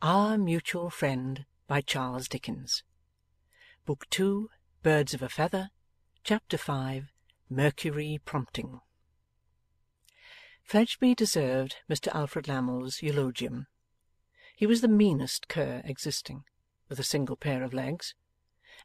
Our Mutual Friend, by Charles Dickens. Book 2, Birds of a Feather, Chapter 5, Mercury Prompting. Fledgeby deserved Mr Alfred Lammle's eulogium. He was the meanest cur existing, with a single pair of legs,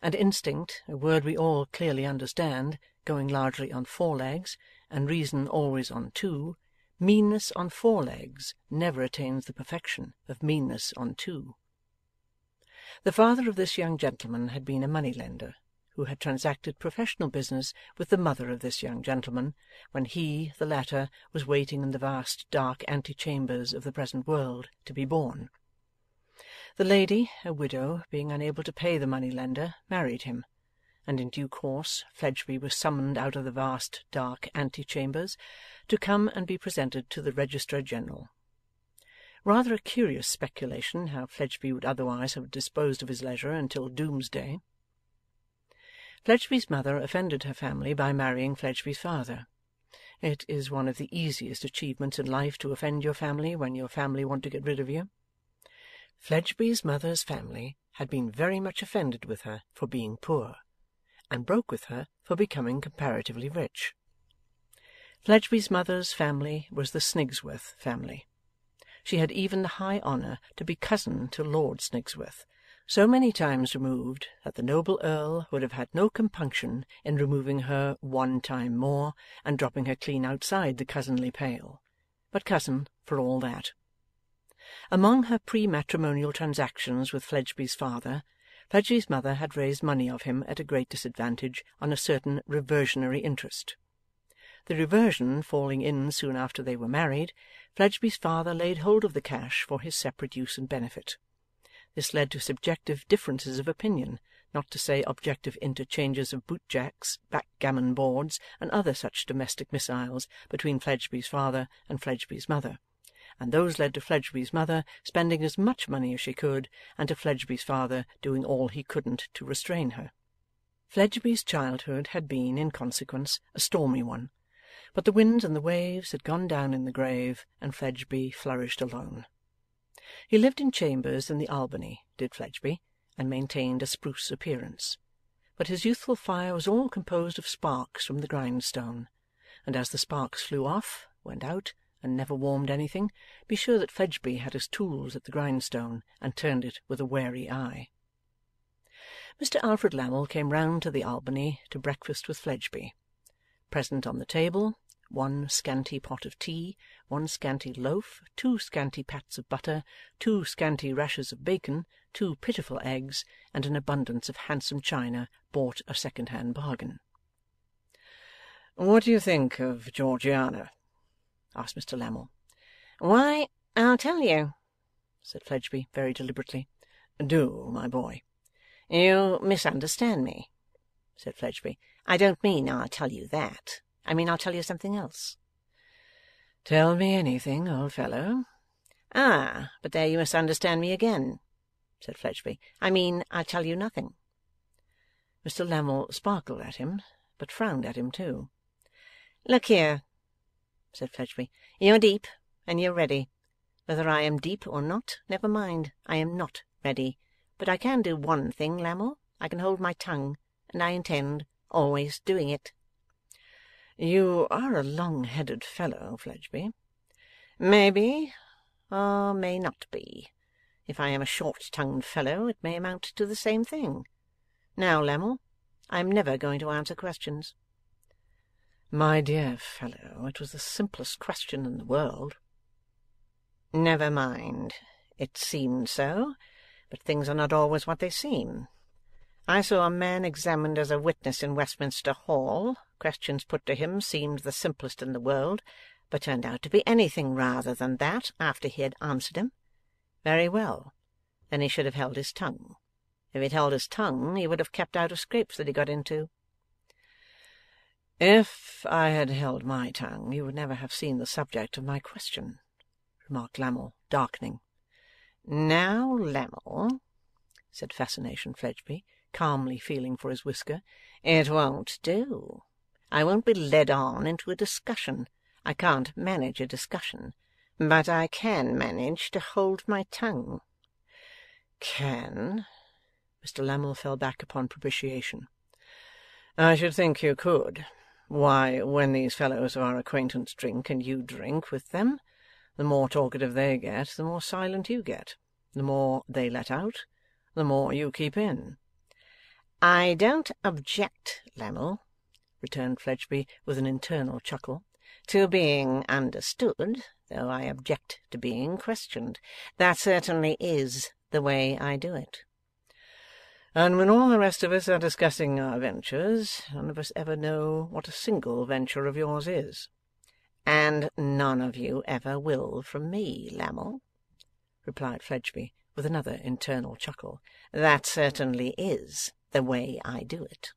and instinct, a word we all clearly understand, going largely on 4 legs, and reason always on 2, meanness on 4 legs never attains the perfection of meanness on 2. The father of this young gentleman had been a money-lender, who had transacted professional business with the mother of this young gentleman, when he, the latter, was waiting in the vast dark antechambers of the present world, to be born. The lady, a widow, being unable to pay the money-lender, married him, and in due course Fledgeby was summoned out of the vast dark antechambers to come and be presented to the Registrar General. Rather a curious speculation how Fledgeby would otherwise have disposed of his leisure until doomsday. Fledgeby's mother offended her family by marrying Fledgeby's father. It is one of the easiest achievements in life to offend your family when your family want to get rid of you. Fledgeby's mother's family had been very much offended with her for being poor, and broke with her for becoming comparatively rich. Fledgeby's mother's family was the Snigsworth family. She had even the high honour to be cousin to Lord Snigsworth, so many times removed that the noble Earl would have had no compunction in removing her 1 time more, and dropping her clean outside the cousinly pale, but cousin for all that. Among her pre-matrimonial transactions with Fledgeby's father, Fledgeby's mother had raised money of him at a great disadvantage on a certain reversionary interest. The reversion falling in soon after they were married, Fledgeby's father laid hold of the cash for his separate use and benefit. This led to subjective differences of opinion, not to say objective interchanges of bootjacks, backgammon boards, and other such domestic missiles between Fledgeby's father and Fledgeby's mother, and those led to Fledgeby's mother spending as much money as she could, and to Fledgeby's father doing all he couldn't to restrain her. Fledgeby's childhood had been, in consequence, a stormy one, but the winds and the waves had gone down in the grave, and Fledgeby flourished alone. He lived in chambers in the Albany, did Fledgeby, and maintained a spruce appearance, but his youthful fire was all composed of sparks from the grindstone, and as the sparks flew off, went out, and never warmed anything, be sure that Fledgeby had his tools at the grindstone, and turned it with a wary eye. Mr Alfred Lammle came round to the Albany to breakfast with Fledgeby. Present on the table, 1 scanty pot of tea, 1 scanty loaf, 2 scanty pats of butter, 2 scanty rashers of bacon, 2 pitiful eggs, and an abundance of handsome china bought a second-hand bargain. "What do you think of Georgiana?" asked Mr Lammle. "Why, I'll tell you," said Fledgeby, very deliberately. "Do, my boy." "You misunderstand me," said Fledgeby. "I don't mean I'll tell you that. I mean I'll tell you something else." "Tell me anything, old fellow." "Ah, but there you misunderstand me again," said Fledgeby. "I mean I'll tell you nothing." Mr Lammle sparkled at him, but frowned at him too. "Look here," said Fledgeby. "You're deep, and you're ready. Whether I am deep or not, never mind. I am not ready. But I can do one thing, Lammle. I can hold my tongue, and I intend always doing it." "You are a long-headed fellow, Fledgeby." "May be, or may not be. If I am a short-tongued fellow, it may amount to the same thing. Now, Lammle, I am never going to answer questions." "My dear fellow, it was the simplest question in the world." "Never mind. It seemed so, but things are not always what they seem. I saw a man examined as a witness in Westminster Hall. Questions put to him seemed the simplest in the world, but turned out to be anything rather than that after he had answered him. Very well. Then he should have held his tongue. If he'd held his tongue, he would have kept out of scrapes that he got into." "If I had held my tongue, you would never have seen the subject of my question," remarked Lammle, darkening. "Now, Lammle," said Fascination Fledgeby, calmly feeling for his whisker, "it won't do. I won't be led on into a discussion. I can't manage a discussion, but I can manage to hold my tongue. can?' Mr Lammle fell back upon propitiation. 'I should think you could. Why, when these fellows of our acquaintance drink, and you drink with them, the more talkative they get, the more silent you get. The more they let out, the more you keep in.' 'I don't object, Lammle,' returned Fledgeby with an internal chuckle, 'to being understood, though I object to being questioned. That certainly is the way I do it.' 'And when all the rest of us are discussing our ventures, none of us ever know what a single venture of yours is.' 'And none of you ever will from me, Lammle,' replied Fledgeby with another internal chuckle. 'That certainly is the way I do it.'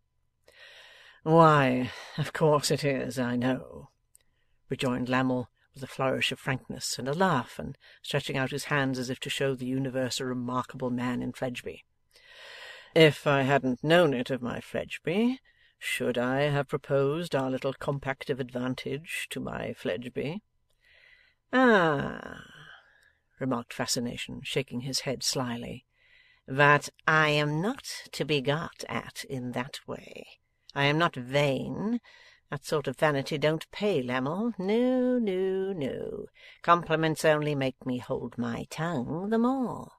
'Why, of course it is, I know,' rejoined Lammle with a flourish of frankness, and a laugh, and stretching out his hands as if to show the universe a remarkable man in Fledgeby. 'If I hadn't known it of my Fledgeby, should I have proposed our little compact of advantage to my Fledgeby?' 'Ah!' remarked Fascination, shaking his head slyly. 'But I am not to be got at in that way. I am not vain. That sort of vanity don't pay, Lammle. No, no, no. Compliments only make me hold my tongue the more.'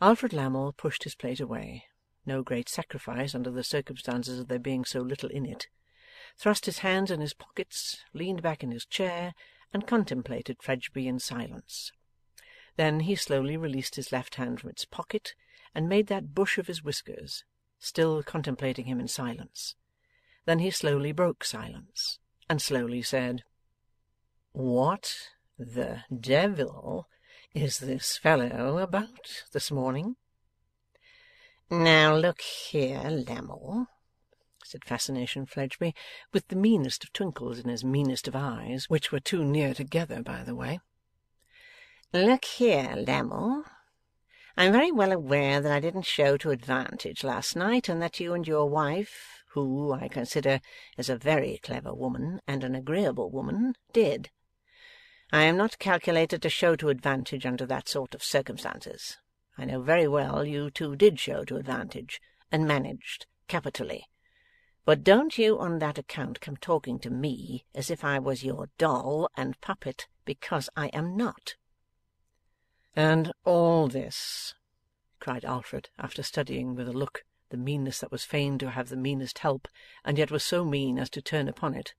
Alfred Lammle pushed his plate away, no great sacrifice under the circumstances of there being so little in it, thrust his hands in his pockets, leaned back in his chair, and contemplated Fledgeby in silence. Then he slowly released his left hand from its pocket, and made that bush of his whiskers, still contemplating him in silence. Then he slowly broke silence, and slowly said: 'What the devil is this fellow about this morning?' 'Now look here, Lammle,' said Fascination Fledgeby, with the meanest of twinkles in his meanest of eyes, which were too near together, by the way. 'Look here, Lammle. I am very well aware that I didn't show to advantage last night, and that you and your wife, who I consider is a very clever woman and an agreeable woman, did. I am not calculated to show to advantage under that sort of circumstances. I know very well you two did show to advantage, and managed capitally. But don't you on that account come talking to me as if I was your doll and puppet, because I am not.' 'And all this,' cried Alfred, after studying with a look the meanness that was fain to have the meanest help, and yet was so mean as to turn upon it,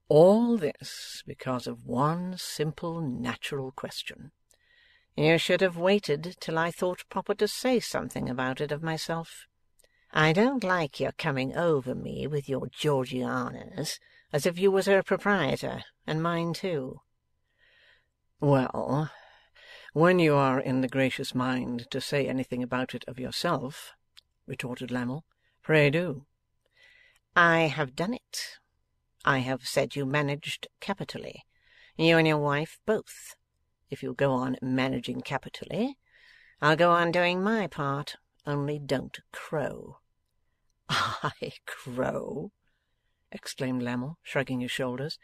'all this because of one simple natural question.' 'You should have waited till I thought proper to say something about it of myself. I don't like your coming over me with your Georgianas, as if you was her proprietor, and mine too.' 'Well, when you are in the gracious mind to say anything about it of yourself,' retorted Lammle, 'pray do.' 'I have done it. I have said you managed capitally. You and your wife both. If you'll go on managing capitally, I'll go on doing my part. Only don't crow.' 'I crow!' exclaimed Lammle, shrugging his shoulders.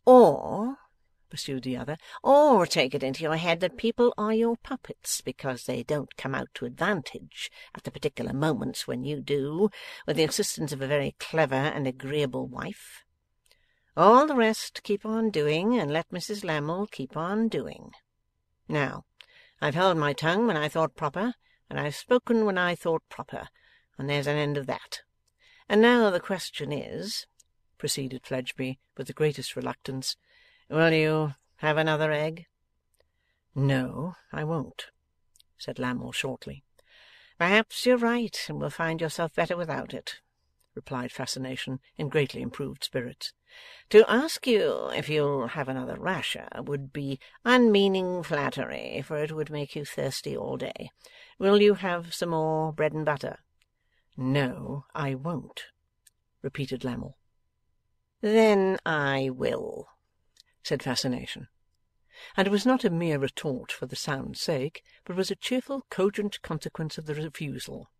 'Or,' pursued the other, 'or take it into your head that people are your puppets, because they don't come out to advantage at the particular moments when you do, with the assistance of a very clever and agreeable wife. All the rest keep on doing, and let Mrs Lammle keep on doing. Now, I've held my tongue when I thought proper, and I've spoken when I thought proper, and there's an end of that. And now the question is,' proceeded Fledgeby with the greatest reluctance, 'will you have another egg?' 'No, I won't,' said Lammle shortly. 'Perhaps you're right, and will find yourself better without it,' replied Fascination in greatly improved spirits. 'To ask you if you'll have another rasher would be unmeaning flattery, for it would make you thirsty all day. Will you have some more bread and butter?' 'No, I won't,' repeated Lammle. 'Then I will,' said Fascination. And it was not a mere retort for the sound's sake, but was a cheerful cogent consequence of the refusal.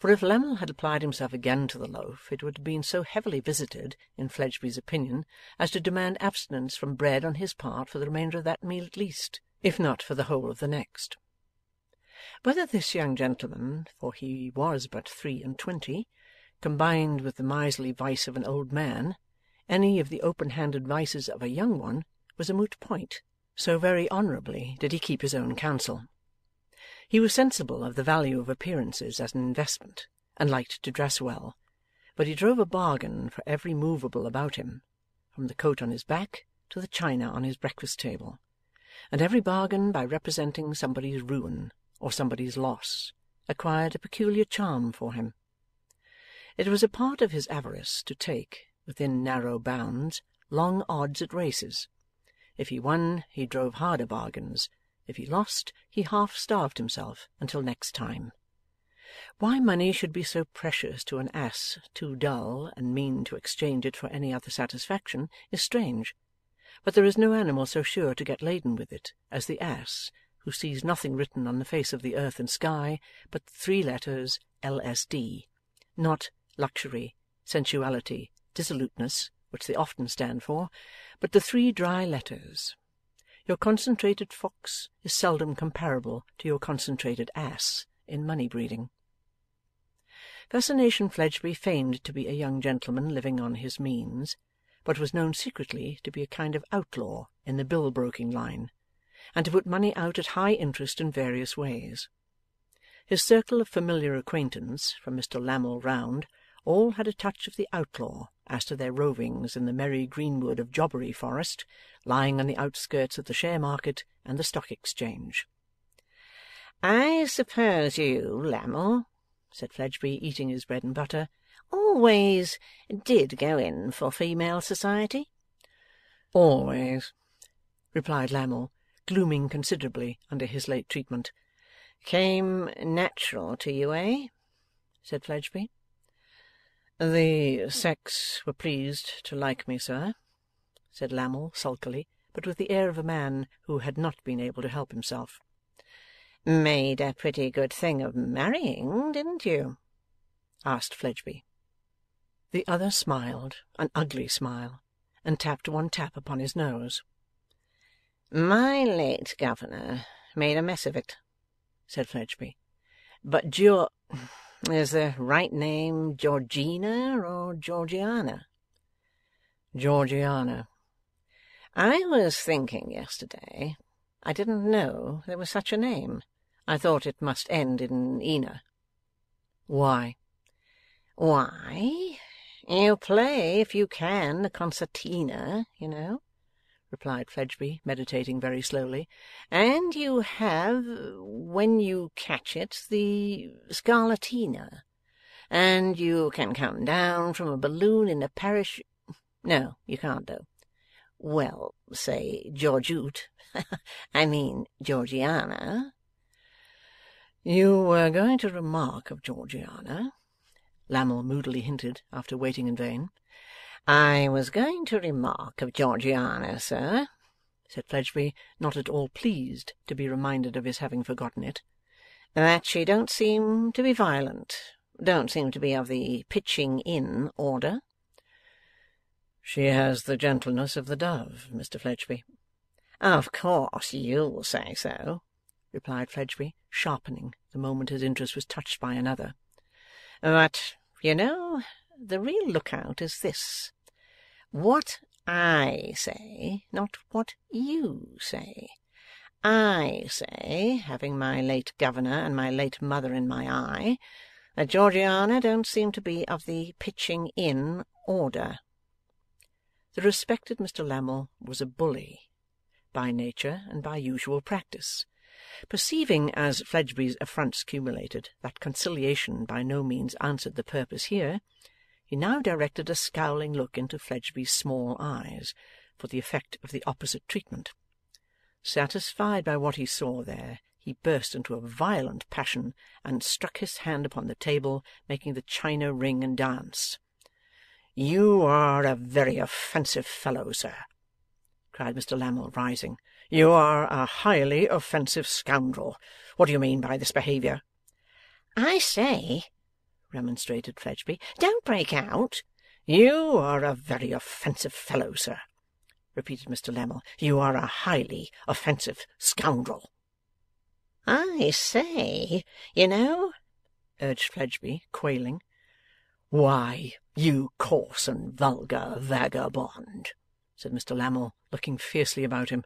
For if Lammle had applied himself again to the loaf, it would have been so heavily visited, in Fledgeby's opinion, as to demand abstinence from bread on his part for the remainder of that meal at least, if not for the whole of the next. Whether this young gentleman, for he was but 23, combined with the miserly vice of an old man, any of the open-handed vices of a young one, was a moot point, so very honourably did he keep his own counsel. He was sensible of the value of appearances as an investment, and liked to dress well, but he drove a bargain for every movable about him, from the coat on his back to the china on his breakfast-table, and every bargain, by representing somebody's ruin or somebody's loss, acquired a peculiar charm for him. It was a part of his avarice to take, within narrow bounds, long odds at races. If he won, he drove harder bargains. If he lost, he half-starved himself until next time. Why money should be so precious to an ass too dull and mean to exchange it for any other satisfaction is strange, but there is no animal so sure to get laden with it as the ass, who sees nothing written on the face of the earth and sky but the 3 letters LSD, not luxury, sensuality, dissoluteness, which they often stand for, but the 3 dry letters. Your concentrated fox is seldom comparable to your concentrated ass in money-breeding. Fascination Fledgeby feigned to be a young gentleman living on his means, but was known secretly to be a kind of outlaw in the bill-broking line, and to put money out at high interest in various ways. His circle of familiar acquaintance, from Mr. Lammle round, all had a touch of the outlaw as to their rovings in the merry greenwood of Jobbery Forest, lying on the outskirts of the share market and the stock exchange. "I suppose you, Lammle," said Fledgeby, eating his bread and butter, "always did go in for female society?" "Always," replied Lammle, glooming considerably under his late treatment. "Came natural to you, eh?" said Fledgeby. "The sex were pleased to like me, sir," said Lammle sulkily, but with the air of a man who had not been able to help himself. "Made a pretty good thing of marrying, didn't you?" asked Fledgeby. The other smiled, an ugly smile, and tapped 1 tap upon his nose. "My late governor made a mess of it," said Fledgeby. "But is the right name Georgina or Georgiana?" "Georgiana." "I was thinking yesterday, I didn't know there was such a name. I thought it must end in Ina." "Why?" "Why? You play, if you can, the concertina, you know," replied Fledgeby, meditating very slowly, "and you have, when you catch it, the scarlatina, and you can come down from a balloon in a parish. No, you can't, though. Well, say Georgette. I mean Georgiana." "You were going to remark of Georgiana," Lammle moodily hinted, after waiting in vain. "I was going to remark of Georgiana, sir," said Fledgeby, not at all pleased to be reminded of his having forgotten it, "that she don't seem to be violent, don't seem to be of the pitching in order." "She has the gentleness of the dove, Mr. Fledgeby." "Of course you'll say so," replied Fledgeby, sharpening the moment his interest was touched by another. "But, you know, the real lookout is this. What I say, not what you say. I say, having my late governor and my late mother in my eye, that Georgiana don't seem to be of the pitching in order." The respected Mr. Lammle was a bully, by nature and by usual practice. Perceiving, as Fledgeby's affronts cumulated, that conciliation by no means answered the purpose here, he now directed a scowling look into Fledgeby's small eyes, for the effect of the opposite treatment. Satisfied by what he saw there, he burst into a violent passion, and struck his hand upon the table, making the china ring and dance. "You are a very offensive fellow, sir," cried Mr. Lammle, rising. "You are a highly offensive scoundrel. What do you mean by this behaviour?" "I say," remonstrated Fledgeby, "don't break out." "You are a very offensive fellow, sir," repeated Mr. Lammle. "You are a highly offensive scoundrel." "I I say, you know,' urged Fledgeby, quailing. 'Why, you coarse and vulgar vagabond,' said Mr Lammle, looking fiercely about him,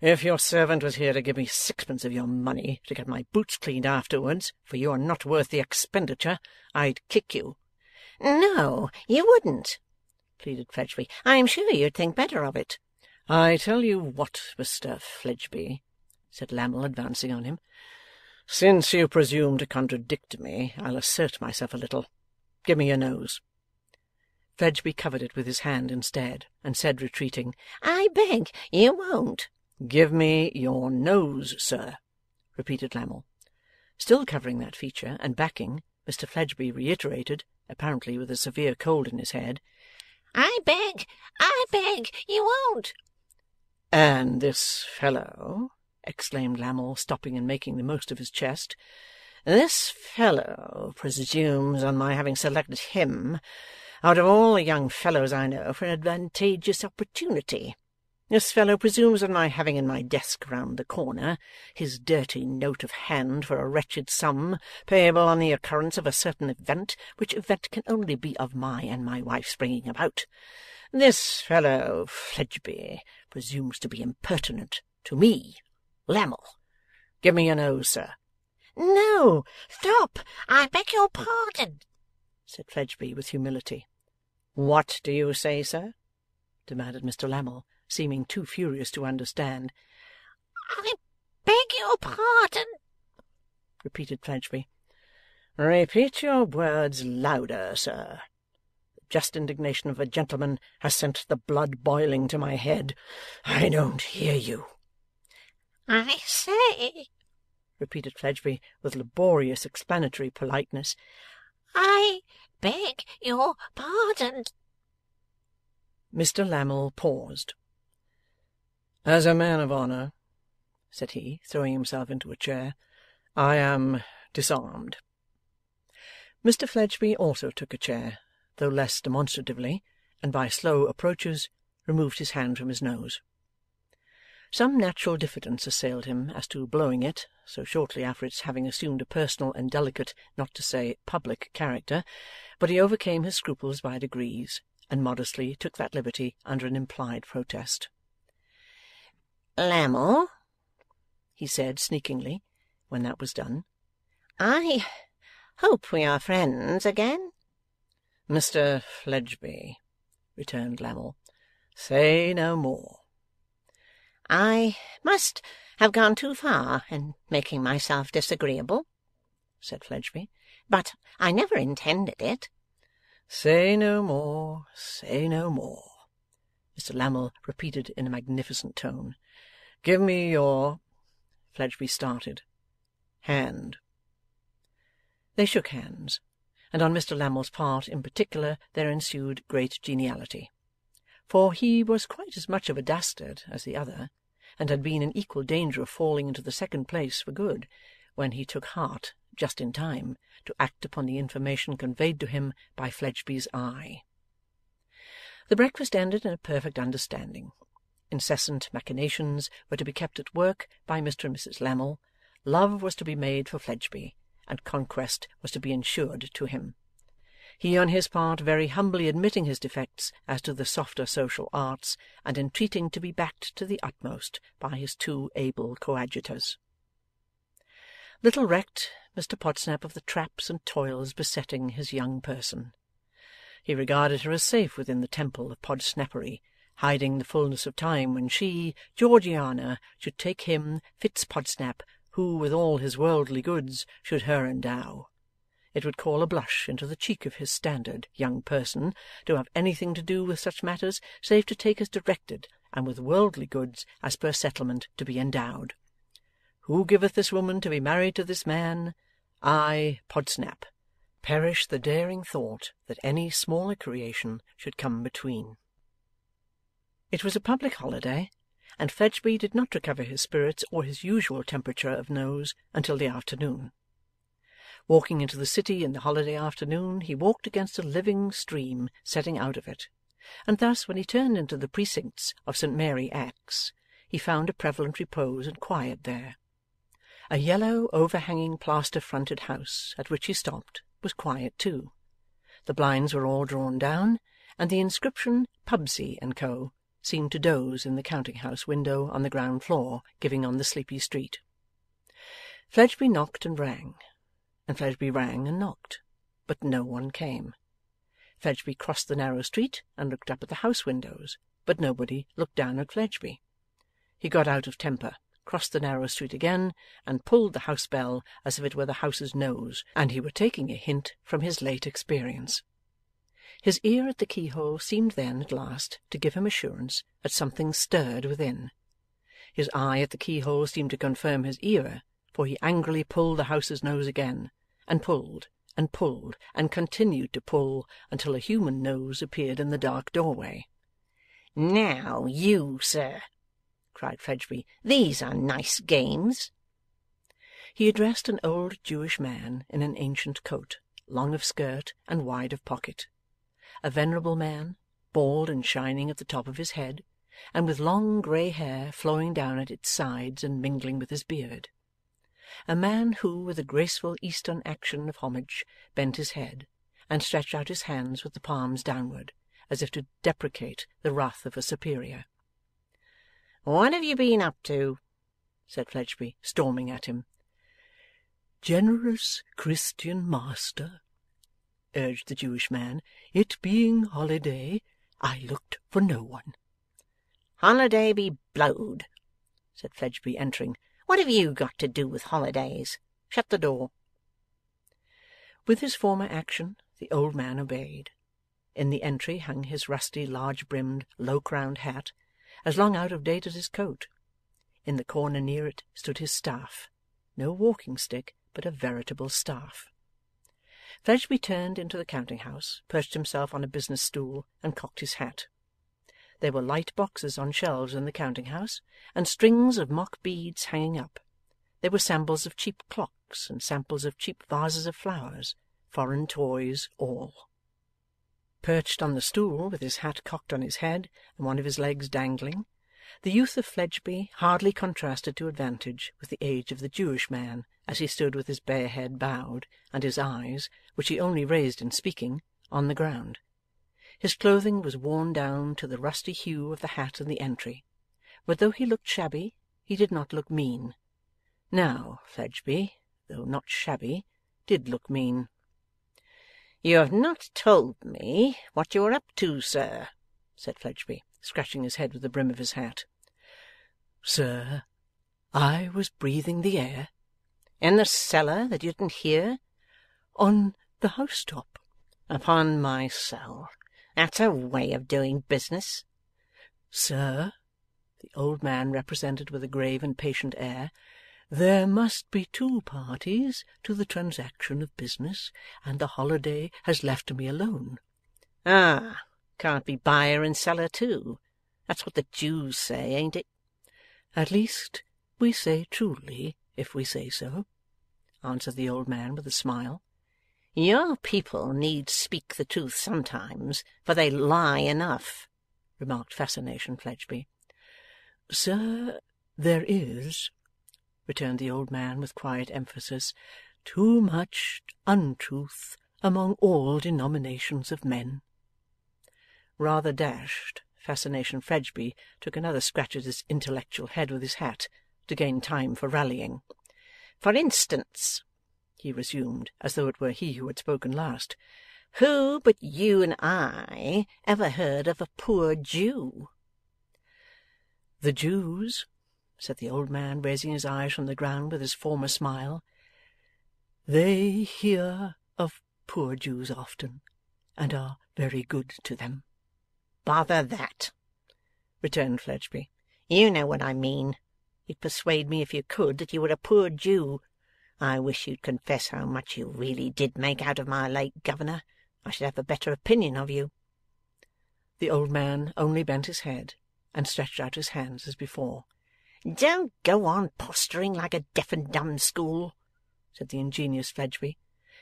'if your servant was here to give me sixpence of your money to get my boots cleaned afterwards, for you are not worth the expenditure, I'd kick you.' 'No, you wouldn't,' pleaded Fledgeby. 'I am sure you'd think better of it.' 'I tell you what, Mr Fledgeby,' said Lammle, advancing on him, 'since you presume to contradict me, I'll assert myself a little. Give me your nose.' Fledgeby covered it with his hand instead, and said, retreating, 'I beg you won't.' 'Give me your nose, sir,' repeated Lammle. Still covering that feature, and backing, Mr Fledgeby reiterated, apparently with a severe cold in his head, 'I beg you won't.' 'And this fellow,' exclaimed Lammle, stopping and making the most of his chest, 'this fellow presumes on my having selected him, out of all the young fellows I know, for an advantageous opportunity. This fellow presumes on my having in my desk round the corner his dirty note of hand for a wretched sum, payable on the occurrence of a certain event, which event can only be of my and my wife's bringing about. This fellow Fledgeby presumes to be impertinent to me, Lammle. Give me your nose, sir.' 'No, stop! I beg your pardon,' said Fledgeby with humility. 'What do you say, sir?' demanded Mr Lammle, seeming too furious to understand. 'I beg your pardon,' repeated Fledgeby. 'Repeat your words louder, sir. The just indignation of a gentleman has sent the blood boiling to my head. I don't hear you.' 'I say,' repeated Fledgeby with laborious explanatory politeness, 'I beg your pardon.' Mr Lammle paused. 'As a man of honour,' said he, throwing himself into a chair, 'I am disarmed.' Mr Fledgeby also took a chair, though less demonstratively, and by slow approaches removed his hand from his nose. Some natural diffidence assailed him as to blowing it, so shortly after its having assumed a personal and delicate, not to say public, character, but he overcame his scruples by degrees, and modestly took that liberty under an implied protest. 'Lammle,' he said sneakingly, when that was done, 'I hope we are friends again.' 'Mr Fledgeby,' returned Lammle, 'say no more.' 'I must have gone too far in making myself disagreeable,' said Fledgeby, 'but I never intended it.' 'Say no more, say no more,' Mr Lammle repeated in a magnificent tone. 'Give me your—' Fledgeby started. 'Hand.' They shook hands, and on Mr Lammle's part in particular there ensued great geniality. For he was quite as much of a dastard as the other, and had been in equal danger of falling into the second place for good, when he took heart, just in time, to act upon the information conveyed to him by Fledgeby's eye. The breakfast ended in a perfect understanding. Incessant machinations were to be kept at work by Mr and Mrs Lammle, love was to be made for Fledgeby, and conquest was to be ensured to him. He on his part very humbly admitting his defects as to the softer social arts, and entreating to be backed to the utmost by his two able coadjutors. Little recked Mr Podsnap of the traps and toils besetting his young person. He regarded her as safe within the temple of Podsnappery, hiding the fullness of time when she, Georgiana, should take him, Fitz Podsnap, who with all his worldly goods should her endow. It would call a blush into the cheek of his standard young person to have anything to do with such matters, save to take as directed, and with worldly goods as per settlement to be endowed. Who giveth this woman to be married to this man? I, Podsnap. Perish the daring thought that any smaller creation should come between. It was a public holiday, and Fledgeby did not recover his spirits or his usual temperature of nose until the afternoon. Walking into the city in the holiday afternoon, he walked against a living stream setting out of it, and thus when he turned into the precincts of St Mary Axe, he found a prevalent repose and quiet there. A yellow overhanging plaster-fronted house at which he stopped was quiet too. The blinds were all drawn down, and the inscription Pubsey and Co. seemed to doze in the counting-house window on the ground floor giving on the sleepy street. Fledgeby knocked and rang, and Fledgeby rang and knocked, but no one came. Fledgeby crossed the narrow street and looked up at the house windows, but nobody looked down at Fledgeby. He got out of temper, crossed the narrow street again, and pulled the house bell as if it were the house's nose, and he were taking a hint from his late experience. His ear at the keyhole seemed then, at last, to give him assurance that something stirred within. His eye at the keyhole seemed to confirm his ear, for he angrily pulled the house's nose again, and pulled, and continued to pull until a human nose appeared in the dark doorway. "Now, you, sir," cried Fledgeby, "these are nice games." He addressed an old Jewish man in an ancient coat, long of skirt and wide of pocket. A venerable man, bald and shining at the top of his head, and with long grey hair flowing down at its sides and mingling with his beard. A man who, with a graceful Eastern action of homage, bent his head, and stretched out his hands with the palms downward, as if to deprecate the wrath of a superior. "What have you been up to?" said Fledgeby, storming at him. "Generous Christian master," urged the Jewish man, "it being holiday, I looked for no one." "Holiday be blowed," said Fledgeby, entering. "What have you got to do with holidays? Shut the door." With his former action, the old man obeyed. In the entry hung his rusty large-brimmed, low-crowned hat, as long out of date as his coat. In the corner near it stood his staff, no walking-stick, but a veritable staff. Fledgeby turned into the counting-house, perched himself on a business stool, and cocked his hat. There were light boxes on shelves in the counting-house, and strings of mock beads hanging up. There were samples of cheap clocks, and samples of cheap vases of flowers, foreign toys, all. Perched on the stool, with his hat cocked on his head, and one of his legs dangling, the youth of Fledgeby hardly contrasted to advantage with the age of the Jewish man, as he stood with his bare head bowed, and his eyes, which he only raised in speaking, on the ground. His clothing was worn down to the rusty hue of the hat in the entry, but though he looked shabby, he did not look mean. Now, Fledgeby, though not shabby, did look mean. "You have not told me what you are up to, sir," said Fledgeby, scratching his head with the brim of his hat. "Sir, I was breathing the air." "In the cellar, that you didn't hear?" "On the housetop." "Upon my soul, that's a way of doing business." "Sir," the old man represented with a grave and patient air, "there must be two parties to the transaction of business, and the holiday has left me alone." "Ah, can't be buyer and seller too. That's what the Jews say, ain't it?" "At least we say truly, if we say so," answered the old man with a smile. "Your people need speak the truth sometimes, for they lie enough," remarked Fascination Fledgeby. "Sir, there is," returned the old man with quiet emphasis, "too much untruth among all denominations of men." Rather dashed, Fascination Fledgeby took another scratch at his intellectual head with his hat, to gain time for rallying. "For instance," he resumed, as though it were he who had spoken last, "who but you and I ever heard of a poor Jew?" "The Jews," said the old man, raising his eyes from the ground with his former smile, "they hear of poor Jews often, and are very good to them." "Bother that," returned Fledgeby. "You know what I mean. You'd persuade me if you could that you were a poor Jew. I wish you'd confess how much you really did make out of my late governor. I should have a better opinion of you." The old man only bent his head, and stretched out his hands as before. "Don't go on posturing like a deaf and dumb school," said the ingenious Fledgeby,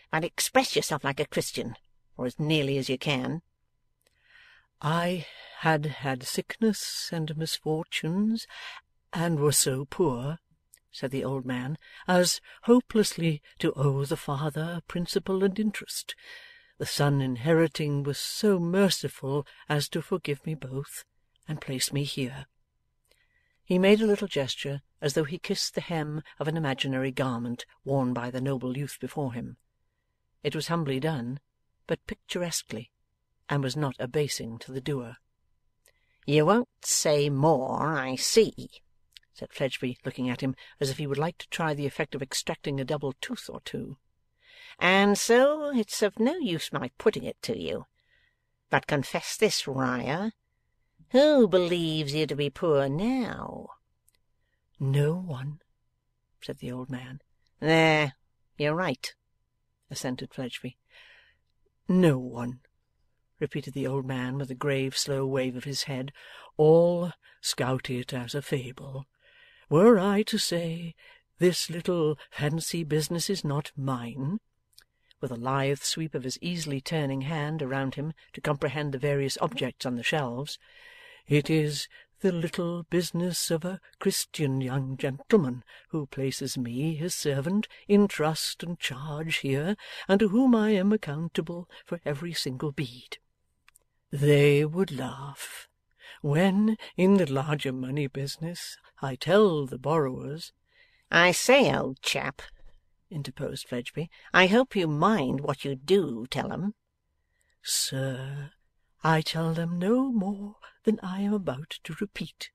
"but express yourself like a Christian, or as nearly as you can." "I had had sickness and misfortunes, and was so poor," said the old man, as hopelessly to owe the father principal and interest. The son inheriting was so merciful as to forgive me both, and place me here. He made a little gesture, as though he kissed the hem of an imaginary garment worn by the noble youth before him. It was humbly done, but picturesquely, and was not abasing to the doer. 'You won't say more, I see,' said Fledgeby, looking at him as if he would like to try the effect of extracting a double tooth or two. 'And so it's of no use my putting it to you. But confess this, Riah. Who believes you to be poor now?' 'No one,' said the old man. 'There, you're right,' assented Fledgeby. 'No one,' repeated the old man with a grave slow wave of his head. 'All scout it as a fable. Were I to say, this little fancy business is not mine,' with a lithe sweep of his easily turning hand around him to comprehend the various objects on the shelves, 'it is the little business of a Christian young gentleman who places me, his servant, in trust and charge here, and to whom I am accountable for every single bead. They would laugh when, in the larger money business, I tell the borrowers—' 'I say, old chap,' interposed Fledgeby, 'I hope you mind what you do tell 'em.' 'Sir, I tell them no more than I am about to repeat.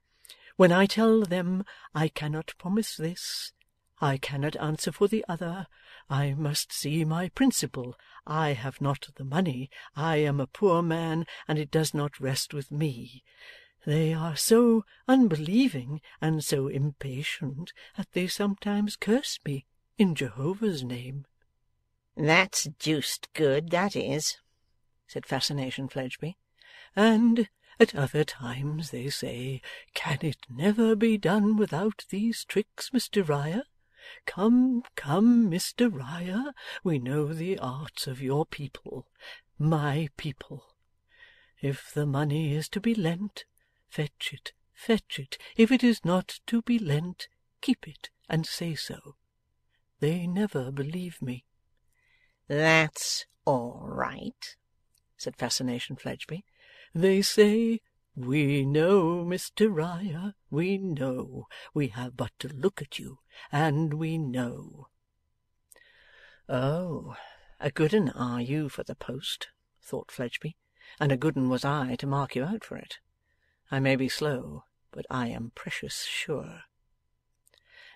When I tell them I cannot promise this, I cannot answer for the other, I must see my principal, I have not the money, I am a poor man, and it does not rest with me, they are so unbelieving and so impatient that they sometimes curse me in Jehovah's name.' 'That's deuced good, that is,' said Fascination Fledgeby. 'And at other times they say, "Can it never be done without these tricks, Mr Riah? Come, come, Mr Riah, we know the arts of your people, my people. If the money is to be lent, fetch it, fetch it. If it is not to be lent, keep it, and say so." They never believe me.' 'That's all right,' said Fascination Fledgeby. 'They say, "We know, Mr Riah, we know. We have but to look at you, and we know."' 'Oh, a good 'un are you for the post,' thought Fledgeby, 'and a good 'un was I to mark you out for it. I may be slow, but I am precious sure.'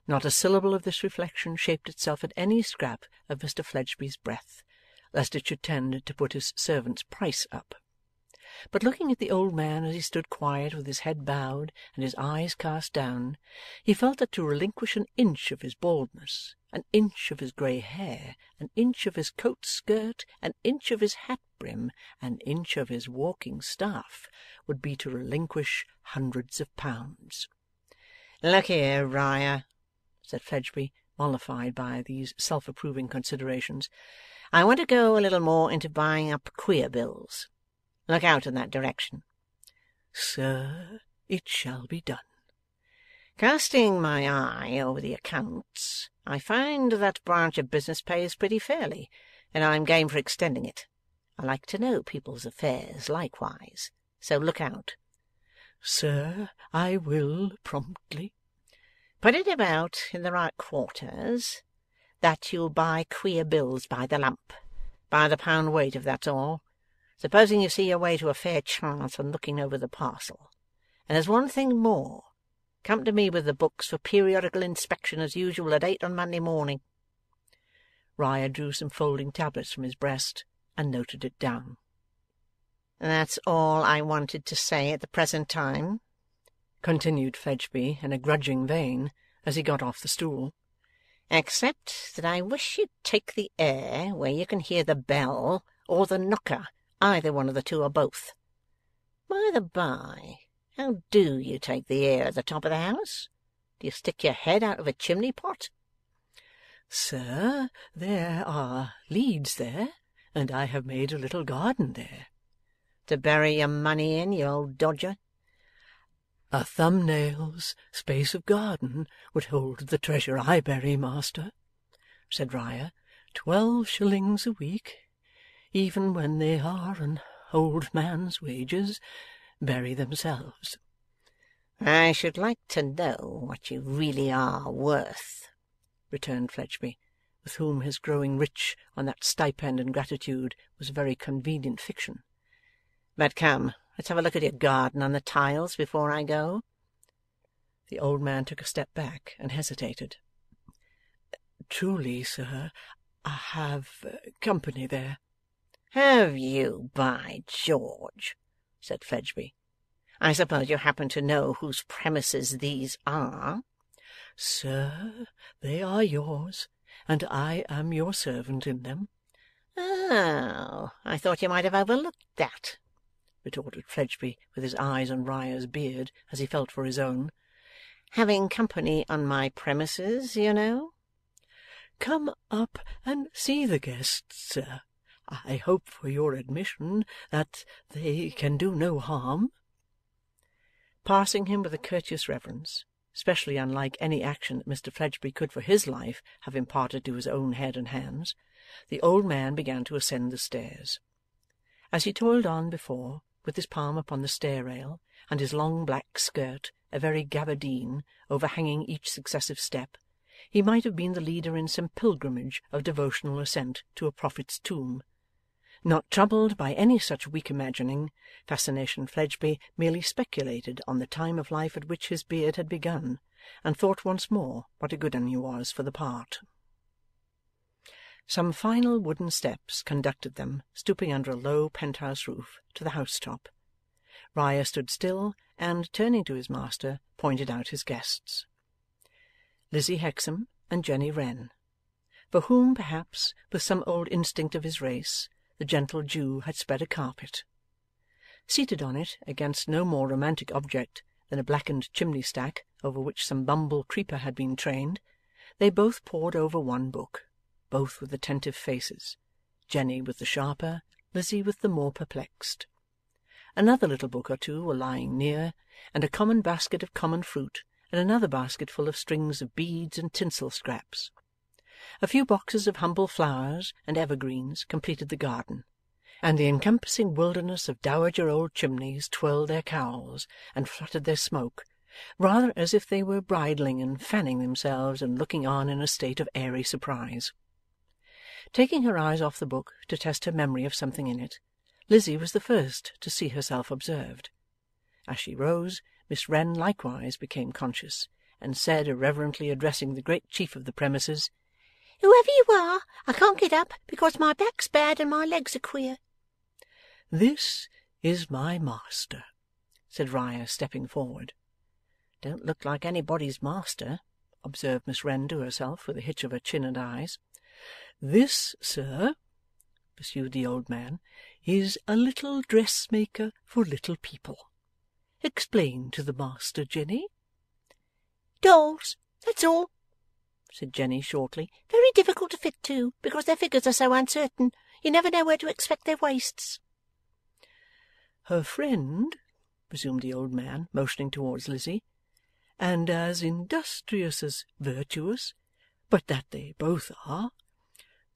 Not a syllable of this reflection shaped itself at any scrap of Mr Fledgeby's breath, lest it should tend to put his servant's price up. But looking at the old man as he stood quiet with his head bowed and his eyes cast down, he felt that to relinquish an inch of his baldness, an inch of his grey hair, an inch of his coat skirt, an inch of his hat brim, an inch of his walking staff, would be to relinquish hundreds of pounds. 'Look here, Riah,' said Fledgeby, mollified by these self-approving considerations, 'I want to go a little more into buying up queer bills. Look out in that direction.' 'Sir, it shall be done.' 'Casting my eye over the accounts, I find that branch of business pays pretty fairly, and I'm game for extending it. I like to know people's affairs likewise, so look out.' 'Sir, I will promptly.' 'Put it about in the right quarters, that you'll buy queer bills by the lump, by the pound weight, if that's all. Supposing you see your way to a fair chance on looking over the parcel. And there's one thing more. Come to me with the books for periodical inspection as usual at 8 on Monday morning.' Riah drew some folding tablets from his breast, and noted it down. 'That's all I wanted to say at the present time,' continued Fledgeby in a grudging vein, as he got off the stool, 'except that I wish you'd take the air where you can hear the bell, or the knocker, either one of the two or both. By the by, how do you take the air at the top of the house? Do you stick your head out of a chimney pot?' 'Sir, there are leads there, and I have made a little garden there.' 'To bury your money in, you old dodger?' A thumbnail's space of garden would hold the treasure I bury, master,' said Riah. 12 shillings a week, even when they are an old man's wages, bury themselves.' 'I should like to know what you really are worth,' returned Fledgeby, with whom his growing rich on that stipend and gratitude was a very convenient fiction. 'But come, let's have a look at your garden on the tiles before I go.' The old man took a step back and hesitated. 'Truly, sir, I have company there.' 'Have you, by George?' said Fledgeby. 'I suppose you happen to know whose premises these are?' 'Sir, they are yours, and I am your servant in them.' 'Oh, I thought you might have overlooked that,' retorted Fledgeby, with his eyes on Riah's beard as he felt for his own. 'Having company on my premises, you know.' 'Come up and see the guests, sir. I hope for your admission that they can do no harm.' Passing him with a courteous reverence, specially unlike any action that Mr Fledgeby could for his life have imparted to his own head and hands, the old man began to ascend the stairs. As he toiled on before, with his palm upon the stair rail, and his long black skirt, a very gabardine, overhanging each successive step, he might have been the leader in some pilgrimage of devotional ascent to a prophet's tomb. Not troubled by any such weak imagining, Fascination Fledgeby merely speculated on the time of life at which his beard had begun, and thought once more what a good un he was for the part. Some final wooden steps conducted them, stooping under a low penthouse roof, to the house-top. Riah stood still, and, turning to his master, pointed out his guests. Lizzie Hexam and Jenny Wren, for whom, perhaps, with some old instinct of his race, the gentle Jew had spread a carpet. Seated on it, against no more romantic object than a blackened chimney-stack over which some bumble creeper had been trained, they both pored over one book, both with attentive faces, Jenny with the sharper, Lizzie with the more perplexed. Another little book or two were lying near, and a common basket of common fruit, and another basket full of strings of beads and tinsel scraps. A few boxes of humble flowers and evergreens completed the garden, and the encompassing wilderness of dowager old chimneys twirled their cowls and fluttered their smoke, rather as if they were bridling and fanning themselves and looking on in a state of airy surprise. Taking her eyes off the book to test her memory of something in it, Lizzie was the first to see herself observed. As she rose, Miss Wren likewise became conscious, and said, irreverently addressing the great chief of the premises, "Whoever you are, I can't get up because my back's bad and my legs are queer." "This is my master," said Riah, stepping forward. "Don't look like anybody's master," observed Miss Wren to herself, with a hitch of her chin and eyes. "This, sir," pursued the old man, "is a little dressmaker for little people. Explain to the master, Jenny." "Dolls, that's all," said Jenny shortly. "Very difficult to fit too, because their figures are so uncertain. You never know where to expect their waists." "Her friend," resumed the old man, motioning towards Lizzie, "and as industrious as virtuous, but that they both are.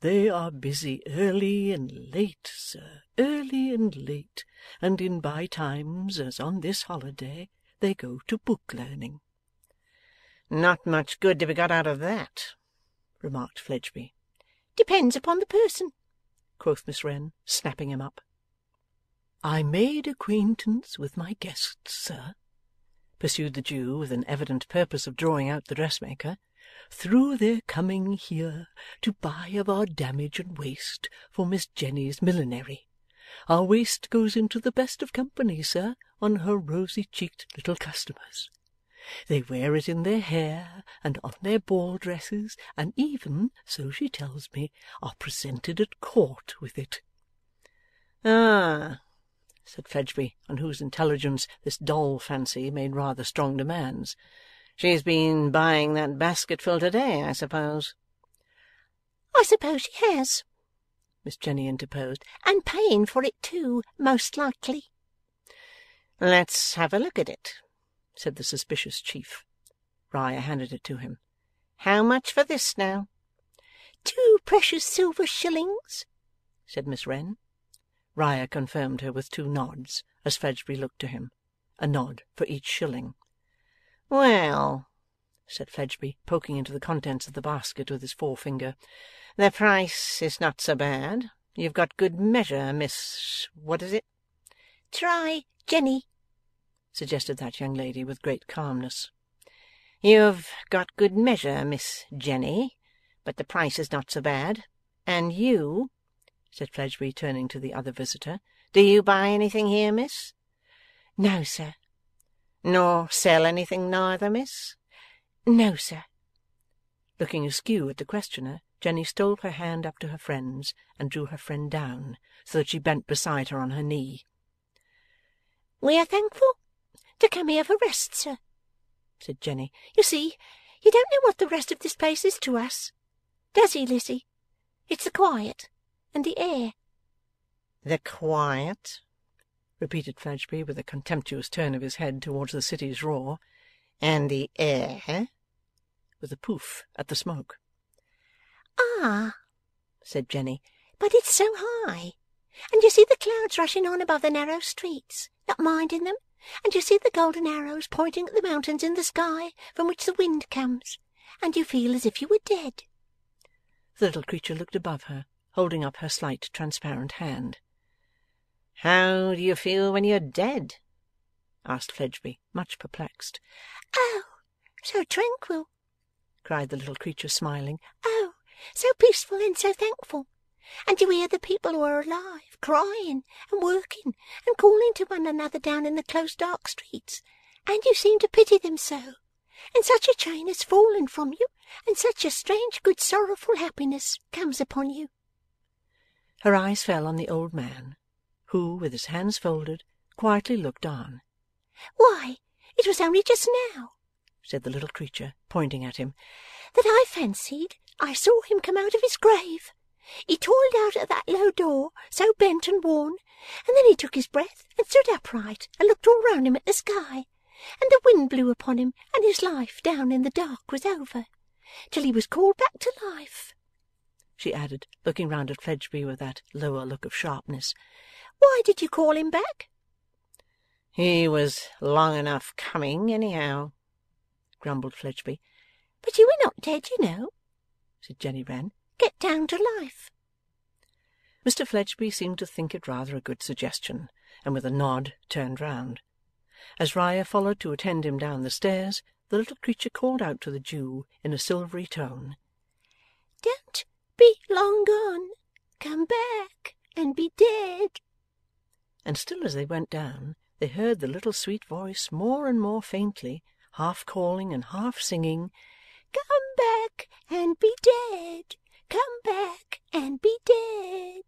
They are busy early and late, sir, early and late, and in by times, as on this holiday, they go to book learning." "Not much good to be got out of that," remarked Fledgeby. "Depends upon the person," quoth Miss Wren, snapping him up. "I made acquaintance with my guests, sir," pursued the Jew, with an evident purpose of drawing out the dressmaker, "through their coming here to buy of our damage and waste for Miss Jenny's millinery. Our waste goes into the best of company, sir, on her rosy-cheeked little customers. They wear it in their hair and on their ball dresses, and even, so she tells me, are presented at court with it." "Ah!" said Fledgeby, on whose intelligence this doll fancy made rather strong demands. "She's been buying that basketful to-day, I suppose?" "I suppose she has," Miss Jenny interposed, "and paying for it too, most likely." "Let's have a look at it," said the suspicious chief. Riah handed it to him. "How much for this, now?" "2 precious silver shillings," said Miss Wren. Riah confirmed her with 2 nods, as Fledgeby looked to him. A nod for each shilling. "Well," said Fledgeby, poking into the contents of the basket with his forefinger, "the price is not so bad. You've got good measure, Miss what is it?" "Try Jenny," suggested that young lady with great calmness. "You've got good measure, Miss Jenny, but the price is not so bad. And you," said Fledgeby, turning to the other visitor, "do you buy anything here, miss?" "No, sir." "Nor sell anything neither, miss?" "No, sir." Looking askew at the questioner, Jenny stole her hand up to her friend's, and drew her friend down, so that she bent beside her on her knee. "We are thankful to come here for rest, sir," said Jenny. "You see, you don't know what the rest of this place is to us. Does he, Lizzie? It's the quiet and the air." "The quiet?" repeated Fledgeby, with a contemptuous turn of his head towards the city's roar. "And the air?" with a poof at the smoke. "Ah," said Jenny, "but it's so high. And you see the clouds rushing on above the narrow streets, not minding them, and you see the golden arrows pointing at the mountains in the sky from which the wind comes, and you feel as if you were dead." The little creature looked above her, holding up her slight transparent hand. "How do you feel when you're dead?" asked Fledgeby, much perplexed. "Oh, so tranquil!" cried the little creature, smiling. "Oh, so peaceful and so thankful! And you hear the people who are alive, crying and working and calling to one another down in the close dark streets, and you seem to pity them so. And such a chain has fallen from you, and such a strange good sorrowful happiness comes upon you." Her eyes fell on the old man, who, with his hands folded, quietly looked on. "Why, it was only just now," said the little creature, pointing at him, "that I fancied I saw him come out of his grave. He toiled out at that low door, so bent and worn, and then he took his breath and stood upright and looked all round him at the sky, and the wind blew upon him, and his life down in the dark was over, till he was called back to life," she added, looking round at Fledgeby with that lower look of sharpness. "Why did you call him back?" "He was long enough coming, anyhow," grumbled Fledgeby. "But you were not dead, you know," said Jenny Wren. "Get down to life." Mr Fledgeby seemed to think it rather a good suggestion, and with a nod turned round. As Riah followed to attend him down the stairs, the little creature called out to the Jew in a silvery tone, "Don't be long gone. Come back and be dead." And still as they went down, they heard the little sweet voice more and more faintly, half calling and half singing, "Come back and be dead. Come back and be dead."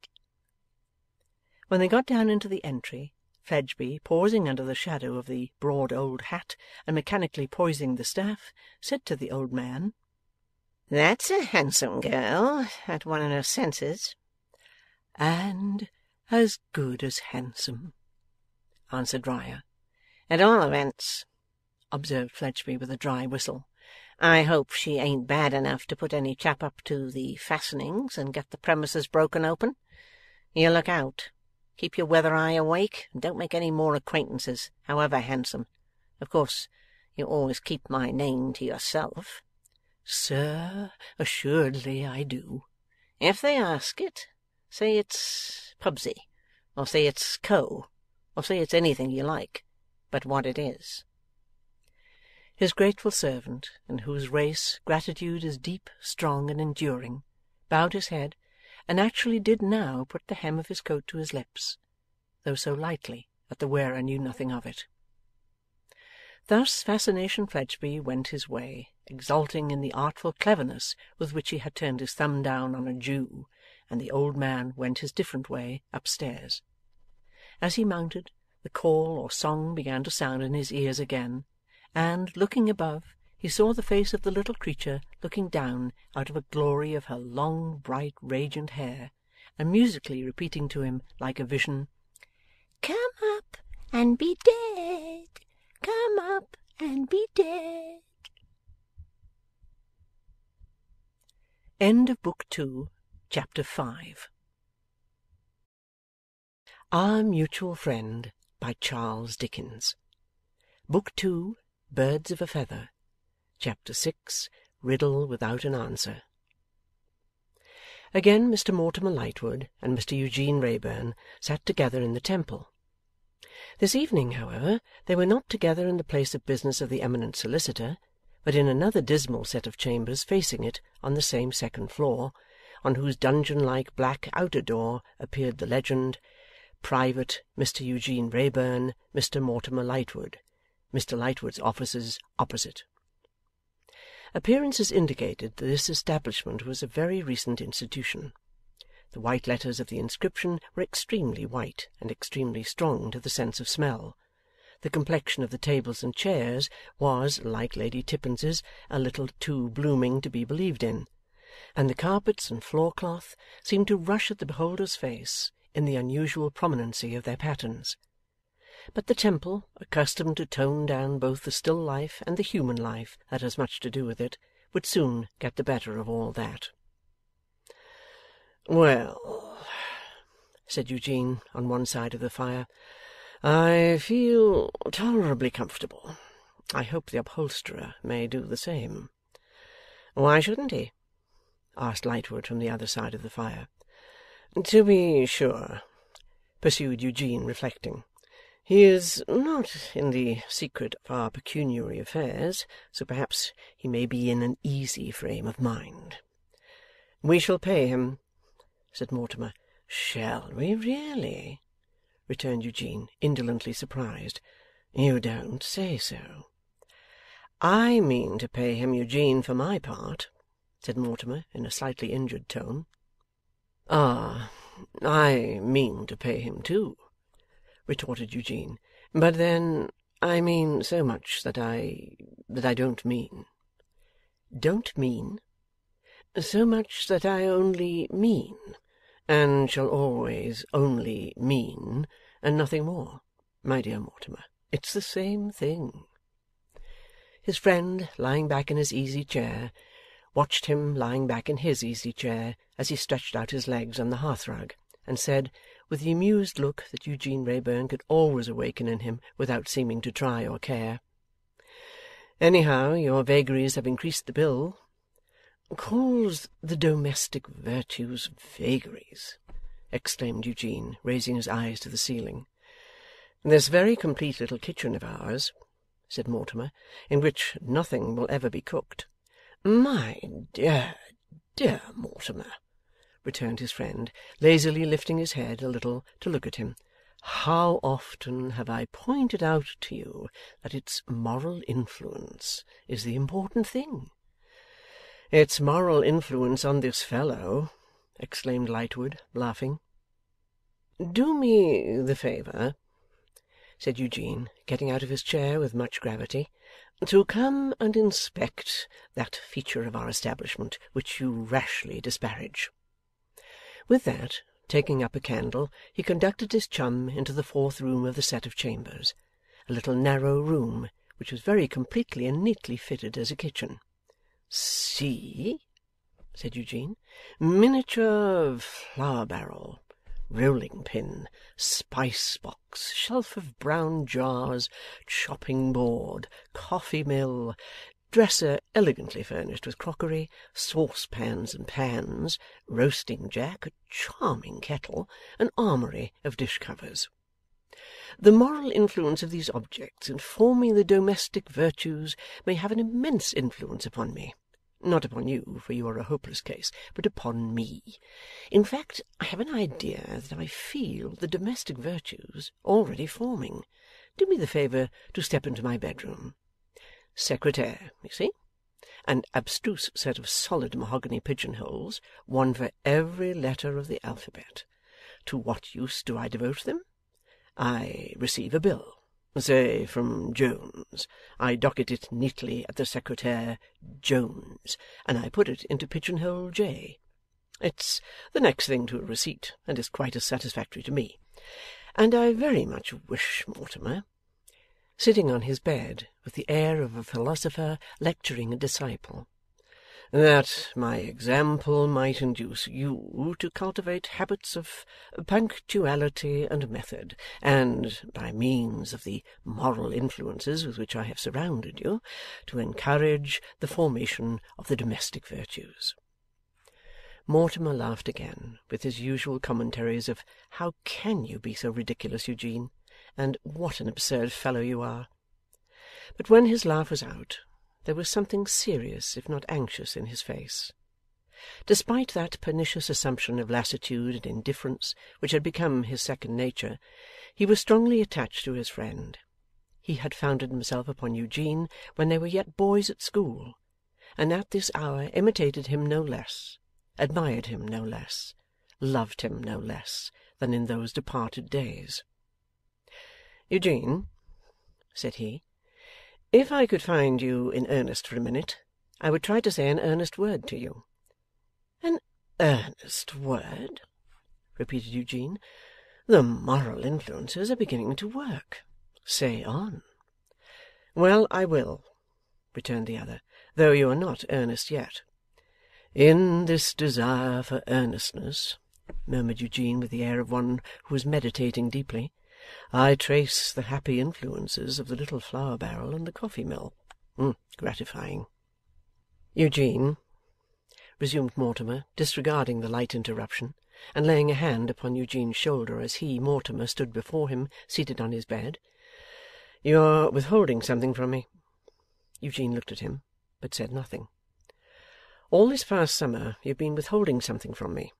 When they got down into the entry, Fledgeby, pausing under the shadow of the broad old hat and mechanically poising the staff, said to the old man, "That's a handsome girl, at one in her senses." "And as good as handsome," answered Riah. "At all events," observed Fledgeby with a dry whistle, "I hope she ain't bad enough to put any chap up to the fastenings and get the premises broken open. You look out. Keep your weather eye awake, and don't make any more acquaintances, however handsome. Of course, you always keep my name to yourself." "Sir, assuredly I do." "If they ask it, say it's Pubsey, or say it's Co, or say it's anything you like, but what it is." His grateful servant, in whose race gratitude is deep, strong, and enduring, bowed his head, and actually did now put the hem of his coat to his lips, though so lightly that the wearer knew nothing of it. Thus Fascination Fledgeby went his way, exulting in the artful cleverness with which he had turned his thumb down on a Jew, and the old man went his different way upstairs. As he mounted, the call or song began to sound in his ears again, and, looking above, he saw the face of the little creature looking down out of a glory of her long, bright, radiant hair, and musically repeating to him, like a vision, "Come up and be dead. Come up and be dead. End of Book 2, Chapter 5. Our Mutual Friend, by Charles Dickens. Book 2, Birds of a Feather. Chapter 6, Riddle without an Answer. Again Mr. Mortimer Lightwood and Mr. Eugene Wrayburn sat together in the Temple. This evening, however, they were not together in the place of business of the eminent solicitor, but in another dismal set of chambers facing it on the same second floor, on whose dungeon-like black outer door appeared the legend, Private Mr. Eugene Wrayburn, Mr. Mortimer Lightwood, Mr. Lightwood's offices opposite. Appearances indicated that this establishment was a very recent institution. The white letters of the inscription were extremely white and extremely strong to the sense of smell. The complexion of the tables and chairs was, like Lady Tippens's, a little too blooming to be believed in, and the carpets and floor-cloth seemed to rush at the beholder's face in the unusual prominency of their patterns. But the Temple, accustomed to tone down both the still life and the human life that has much to do with it, would soon get the better of all that. "Well," said Eugene, on one side of the fire, "I feel tolerably comfortable. I hope the upholsterer may do the same." "Why shouldn't he?" asked Lightwood from the other side of the fire. "To be sure," pursued Eugene, reflecting, "he is not in the secret of our pecuniary affairs, so perhaps he may be in an easy frame of mind." "We shall pay him," said Mortimer. "Shall we really?" returned Eugene, indolently surprised. "You don't say so." "I mean to pay him, Eugene, for my part," said Mortimer, in a slightly injured tone. "Ah, I mean to pay him too," retorted Eugene. "But then I mean so much that I don't mean." "Don't mean?" "So much that I only mean, and shall always only mean, and nothing more, my dear Mortimer. It's the same thing." His friend, lying back in his easy chair, watched him lying back in his easy chair as he stretched out his legs on the hearthrug, and said, with the amused look that Eugene Wrayburn could always awaken in him without seeming to try or care, "Anyhow, your vagaries have increased the bill." "Calls the domestic virtues vagaries!" exclaimed Eugene, raising his eyes to the ceiling. "This very complete little kitchen of ours," said Mortimer, "in which nothing will ever be cooked." "My dear, dear Mortimer," returned his friend, lazily lifting his head a little to look at him, "how often have I pointed out to you that its moral influence is the important thing?" "Its moral influence on this fellow!" exclaimed Lightwood, laughing. "Do me the favour," said Eugene, getting out of his chair with much gravity, "to come and inspect that feature of our establishment which you rashly disparage." With that, taking up a candle, he conducted his chum into the fourth room of the set of chambers, a little narrow room which was very completely and neatly fitted as a kitchen. "See," said Eugene, "miniature flour barrel, rolling pin, spice box, shelf of brown jars, chopping board, coffee mill, dresser elegantly furnished with crockery, saucepans and pans, roasting jack, a charming kettle, an armoury of dish covers. The moral influence of these objects in forming the domestic virtues may have an immense influence upon me. Not upon you, for you are a hopeless case, but upon me. In fact, I have an idea that I feel the domestic virtues already forming. Do me the favour to step into my bedroom. Secretaire, you see? An abstruse set of solid mahogany pigeonholes, one for every letter of the alphabet. To what use do I devote them? I receive a bill, say from Jones. I docket it neatly at the secretaire Jones, and I put it into pigeonhole J. It's the next thing to a receipt, and is quite as satisfactory to me. And I very much wish, Mortimer," sitting on his bed with the air of a philosopher lecturing a disciple, "that my example might induce you to cultivate habits of punctuality and method, and, by means of the moral influences with which I have surrounded you, to encourage the formation of the domestic virtues." Mortimer laughed again, with his usual commentaries of "How can you be so ridiculous, Eugene?" and "What an absurd fellow you are!" But when his laugh was out, there was something serious, if not anxious, in his face. Despite that pernicious assumption of lassitude and indifference which had become his second nature, he was strongly attached to his friend. He had founded himself upon Eugene when they were yet boys at school, and at this hour imitated him no less, admired him no less, loved him no less, than in those departed days. "Eugene," said he, "if I could find you in earnest for a minute, I would try to say an earnest word to you." "An earnest word?" repeated Eugene. "The moral influences are beginning to work. Say on." "Well, I will," returned the other, "though you are not earnest yet." "In this desire for earnestness," murmured Eugene with the air of one who was meditating deeply, "I trace the happy influences of the little flour barrel and the coffee mill. Gratifying." "Eugene," resumed Mortimer, disregarding the light interruption, and laying a hand upon Eugene's shoulder as he, Mortimer, stood before him, seated on his bed, "you are withholding something from me." Eugene looked at him, but said nothing. "All this past summer you have been withholding something from me.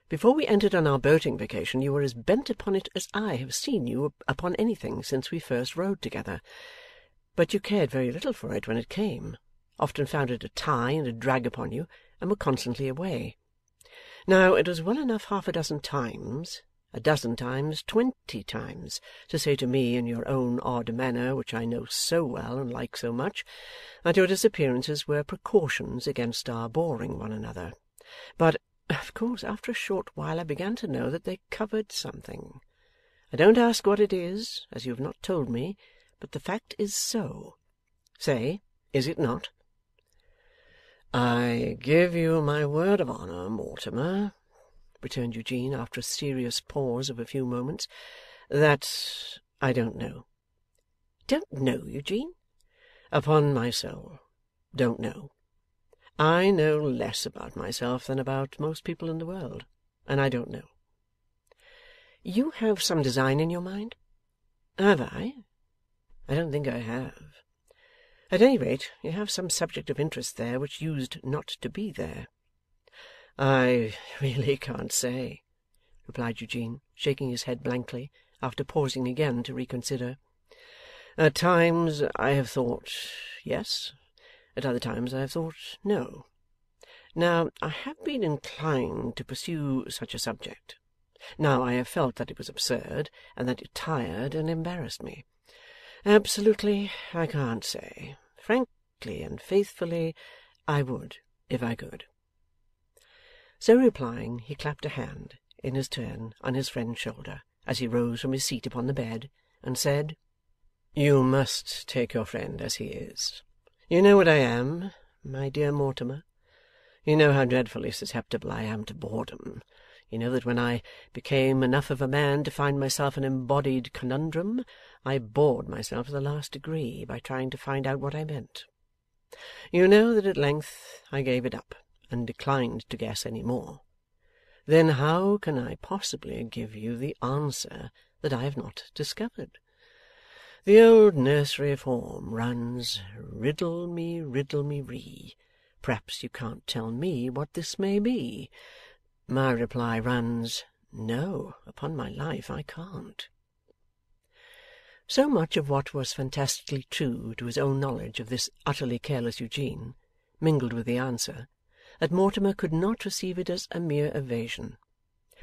Before we entered on our boating vacation, you were as bent upon it as I have seen you upon anything since we first rowed together. But you cared very little for it when it came, often found it a tie and a drag upon you, and were constantly away. Now, it was well enough half a dozen times, 20 times, to say to me in your own odd manner, which I know so well and like so much, that your disappearances were precautions against our boring one another. But, of course, after a short while I began to know that they covered something. I don't ask what it is, as you have not told me, but the fact is so. Say, is it not?" "I give you my word of honour, Mortimer," returned Eugene, after a serious pause of a few moments, "that I don't know." "Don't know, Eugene?" "Upon my soul, don't know. I know less about myself than about most people in the world, and I don't know." "You have some design in your mind?" "Have I? I don't think I have. At any rate, you have some subject of interest there which used not to be there." "I really can't say," replied Eugene, shaking his head blankly, after pausing again to reconsider. "At times I have thought yes, at other times I have thought no. Now, I have been inclined to pursue such a subject. Now, I have felt that it was absurd, and that it tired and embarrassed me. Absolutely, I can't say. Frankly and faithfully, I would, if I could." So replying, he clapped a hand, in his turn, on his friend's shoulder, as he rose from his seat upon the bed, and said, "You must take your friend as he is. You know what I am, my dear Mortimer. You know how dreadfully susceptible I am to boredom. You know that when I became enough of a man to find myself an embodied conundrum, I bored myself to the last degree by trying to find out what I meant. You know that at length I gave it up, and declined to guess any more. Then how can I possibly give you the answer that I have not discovered? The old nursery form runs, riddle me ree. Perhaps you can't tell me what this may be. My reply runs, no, upon my life I can't. So much of what was fantastically true to his own knowledge of this utterly careless Eugene, mingled with the answer, that Mortimer could not receive it as a mere evasion.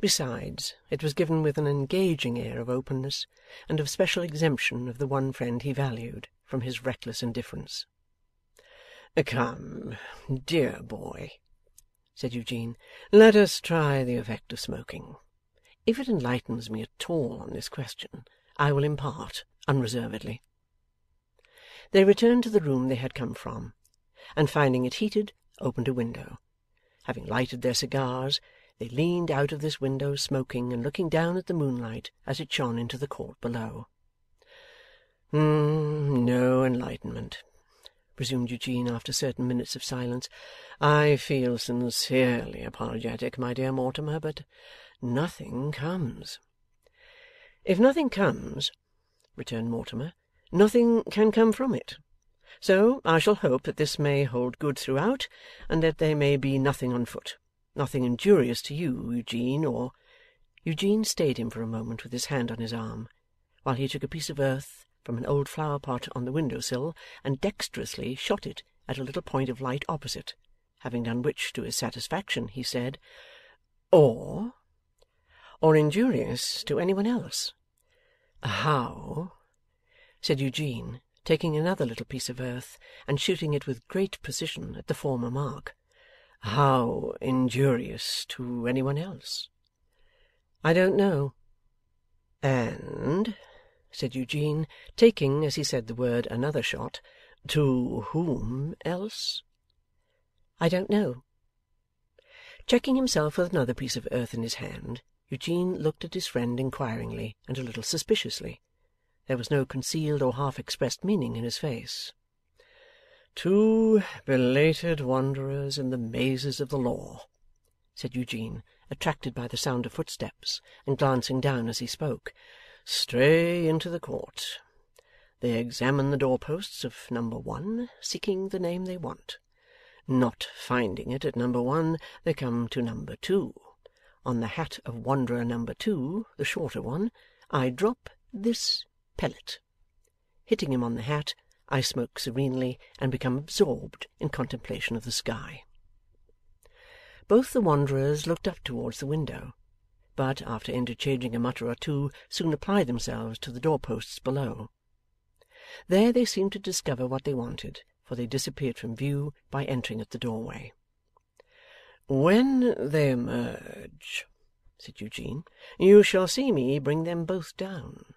Besides, it was given with an engaging air of openness, and of special exemption of the one friend he valued, from his reckless indifference. "Come, dear boy," said Eugene, "let us try the effect of smoking. If it enlightens me at all on this question, I will impart unreservedly." They returned to the room they had come from, and finding it heated, opened a window. Having lighted their cigars, they leaned out of this window smoking and looking down at the moonlight as it shone into the court below. No enlightenment,' resumed Eugene after certain minutes of silence. 'I feel sincerely apologetic, my dear Mortimer, but nothing comes.' 'If nothing comes,' returned Mortimer, 'nothing can come from it. So I shall hope that this may hold good throughout, and that there may be nothing on foot, nothing injurious to you, Eugene, or—' Eugene stayed him for a moment with his hand on his arm, while he took a piece of earth from an old flower pot on the window-sill, and dexterously shot it at a little point of light opposite, having done which, to his satisfaction, he said, 'Or injurious to any one else.' 'How,' said Eugene, taking another little piece of earth, and shooting it with great precision at the former mark, 'how injurious to any one else?' 'I don't know.' 'And,' said Eugene, taking, as he said the word, another shot, 'to whom else?' 'I don't know.' Checking himself with another piece of earth in his hand, Eugene looked at his friend inquiringly and a little suspiciously. There was no concealed or half-expressed meaning in his face. 'Two belated wanderers in the mazes of the law,' said Eugene, attracted by the sound of footsteps, and glancing down as he spoke, 'stray into the court. They examine the doorposts of number 1, seeking the name they want. Not finding it at number 1, they come to number 2. On the hat of wanderer number 2, the shorter one, I drop this pellet. Hitting him on the hat, I smoke serenely and become absorbed in contemplation of the sky.' Both the wanderers looked up towards the window, but, after interchanging a mutter or two, soon applied themselves to the doorposts below. There they seemed to discover what they wanted, for they disappeared from view by entering at the doorway. 'When they emerge,' said Eugene, 'you shall see me bring them both down,'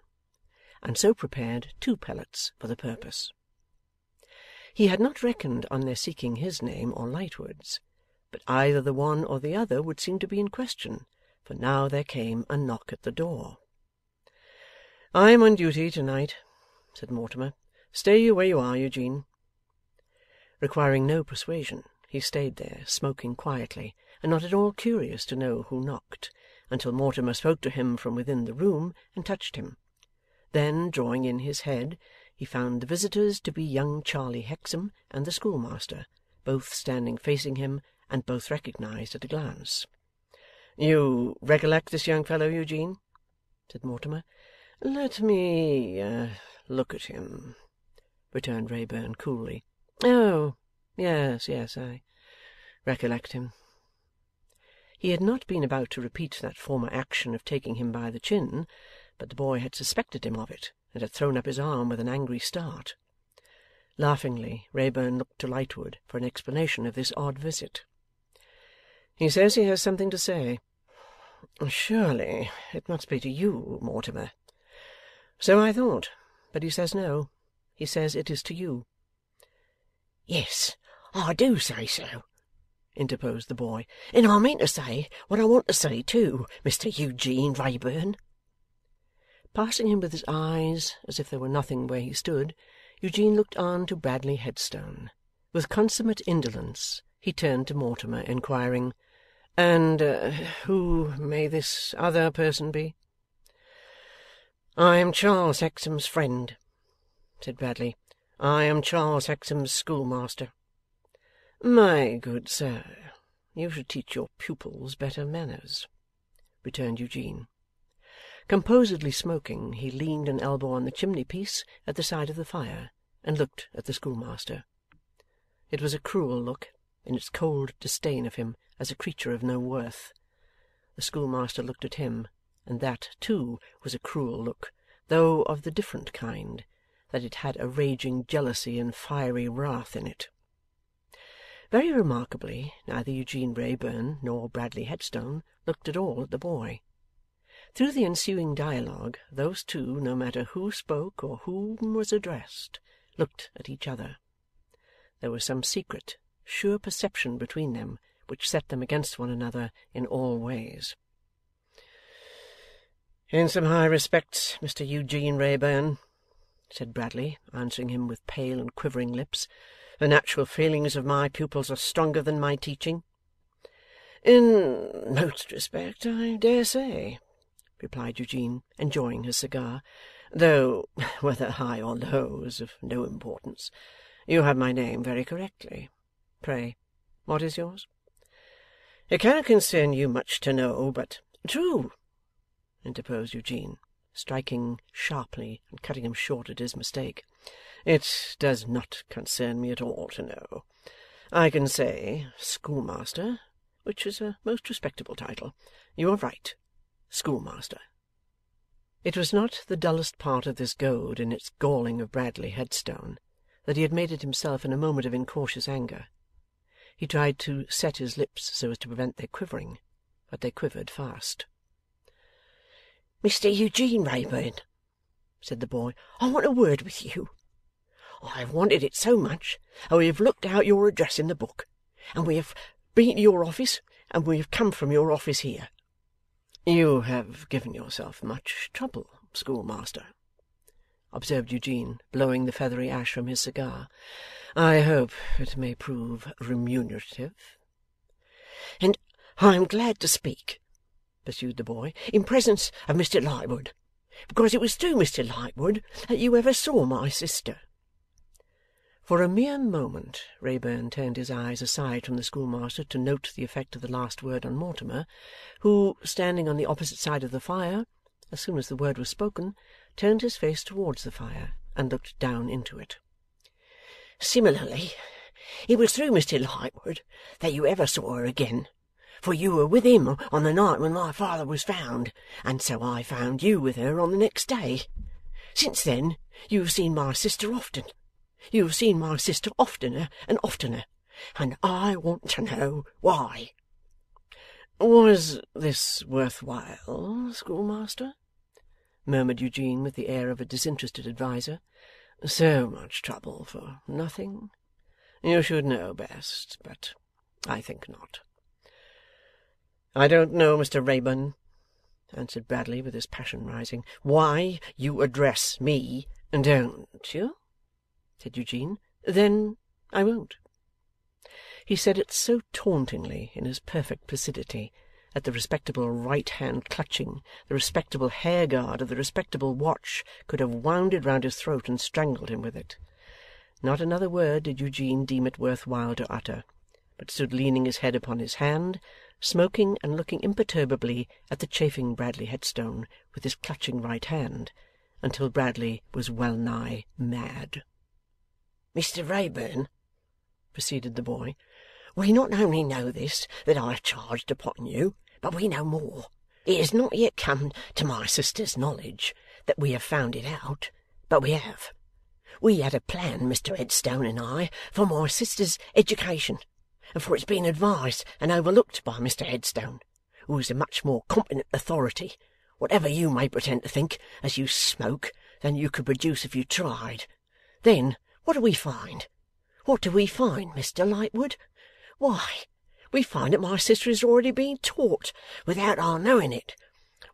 and so prepared 2 pellets for the purpose. He had not reckoned on their seeking his name or Lightwood's, but either the one or the other would seem to be in question, for now there came a knock at the door. 'I am on duty to-night,' said Mortimer. 'Stay you where you are, Eugene.' Requiring no persuasion, he stayed there, smoking quietly, and not at all curious to know who knocked, until Mortimer spoke to him from within the room and touched him. Then, drawing in his head, he found the visitors to be young Charley Hexam and the schoolmaster, both standing facing him, and both recognized at a glance. 'You recollect this young fellow, Eugene?' said Mortimer. 'Let me look at him,' returned Wrayburn coolly. 'Oh, yes, I recollect him.' He had not been about to repeat that former action of taking him by the chin, but the boy had suspected him of it, and had thrown up his arm with an angry start. Laughingly, Wrayburn looked to Lightwood for an explanation of this odd visit. 'He says he has something to say.' 'Surely it must be to you, Mortimer.' 'So I thought, but he says no. He says it is to you.' 'Yes, I do say so,' interposed the boy, 'and I mean to say what I want to say too, Mr Eugene Wrayburn.' Passing him with his eyes as if there were nothing where he stood, Eugene looked on to Bradley Headstone. With consummate indolence he turned to Mortimer, inquiring, 'And who may this other person be?' 'I am Charles Hexam's friend,' said Bradley. 'I am Charles Hexam's schoolmaster.' 'My good sir, you should teach your pupils better manners,' returned Eugene. Composedly smoking, he leaned an elbow on the chimney-piece at the side of the fire, and looked at the schoolmaster. It was a cruel look, in its cold disdain of him as a creature of no worth. The schoolmaster looked at him, and that, too, was a cruel look, though of the different kind, that it had a raging jealousy and fiery wrath in it. Very remarkably, neither Eugene Wrayburn nor Bradley Headstone looked at all at the boy. Through the ensuing dialogue, those two, no matter who spoke or whom was addressed, looked at each other. There was some secret, sure perception between them, which set them against one another in all ways. 'In some high respects, Mr Eugene Wrayburn,' said Bradley, answering him with pale and quivering lips, 'the natural feelings of my pupils are stronger than my teaching.' 'In most respects, I dare say,' replied Eugene, enjoying his cigar, 'though whether high or low is of no importance. You have my name very correctly. Pray, what is yours?' 'It cannot concern you much to know, but—' 'True,' interposed Eugene, striking sharply and cutting him short at his mistake. 'It does not concern me at all to know. I can say schoolmaster, which is a most respectable title. You are right, schoolmaster.' It was not the dullest part of this goad in its galling of Bradley Headstone, that he had made it himself in a moment of incautious anger. He tried to set his lips so as to prevent their quivering, but they quivered fast. 'Mr Eugene Wrayburn,' said the boy, 'I want a word with you. I have wanted it so much that we have looked out your address in the book, and we have been to your office, and we have come from your office here.' 'You have given yourself much trouble, schoolmaster,' observed Eugene, blowing the feathery ash from his cigar. 'I hope it may prove remunerative.' 'And I am glad to speak,' pursued the boy, 'in presence of Mr Lightwood, because it was through Mr Lightwood that you ever saw my sister.' For a mere moment Wrayburn turned his eyes aside from the schoolmaster to note the effect of the last word on Mortimer, who, standing on the opposite side of the fire, as soon as the word was spoken, turned his face towards the fire and looked down into it. 'Similarly, it was through Mr Lightwood that you ever saw her again, for you were with him on the night when my father was found, and so I found you with her on the next day. Since then, you have seen my sister often. You have seen my sister oftener and oftener, and I want to know why.' 'Was this worth while, schoolmaster?' murmured Eugene with the air of a disinterested adviser. 'So much trouble for nothing? You should know best, but I think not.' 'I don't know, Mr Wrayburn,' answered Bradley, with his passion rising, 'why you address me.' 'Don't you?' said Eugene. 'Then I won't.' He said it so tauntingly, in his perfect placidity, that the respectable right hand clutching, the respectable hair guard of the respectable watch, could have wound it round his throat and strangled him with it. Not another word did Eugene deem it worth while to utter, but stood leaning his head upon his hand, smoking and looking imperturbably at the chafing Bradley Headstone with his clutching right hand, until Bradley was well nigh mad. 'Mr Wrayburn,' proceeded the boy, 'we not only know this that I have charged upon you, but we know more. It has not yet come to my sister's knowledge that we have found it out, but we have. We had a plan, Mr Headstone and I, for my sister's education, and for its being advised and overlooked by Mr Headstone, who is a much more competent authority, whatever you may pretend to think, as you smoke, than you could produce if you tried. Then, what do we find? What do we find, Mr Lightwood? Why, we find that my sister has already been taught, without our knowing it.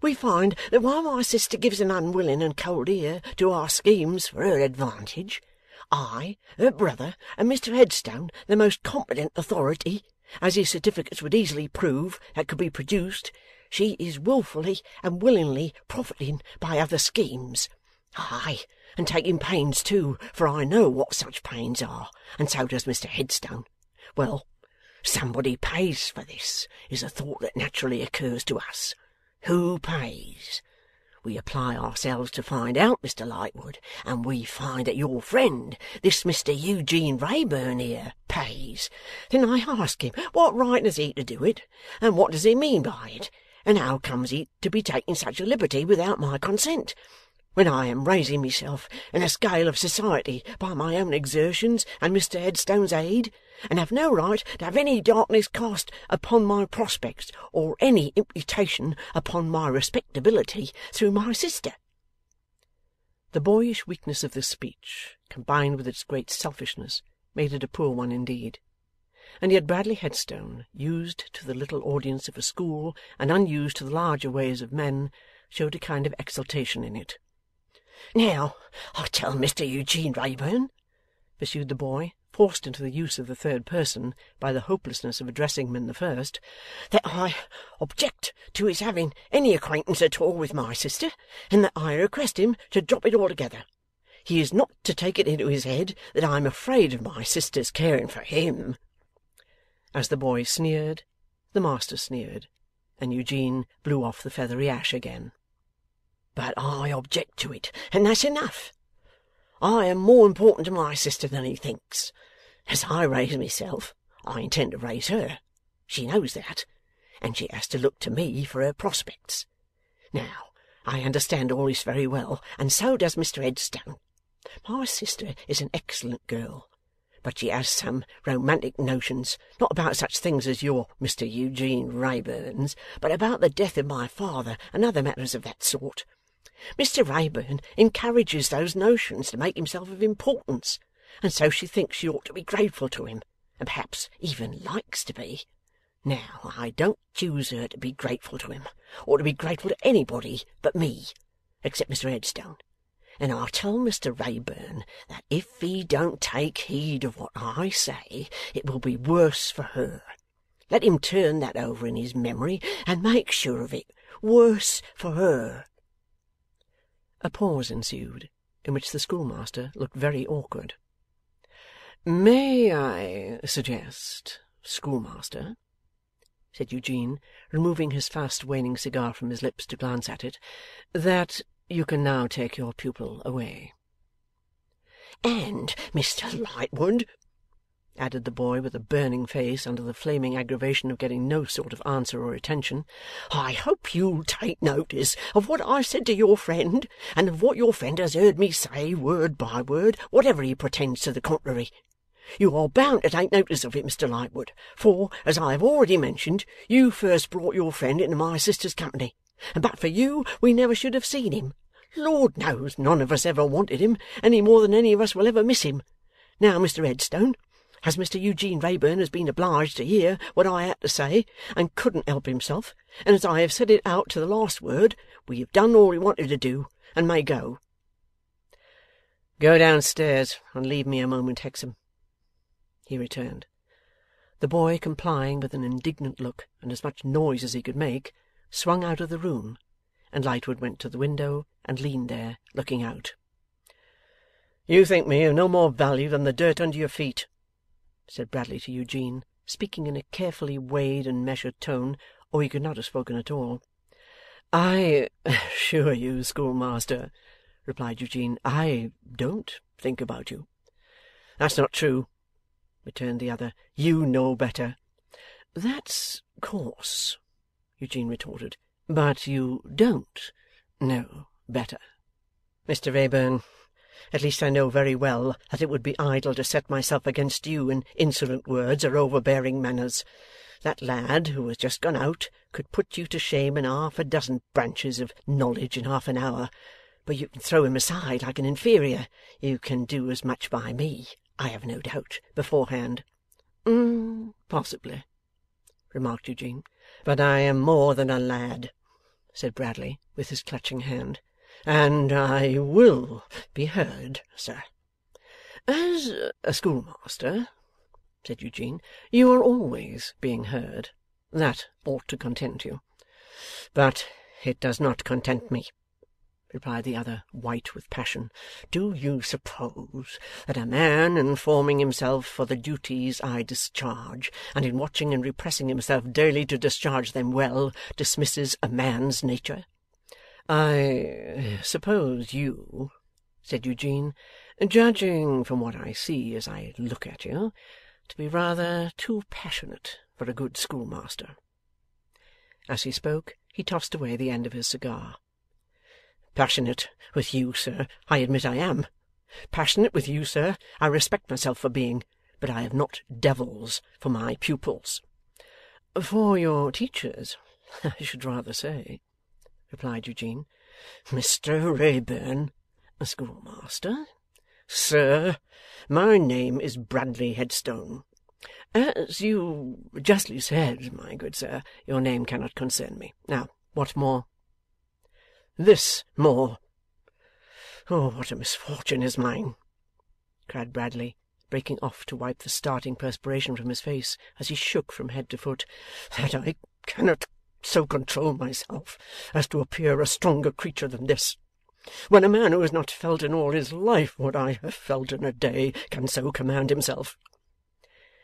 We find that while my sister gives an unwilling and cold ear to our schemes for her advantage, I, her brother, and Mr Headstone, the most competent authority, as his certificates would easily prove, that could be produced, she is wilfully and willingly profiting by other schemes. Aye, and taking pains too, for I know what such pains are, and so does Mr Headstone. Well, somebody pays for this, is a thought that naturally occurs to us. Who pays? We apply ourselves to find out, Mr Lightwood, and we find that your friend, this Mr Eugene Wrayburn here, pays. Then I ask him, what right has he to do it, and what does he mean by it, and how comes he to be taking such a liberty without my consent, when I am raising myself in a scale of society by my own exertions and Mr Headstone's aid, and have no right to have any darkness cast upon my prospects, or any imputation upon my respectability through my sister.' The boyish weakness of this speech, combined with its great selfishness, made it a poor one indeed. And yet Bradley Headstone, used to the little audience of a school and unused to the larger ways of men, showed a kind of exultation in it. 'Now, I tell Mr Eugene Wrayburn,' pursued the boy, forced into the use of the third person by the hopelessness of addressing him in the first, 'that I object to his having any acquaintance at all with my sister, and that I request him to drop it altogether. He is not to take it into his head that I am afraid of my sister's caring for him.' As the boy sneered, the master sneered, and Eugene blew off the feathery ash again. 'But I object to it, and that's enough. I am more important to my sister than he thinks. As I raise myself, I intend to raise her. She knows that, and she has to look to me for her prospects. Now, I understand all this very well, and so does Mr Headstone. My sister is an excellent girl, but she has some romantic notions, not about such things as your Mr Eugene Wrayburn's, but about the death of my father and other matters of that sort. Mr Wrayburn encourages those notions to make himself of importance, and so she thinks she ought to be grateful to him, and perhaps even likes to be. Now, I don't choose her to be grateful to him, or to be grateful to anybody but me, except Mr Headstone. And I tell Mr Wrayburn that if he don't take heed of what I say, it will be worse for her. Let him turn that over in his memory, and make sure of it. Worse for her.' A pause ensued, in which the schoolmaster looked very awkward. 'May I suggest, schoolmaster,' said Eugene, removing his fast waning cigar from his lips to glance at it, 'that you can now take your pupil away.' 'And Mr Lightwood,' added the boy with a burning face under the flaming aggravation of getting no sort of answer or attention, 'I hope you'll take notice of what I said to your friend, and of what your friend has heard me say word by word, whatever he pretends to the contrary. You are bound to take notice of it, Mr Lightwood, for, as I have already mentioned, you first brought your friend into my sister's company, and but for you we never should have seen him. Lord knows none of us ever wanted him, any more than any of us will ever miss him. Now, Mr Headstone, as Mr Eugene Wrayburn has been obliged to hear what I had to say, and couldn't help himself, and as I have said it out to the last word, we have done all we wanted to do, and may go.' 'Go downstairs, and leave me a moment, Hexam,' he returned. The boy, complying with an indignant look and as much noise as he could make, swung out of the room, and Lightwood went to the window and leaned there, looking out. 'You think me of no more value than the dirt under your feet,' said Bradley to Eugene, speaking in a carefully weighed and measured tone, or he could not have spoken at all. 'I assure you, schoolmaster,' replied Eugene, 'I don't think about you.' 'That's not true,' returned the other. 'You know better.' 'That's coarse,' Eugene retorted, 'but you don't know better. Mr Wrayburn, at least I know very well that it would be idle to set myself against you in insolent words or overbearing manners. That lad who has just gone out could put you to shame in half a dozen branches of knowledge in half an hour, but you can throw him aside like an inferior. You can do as much by me, I have no doubt, beforehand.' 'Possibly,' remarked Eugene. 'But I am more than a lad,' said Bradley, with his clutching hand, 'and I will be heard, sir.' 'As a schoolmaster,' said Eugene, 'you are always being heard. That ought to content you.' 'But it does not content me,' replied the other, white with passion. 'Do you suppose that a man informing himself for the duties I discharge, and in watching and repressing himself daily to discharge them well, dismisses a man's nature?' 'I suppose you,' said Eugene, 'judging from what I see as I look at you, to be rather too passionate for a good schoolmaster.' As he spoke, he tossed away the end of his cigar. 'Passionate with you, sir, I admit I am. Passionate with you, sir, I respect myself for being, but I have not devils for my pupils.' 'For your teachers, I should rather say,' replied Eugene. 'Mr Wrayburn, schoolmaster,' Sir, my name is Bradley Headstone. As you justly said, my good sir, your name cannot concern me. Now, what more? This more. Oh, what a misfortune is mine!' cried Bradley, breaking off to wipe the starting perspiration from his face as he shook from head to foot, that I cannot so control myself as to appear a stronger creature than this. When a man who has not felt in all his life what I have felt in a day can so command himself.'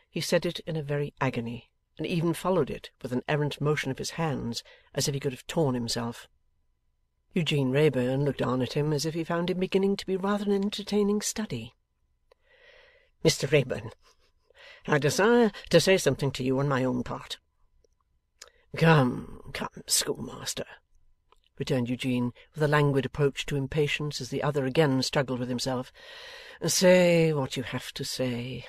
He said it in a very agony, and even followed it with an errant motion of his hands, as if he could have torn himself. Eugene Wrayburn looked on at him as if he found him beginning to be rather an entertaining study. 'Mr Wrayburn, I desire to say something to you on my own part.' 'Come, schoolmaster,' returned Eugene, with a languid approach to impatience, as the other again struggled with himself. 'Say what you have to say.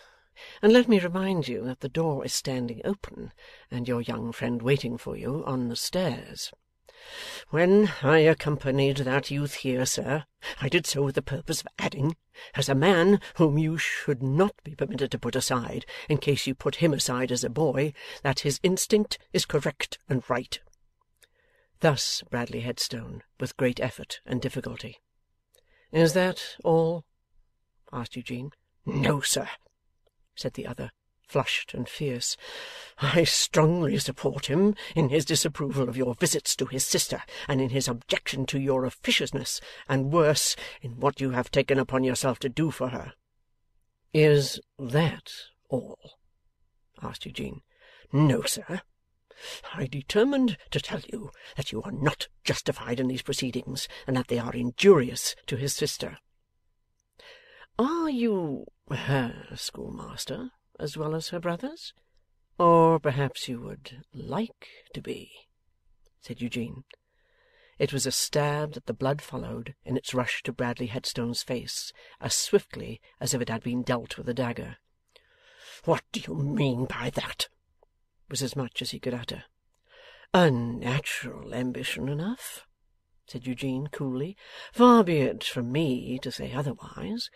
And let me remind you that the door is standing open, and your young friend waiting for you on the stairs. When I accompanied that youth here, sir, I did so with the purpose of adding, as a man whom you should not be permitted to put aside, in case you put him aside as a boy, that his instinct is correct and right.' Thus Bradley Headstone, with great effort and difficulty. 'Is that all?' asked Eugene. 'No, sir,' said the other, flushed and fierce. 'I strongly support him in his disapproval of your visits to his sister, and in his objection to your officiousness, and worse, in what you have taken upon yourself to do for her.' 'Is that all?' asked Eugene. 'No, sir. I determined to tell you that you are not justified in these proceedings, and that they are injurious to his sister.' 'Are you her schoolmaster as well as her brother's? Or perhaps you would like to be?' said Eugene. It was a stab that the blood followed in its rush to Bradley Headstone's face, as swiftly as if it had been dealt with a dagger. 'What do you mean by that?' was as much as he could utter. 'A natural ambition enough,' said Eugene coolly. 'Far be it from me to say otherwise.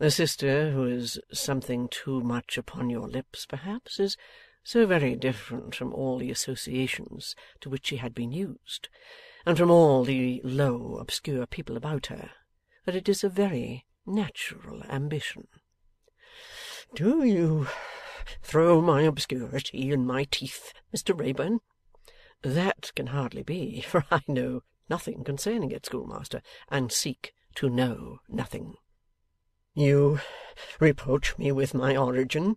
The sister, who is something too much upon your lips, perhaps, is so very different from all the associations to which she had been used, and from all the low, obscure people about her, that it is a very natural ambition.' 'Do you throw my obscurity in my teeth, Mr Wrayburn?' 'That can hardly be, for I know nothing concerning it, schoolmaster, and seek to know nothing.' 'You reproach me with my origin,'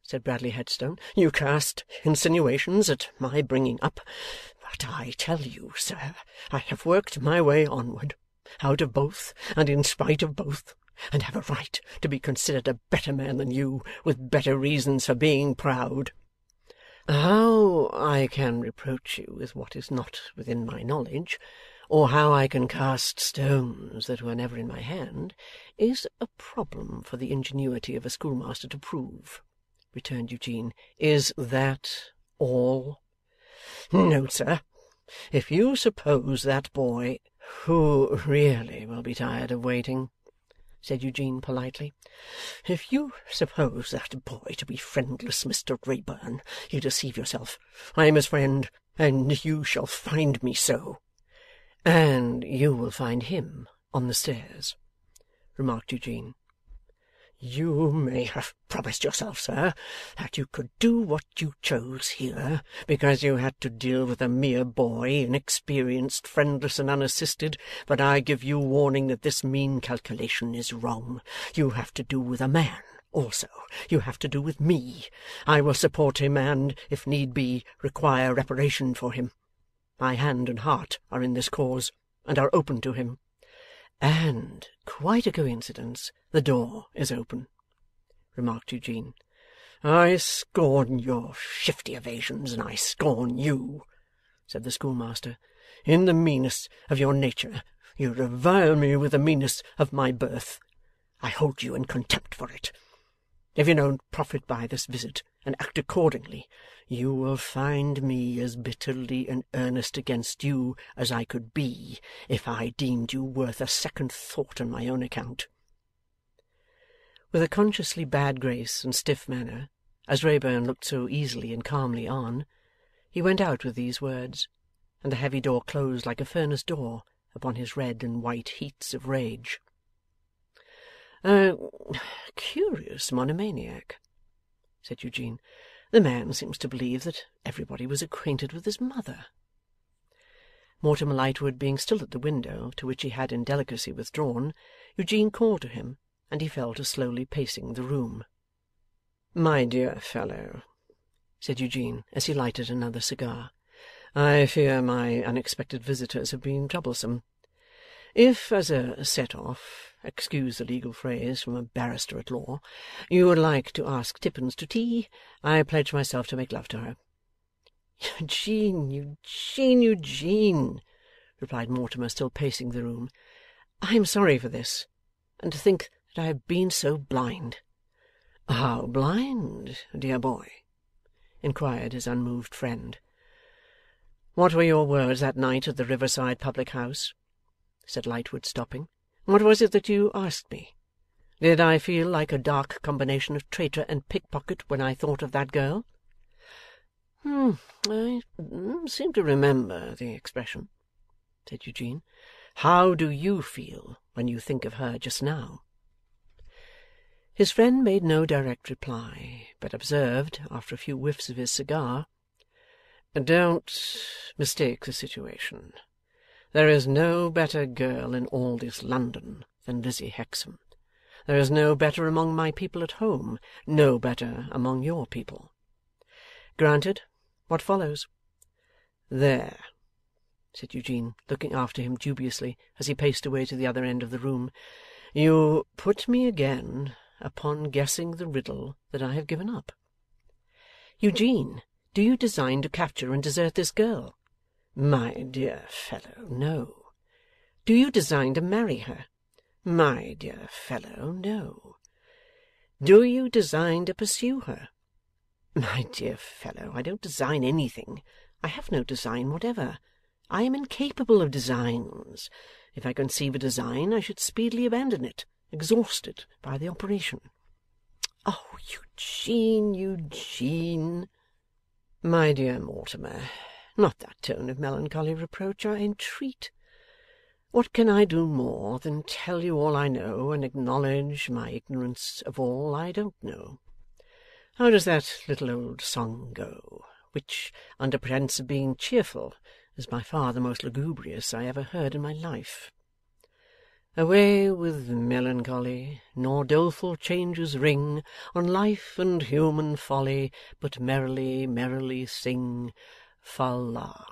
said Bradley Headstone. 'You cast insinuations at my bringing up. But I tell you, sir, I have worked my way onward, out of both and in spite of both, and have a right to be considered a better man than you, with better reasons for being proud.' 'How I can reproach you with what is not within my knowledge, or how I can cast stones that were never in my hand, is a problem for the ingenuity of a schoolmaster to prove,' returned Eugene. 'Is that all?' 'No, sir. If you suppose that boy—' 'Who really will be tired of waiting,' said Eugene politely. 'If you suppose that boy to be friendless, Mr Wrayburn, you deceive yourself. I am his friend, and you shall find me so.' 'And you will find him on the stairs,' remarked Eugene. 'You may have promised yourself, sir, that you could do what you chose here, because you had to deal with a mere boy, inexperienced, friendless, and unassisted, but I give you warning that this mean calculation is wrong. You have to do with a man also. You have to do with me. I will support him, and, if need be, require reparation for him. My hand and heart are in this cause, and are open to him. And, quite a coincidence, the door is open,' remarked Eugene. 'I scorn your shifty evasions, and I scorn you,' said the schoolmaster. 'In the meanness of your nature, you revile me with the meanness of my birth. I hold you in contempt for it. If you don't profit by this visit, and act accordingly, you will find me as bitterly in earnest against you as I could be, if I deemed you worth a second thought on my own account. With a consciously bad grace and stiff manner, as Wrayburn looked so easily and calmly on, he went out with these words, and the heavy door closed like a furnace door upon his red and white heats of rage. "A curious monomaniac," said Eugene. "The man seems to believe that everybody was acquainted with his mother." Mortimer Lightwood being still at the window, to which he had in delicacy withdrawn, Eugene called to him, and he fell to slowly pacing the room. "My dear fellow," said Eugene, as he lighted another cigar, "I fear my unexpected visitors have been troublesome. If, as a set-off, excuse the legal phrase from a barrister at law, you would like to ask Tippins to tea, I pledge myself to make love to her." "Eugene, Eugene, Eugene," replied Mortimer, still pacing the room, "I am sorry for this, and to think that I have been so blind." "How blind, dear boy?" inquired his unmoved friend. "What were your words that night at the riverside public-house?" said Lightwood, stopping. "What was it that you asked me? Did I feel like a dark combination of traitor and pickpocket when I thought of that girl?" "I seem to remember the expression," said Eugene. "How do you feel when you think of her just now?" His friend made no direct reply, but observed, after a few whiffs of his cigar, "Don't mistake the situation. There is no better girl in all this London than Lizzie Hexam. There is no better among my people at home, no better among your people." "Granted. What follows?" "There," said Eugene, looking after him dubiously as he paced away to the other end of the room, "you put me again upon guessing the riddle that I have given up." "Eugene, do you design to capture and desert this girl?" "My dear fellow, no." "Do you design to marry her?" "My dear fellow, no." "Do you design to pursue her?" "My dear fellow, I don't design anything. I have no design whatever. I am incapable of designs. If I conceive a design, I should speedily abandon it, exhausted by the operation." "Oh, Eugene, Eugene!" "My dear Mortimer, not that tone of melancholy reproach, I entreat. What can I do more than tell you all I know, and acknowledge my ignorance of all I don't know? How does that little old song go, which, under pretence of being cheerful, is by far the most lugubrious I ever heard in my life? Away with melancholy, nor doleful changes ring on life and human folly, but merrily, merrily sing Fal La.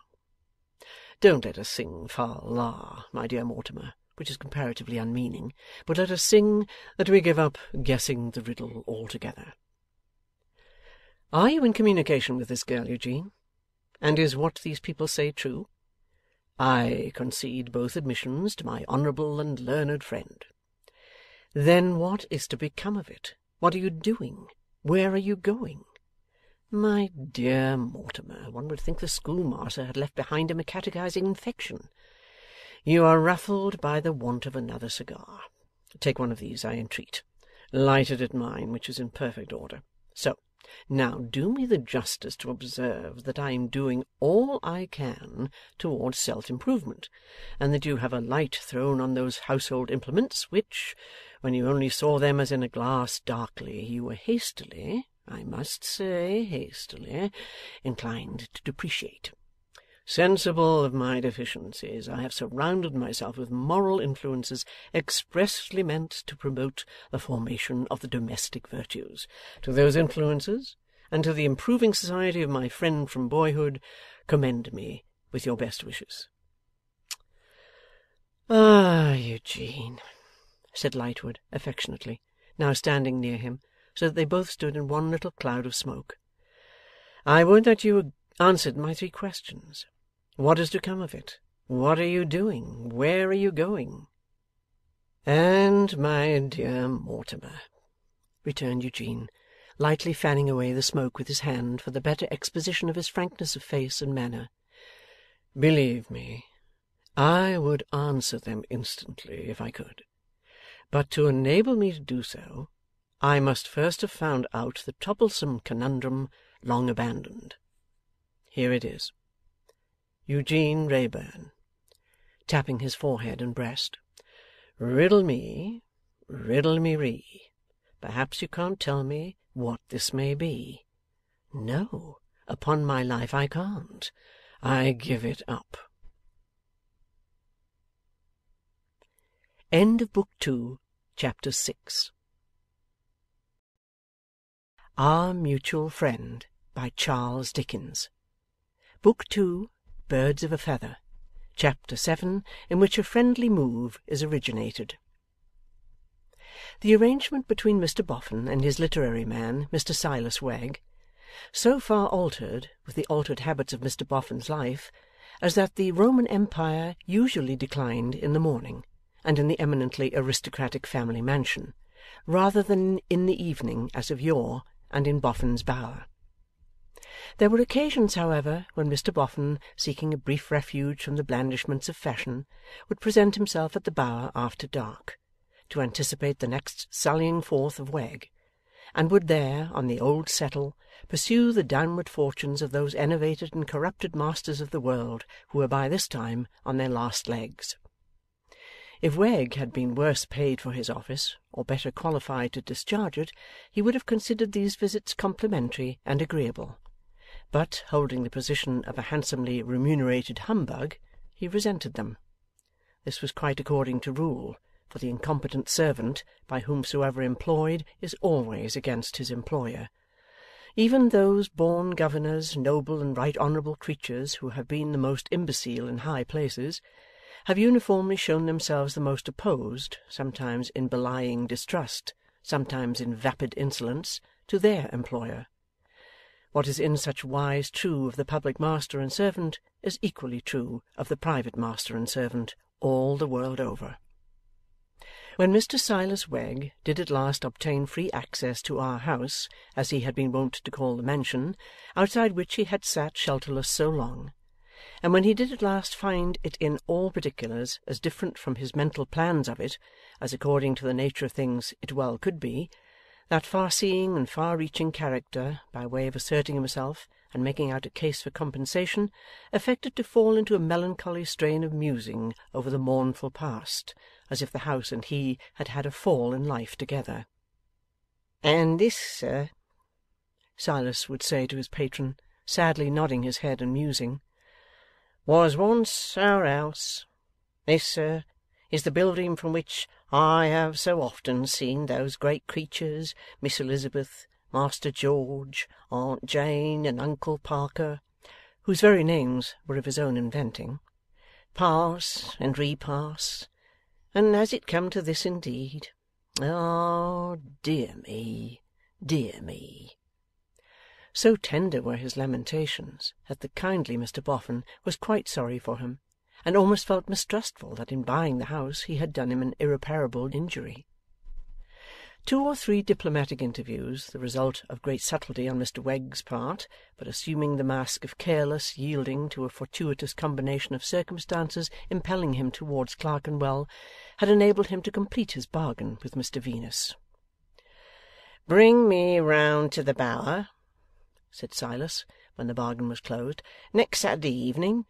Don't let us sing Fal La, my dear Mortimer, which is comparatively unmeaning, but let us sing that we give up guessing the riddle altogether. Are you in communication with this girl, Eugene? And is what these people say true? I concede both admissions to my honourable and learned friend. Then what is to become of it? What are you doing? Where are you going? My dear Mortimer, one would think the schoolmaster had left behind him a catechizing infection. You are ruffled by the want of another cigar. Take one of these, I entreat. Light it at mine, which is in perfect order. So, now do me the justice to observe that I am doing all I can towards self-improvement, and that you have a light thrown on those household implements which, when you only saw them as in a glass darkly, you were hastily, I must say hastily, inclined to depreciate. Sensible of my deficiencies, I have surrounded myself with moral influences expressly meant to promote the formation of the domestic virtues. To those influences, and to the improving society of my friend from boyhood, commend me with your best wishes. Ah, Eugene, said Lightwood affectionately, now standing near him, so that they both stood in one little cloud of smoke, I would that you answered my 3 questions. What is to come of it? What are you doing? Where are you going? And, my dear Mortimer, returned Eugene, lightly fanning away the smoke with his hand for the better exposition of his frankness of face and manner, believe me, I would answer them instantly if I could. But to enable me to do so, I must first have found out the troublesome conundrum long abandoned. Here it is. Eugene Wrayburn, tapping his forehead and breast. Riddle me ree. Perhaps you can't tell me what this may be. No, upon my life I can't. I give it up. End of Book 2, Chapter 6. Our Mutual Friend, by Charles Dickens. Book 2, Birds of a Feather, Chapter 7, in which a friendly move is originated. The arrangement between Mr Boffin and his literary man, Mr Silas Wegg, so far altered with the altered habits of Mr Boffin's life, as that the Roman Empire usually declined in the morning, and in the eminently aristocratic family mansion, rather than in the evening as of yore, and in Boffin's bower. There were occasions, however, when Mr Boffin, seeking a brief refuge from the blandishments of fashion, would present himself at the bower after dark, to anticipate the next sallying forth of Wegg, and would there, on the old settle, pursue the downward fortunes of those enervated and corrupted masters of the world who were by this time on their last legs. If Wegg had been worse paid for his office, or better qualified to discharge it, he would have considered these visits complimentary and agreeable. But, holding the position of a handsomely remunerated humbug, he resented them. This was quite according to rule, for the incompetent servant, by whomsoever employed, is always against his employer. Even those born governors, noble and right honourable creatures, who have been the most imbecile in high places, have uniformly shown themselves the most opposed, sometimes in belying distrust, sometimes in vapid insolence, to their employer. What is in such wise true of the public master and servant is equally true of the private master and servant, all the world over. When Mr Silas Wegg did at last obtain free access to our house, as he had been wont to call the mansion, outside which he had sat shelterless so long, and when he did at last find it in all particulars as different from his mental plans of it, as according to the nature of things it well could be, that far-seeing and far-reaching character, by way of asserting himself and making out a case for compensation, affected to fall into a melancholy strain of musing over the mournful past, as if the house and he had had a fall in life together. "And this, sir," Silas would say to his patron, sadly nodding his head and musing, "was once our house. This, sir, is the building from which I have so often seen those great creatures, Miss Elizabeth, Master George, Aunt Jane, and Uncle Parker," whose very names were of his own inventing, "pass and repass. And has it come to this indeed? Ah, dear me, dear me!" So tender were his lamentations that the kindly Mr Boffin was quite sorry for him, and almost felt mistrustful that in buying the house he had done him an irreparable injury. 2 or 3 diplomatic interviews, the result of great subtlety on Mr Wegg's part, but assuming the mask of careless yielding to a fortuitous combination of circumstances impelling him towards Clerkenwell, had enabled him to complete his bargain with Mr Venus. "Bring me round to the Bower," said Silas, when the bargain was closed, "next Saturday evening,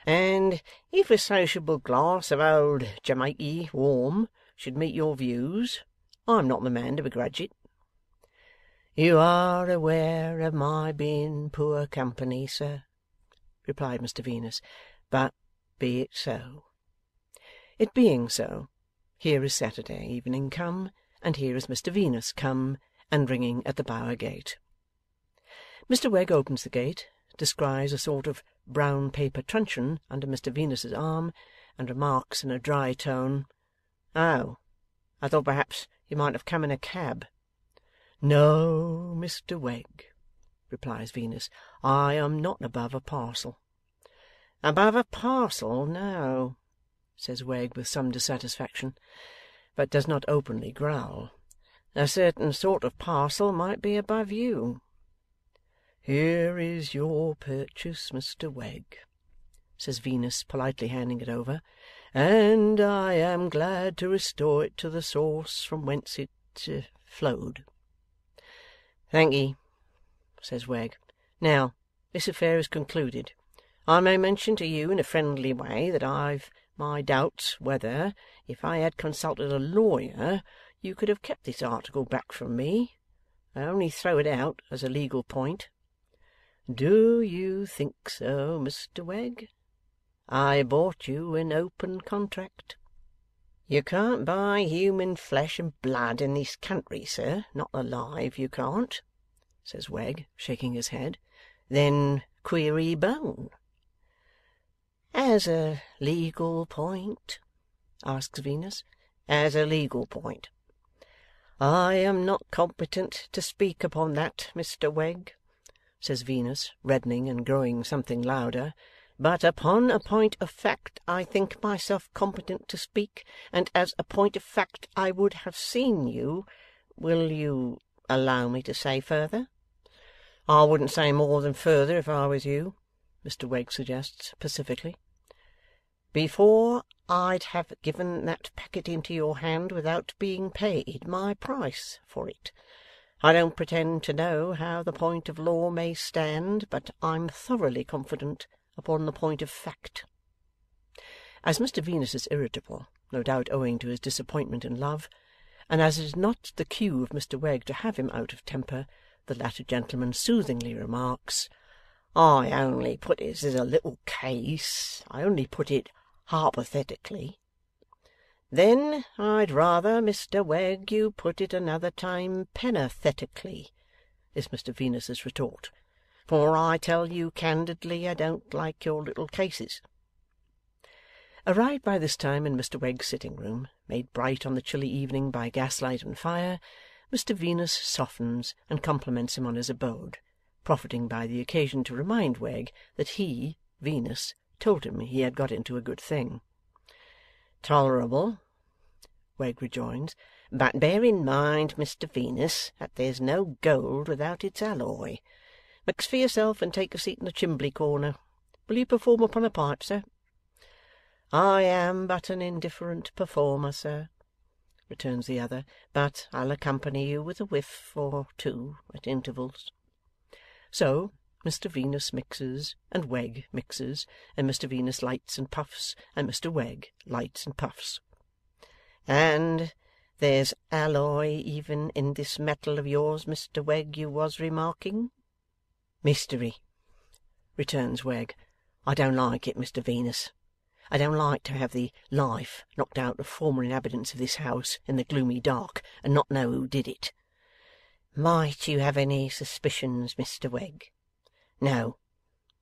and if a sociable glass of old Jamaiky warm should meet your views, I'm not the man to begrudge it." "You are aware of my being poor company, sir," replied Mr Venus, "but be it so." It being so, here is Saturday evening come, and here is Mr Venus come, and ringing at the Bower gate. Mr Wegg opens the gate, descries a sort of brown paper truncheon under Mr Venus's arm, and remarks in a dry tone, "Oh, I thought perhaps you might have come in a cab." "No, Mr Wegg," replies Venus, "I am not above a parcel." "Above a parcel, no," says Wegg with some dissatisfaction, but does not openly growl. "A certain sort of parcel might be above you." "Here is your purchase, Mr Wegg," says Venus, politely handing it over, "and I am glad to restore it to the source from whence it flowed." 'Thank'ee,' says Wegg. 'Now, this affair is concluded. I may mention to you in a friendly way that I've my doubts whether, if I had consulted a lawyer, you could have kept this article back from me. I only throw it out as a legal point.' 'Do you think so, Mr Wegg? I bought you an open contract.' 'You can't buy human flesh and blood in this country, sir, not alive, you can't,' says Wegg, shaking his head. 'Then query bone.' 'As a legal point?' asks Venus. 'As a legal point.' 'I am not competent to speak upon that, Mr Wegg,' says Venus, reddening and growing something louder, 'but upon a point of fact I think myself competent to speak, and as a point of fact I would have seen you. Will you allow me to say further?' 'I wouldn't say more than further if I was you,' Mr Wegg suggests, pacifically. 'Before I'd have given that packet into your hand without being paid my price for it. I don't pretend to know how the point of law may stand, but I'm thoroughly confident upon the point of fact.' As Mr Venus is irritable, no doubt owing to his disappointment in love, and as it is not the cue of Mr Wegg to have him out of temper, the latter gentleman soothingly remarks, 'I only put it as a little case. I only put it hypothetically.' 'Then I'd rather, Mr Wegg, you put it another time penathetically,' is Mr Venus's retort, 'for I tell you candidly I don't like your little cases.' Arrived by this time in Mr Wegg's sitting room, made bright on the chilly evening by gaslight and fire, Mr Venus softens and compliments him on his abode, profiting by the occasion to remind Wegg that he, Venus, told him he had got into a good thing. 'Tolerable,' Wegg rejoins, 'but bear in mind, Mr Venus, that there's no gold without its alloy. Mix for yourself and take a seat in the chimbley corner. Will you perform upon a pipe, sir?' 'I am but an indifferent performer, sir,' returns the other, 'but I'll accompany you with a whiff or two at intervals.' So, Mr Venus mixes, and Wegg mixes, and Mr Venus lights and puffs, and Mr Wegg lights and puffs. 'And there's alloy even in this metal of yours, Mr Wegg, you was remarking?' 'Mystery,' returns Wegg. 'I don't like it, Mr Venus. I don't like to have the life knocked out of former inhabitants of this house in the gloomy dark, and not know who did it.' 'Might you have any suspicions, Mr Wegg?' 'No,'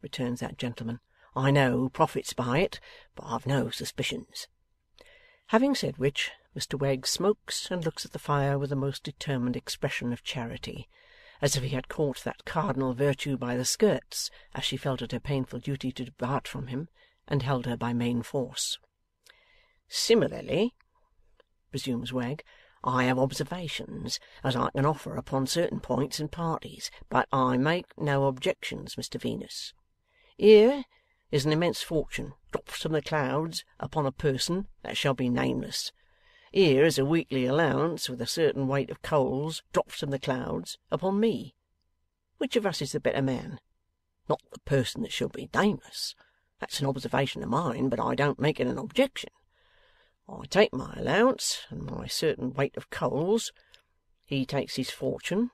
returns that gentleman. 'I know who profits by it, but I've no suspicions.' Having said which, Mr Wegg smokes and looks at the fire with a most determined expression of charity, as if he had caught that cardinal virtue by the skirts as she felt it her painful duty to depart from him, and held her by main force. 'Similarly,' resumes Wegg, 'I have observations as I can offer upon certain points and parties, but I make no objections, Mr Venus. Here is an immense fortune dropped from the clouds upon a person that shall be nameless. Here is a weekly allowance with a certain weight of coals dropped from the clouds upon me. Which of us is the better man? Not the person that shall be nameless. That's an observation of mine, but I don't make it an objection. I take my allowance and my certain weight of coals. He takes his fortune.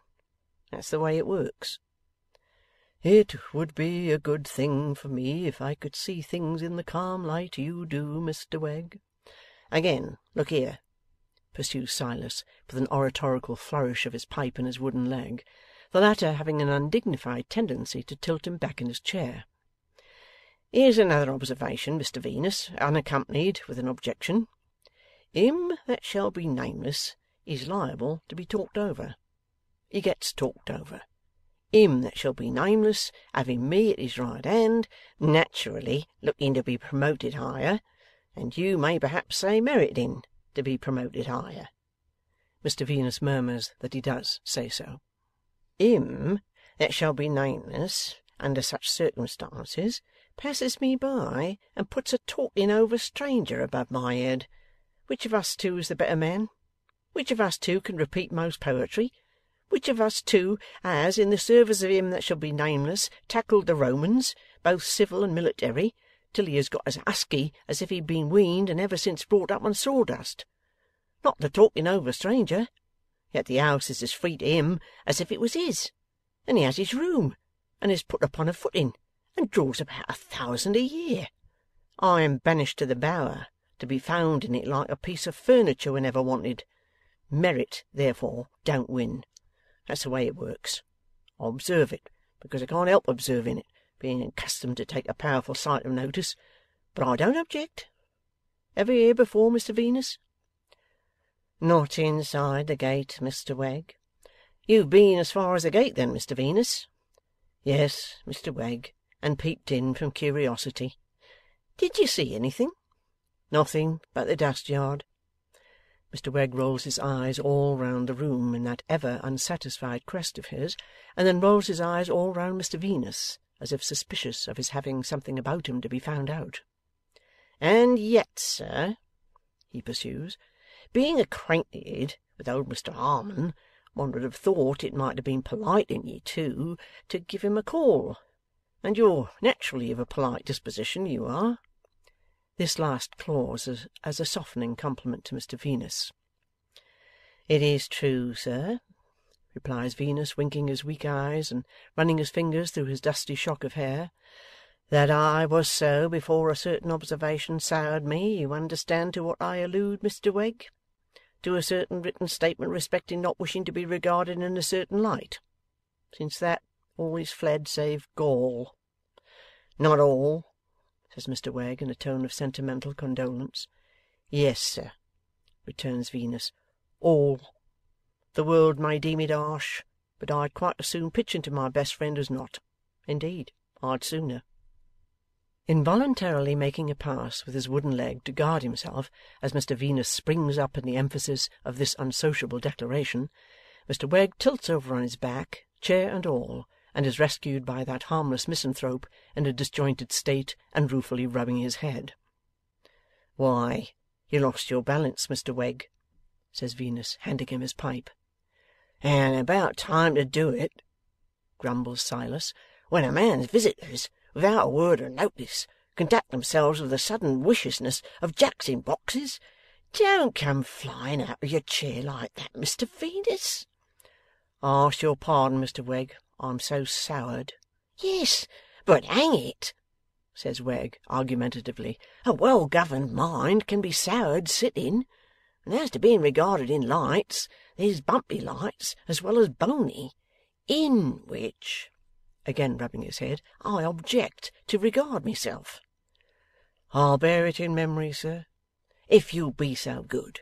That's the way it works.' 'It would be a good thing for me if I could see things in the calm light you do, Mr Wegg.' 'Again, look here,' pursues Silas, with an oratorical flourish of his pipe and his wooden leg, the latter having an undignified tendency to tilt him back in his chair. 'Here's another observation, Mr Venus, unaccompanied with an objection. Him that shall be nameless is liable to be talked over. He gets talked over. Him that shall be nameless, having me at his right hand, naturally looking to be promoted higher, and you may perhaps say meriting to be promoted higher.' Mr Venus murmurs that he does say so. 'Him that shall be nameless, under such circumstances, passes me by and puts a talking over stranger above my head. Which of us two is the better man? Which of us two can repeat most poetry? Which of us two has, in the service of him that shall be nameless, tackled the Romans, both civil and military, till he has got as husky as if he'd been weaned and ever since brought up on sawdust? Not the talking over stranger. Yet the house is as free to him as if it was his, and he has his room, and is put upon a footing, and draws about 1,000 a year. I am banished to the Bower, to be found in it like a piece of furniture whenever wanted. Merit, therefore, don't win. That's the way it works. I observe it, because I can't help observing it, being accustomed to take a powerful sight of notice. But I don't object. Ever hear before, Mr Venus? Not inside the gate, Mr Wegg. You've been as far as the gate, then, Mr Venus? Yes, Mr Wegg, and peeped in from curiosity. Did you see anything? Nothing but the dust yard. Mr Wegg rolls his eyes all round the room in that ever unsatisfied quest of his, and then rolls his eyes all round Mr Venus, as if suspicious of his having something about him to be found out. And yet, sir, he pursues, being acquainted with old Mr Harmon, one would have thought it might have been polite in ye, too, to give him a call. And you're naturally of a polite disposition, you are. This last clause as a softening compliment to Mr Venus. It is true, sir, replies Venus, winking his weak eyes and running his fingers through his dusty shock of hair, that I was so before a certain observation soured me. You understand to what I allude, Mr Wegg? To a certain written statement respecting not wishing to be regarded in a certain light. Since that, all is fled save gall. Not all, says Mr Wegg in a tone of sentimental condolence. Yes, sir, returns Venus, all. The world may deem it harsh, but I'd quite as soon pitch into my best friend as not. Indeed, I'd sooner. Involuntarily making a pass with his wooden leg to guard himself as Mr Venus springs up in the emphasis of this unsociable declaration, Mr Wegg tilts over on his back, chair and all, and is rescued by that harmless misanthrope in a disjointed state and ruefully rubbing his head. Why, you lost your balance, Mr Wegg, says Venus, handing him his pipe. And about time to do it, grumbles Silas, when a man's visitors, without a word of notice, conduct themselves with the sudden viciousness of jacks in boxes. Don't come flying out of your chair like that, Mr Venus. Ask your pardon, Mr Wegg. I'm so soured. Yes, but hang it, says Wegg, argumentatively, a well-governed mind can be soured sitting. And as to being regarded in lights, there's bumpy lights as well as bony, in which, again rubbing his head, I object to regard myself. I'll bear it in memory, sir, if you'll be so good.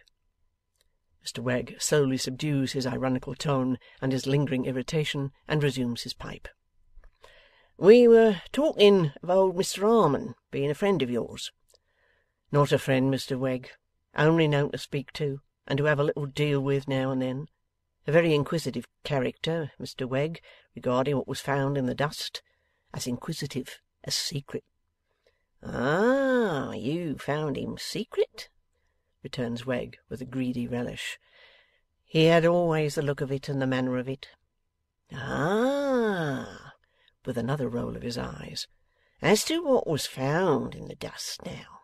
Mr Wegg slowly subdues his ironical tone and his lingering irritation, and resumes his pipe. We were talking of old Mr Harmon being a friend of yours. Not a friend, Mr Wegg, only known to speak to, and to have a little deal with now and then. A very inquisitive character, Mr Wegg, regarding what was found in the dust. As inquisitive as secret. Ah, you found him secret? Returns Wegg with a greedy relish. He had always the look of it and the manner of it. Ah, with another roll of his eyes. As to what was found in the dust now,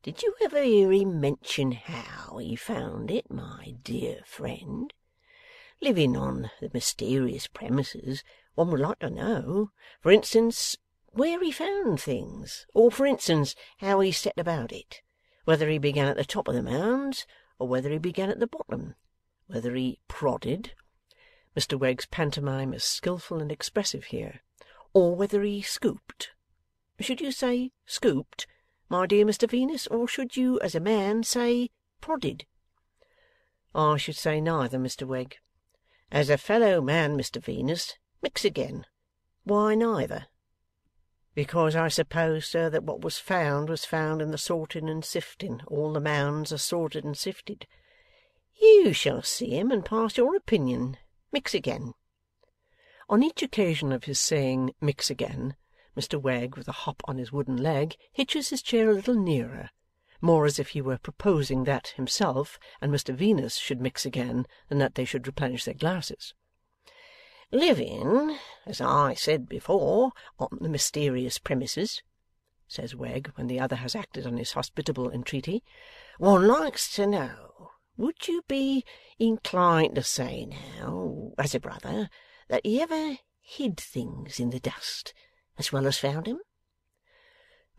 did you ever hear him mention how he found it, my dear friend? Living on the mysterious premises, one would like to know, for instance, where he found things, or, for instance, how he set about it, whether he began at the top of the mounds, or whether he began at the bottom, whether he prodded Mr Wegg's pantomime is skilful and expressive here, or whether he scooped. Should you say scooped, my dear Mr Venus, or should you, as a man, say prodded? I should say neither, Mr Wegg. As a fellow man, Mr Venus, mix again. Why neither? Because I suppose, sir, that what was found in the sorting and sifting. All the mounds are sorted and sifted. You shall see him and pass your opinion. Mix again. On each occasion of his saying mix again, Mr Wegg, with a hop on his wooden leg, hitches his chair a little nearer, more as if he were proposing that himself and Mr Venus should mix again than that they should replenish their glasses. 'Living, as I said before, on the mysterious premises,' says Wegg, when the other has acted on his hospitable entreaty, 'one likes to know, would you be inclined to say now, as a brother, that he ever hid things in the dust as well as found 'em?'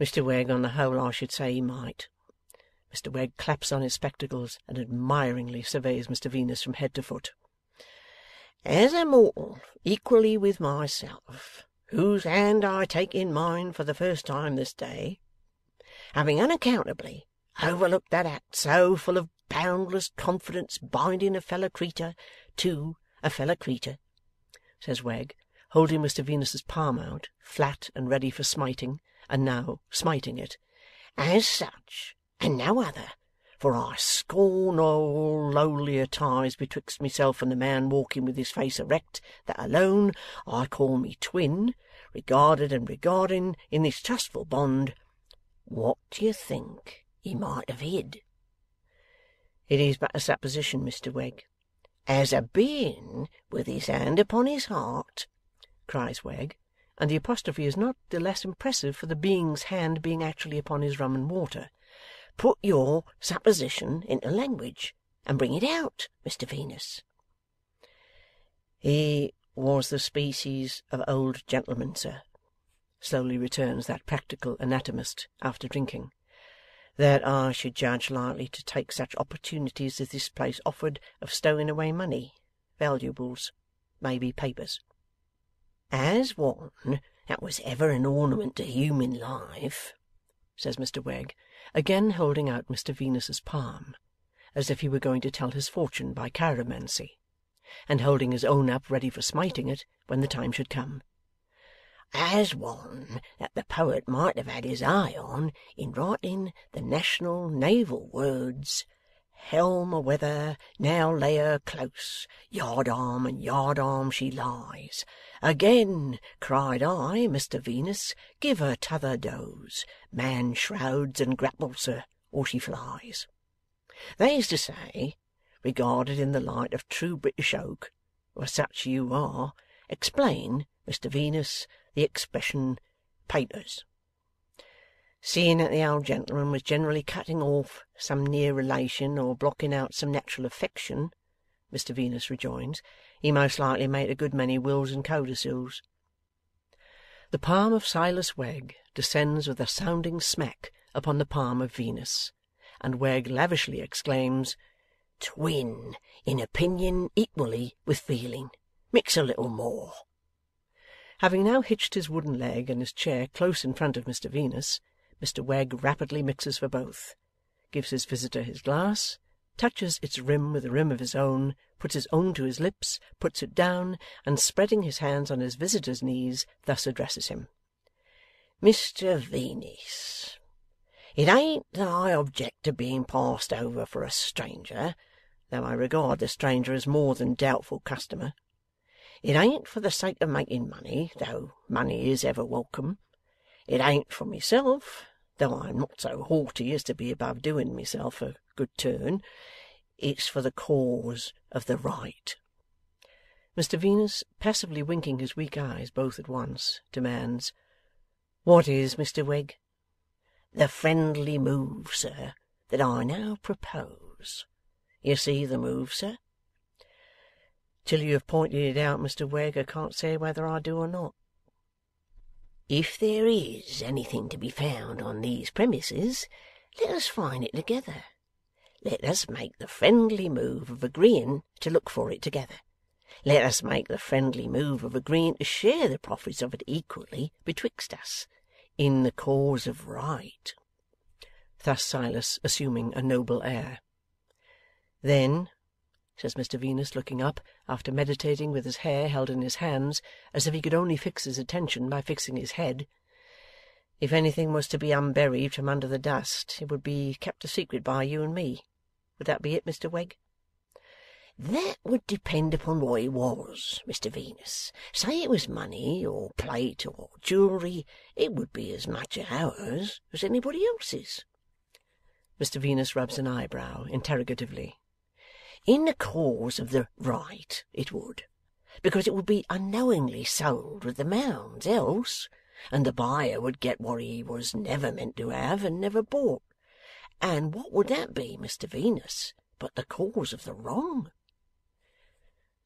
Mr Wegg, on the whole, I should say he might. Mr Wegg claps on his spectacles and admiringly surveys Mr Venus from head to foot. 'As a mortal equally with myself, whose hand I take in mine for the first time this day, having unaccountably overlooked that act so full of boundless confidence binding a fellow creetur to a fellow creetur,' says Wegg, holding Mr Venus's palm out, flat and ready for smiting, and now smiting it, 'as such, and no other, for I scorn all lowlier ties betwixt myself and the man walking with his face erect, that alone I call me twin, regarded and regarding in this trustful bond, what do you think he might have hid?' 'It is but a supposition, Mr Wegg.' 'As a being with his hand upon his heart,' cries Wegg, and the apostrophe is not the less impressive for the being's hand being actually upon his rum and water, 'put your supposition into language, and bring it out, Mr Venus.' 'He was the species of old gentleman, sir,' slowly returns that practical anatomist, after drinking, 'that I should judge likely to take such opportunities as this place offered of stowing away money, valuables, maybe papers.' 'As one that was ever an ornament to human life,' says Mr Wegg, again holding out Mr Venus's palm, as if he were going to tell his fortune by chiromancy, and holding his own up ready for smiting it when the time should come, 'as one that the poet might have had his eye on in writing the national naval words, "Helm a weather, now lay her close, yard arm and yard arm she lies. Again, cried I, Mr Venus, give her t'other doze, man shrouds and grapples her, or she flies." That is to say, regarded in the light of true British oak, for such you are, explain, Mr Venus, the expression "papers." Seeing that the old gentleman was generally cutting off some near relation or blocking out some natural affection, Mr Venus rejoins, he most likely made a good many wills and codicils. The palm of Silas Wegg descends with a sounding smack upon the palm of Venus, and Wegg lavishly exclaims, "Twin in opinion equally with feeling. Mix a little more." Having now hitched his wooden leg and his chair close in front of Mr Venus, Mr Wegg rapidly mixes for both, gives his visitor his glass, touches its rim with the rim of his own, puts his own to his lips, puts it down, and spreading his hands on his visitor's knees, thus addresses him: "Mr Venus, it ain't that I object to being passed over for a stranger, though I regard the stranger as more than doubtful customer. It ain't for the sake of making money, though money is ever welcome. It ain't for myself, though I'm not so haughty as to be above doing myself a good turn. It's for the cause of the right." Mr Venus, passively winking his weak eyes both at once, demands, "What is, Mr Wegg?" "The friendly move, sir, that I now propose. You see the move, sir?" "Till you have pointed it out, Mr Wegg, I can't say whether I do or not." "If there is anything to be found on these premises, let us find it together. Let us make the friendly move of agreeing to look for it together. Let us make the friendly move of agreeing to share the profits of it equally betwixt us, in the cause of right." Thus Silas, assuming a noble air. "Then," says Mr Venus, looking up, after meditating with his hair held in his hands, as if he could only fix his attention by fixing his head, "if anything was to be unburied from under the dust, it would be kept a secret by you and me. Would that be it, Mr Wegg?" "That would depend upon what it was, Mr Venus. Say it was money, or plate, or jewellery, it would be as much ours as anybody else's." Mr Venus rubs an eyebrow interrogatively. "In the cause of the right, it would. because it would be unknowingly sold with the Mounds else, and the buyer would get what he was never meant to have and never bought. And what would that be, Mr Venus, but the cause of the wrong?'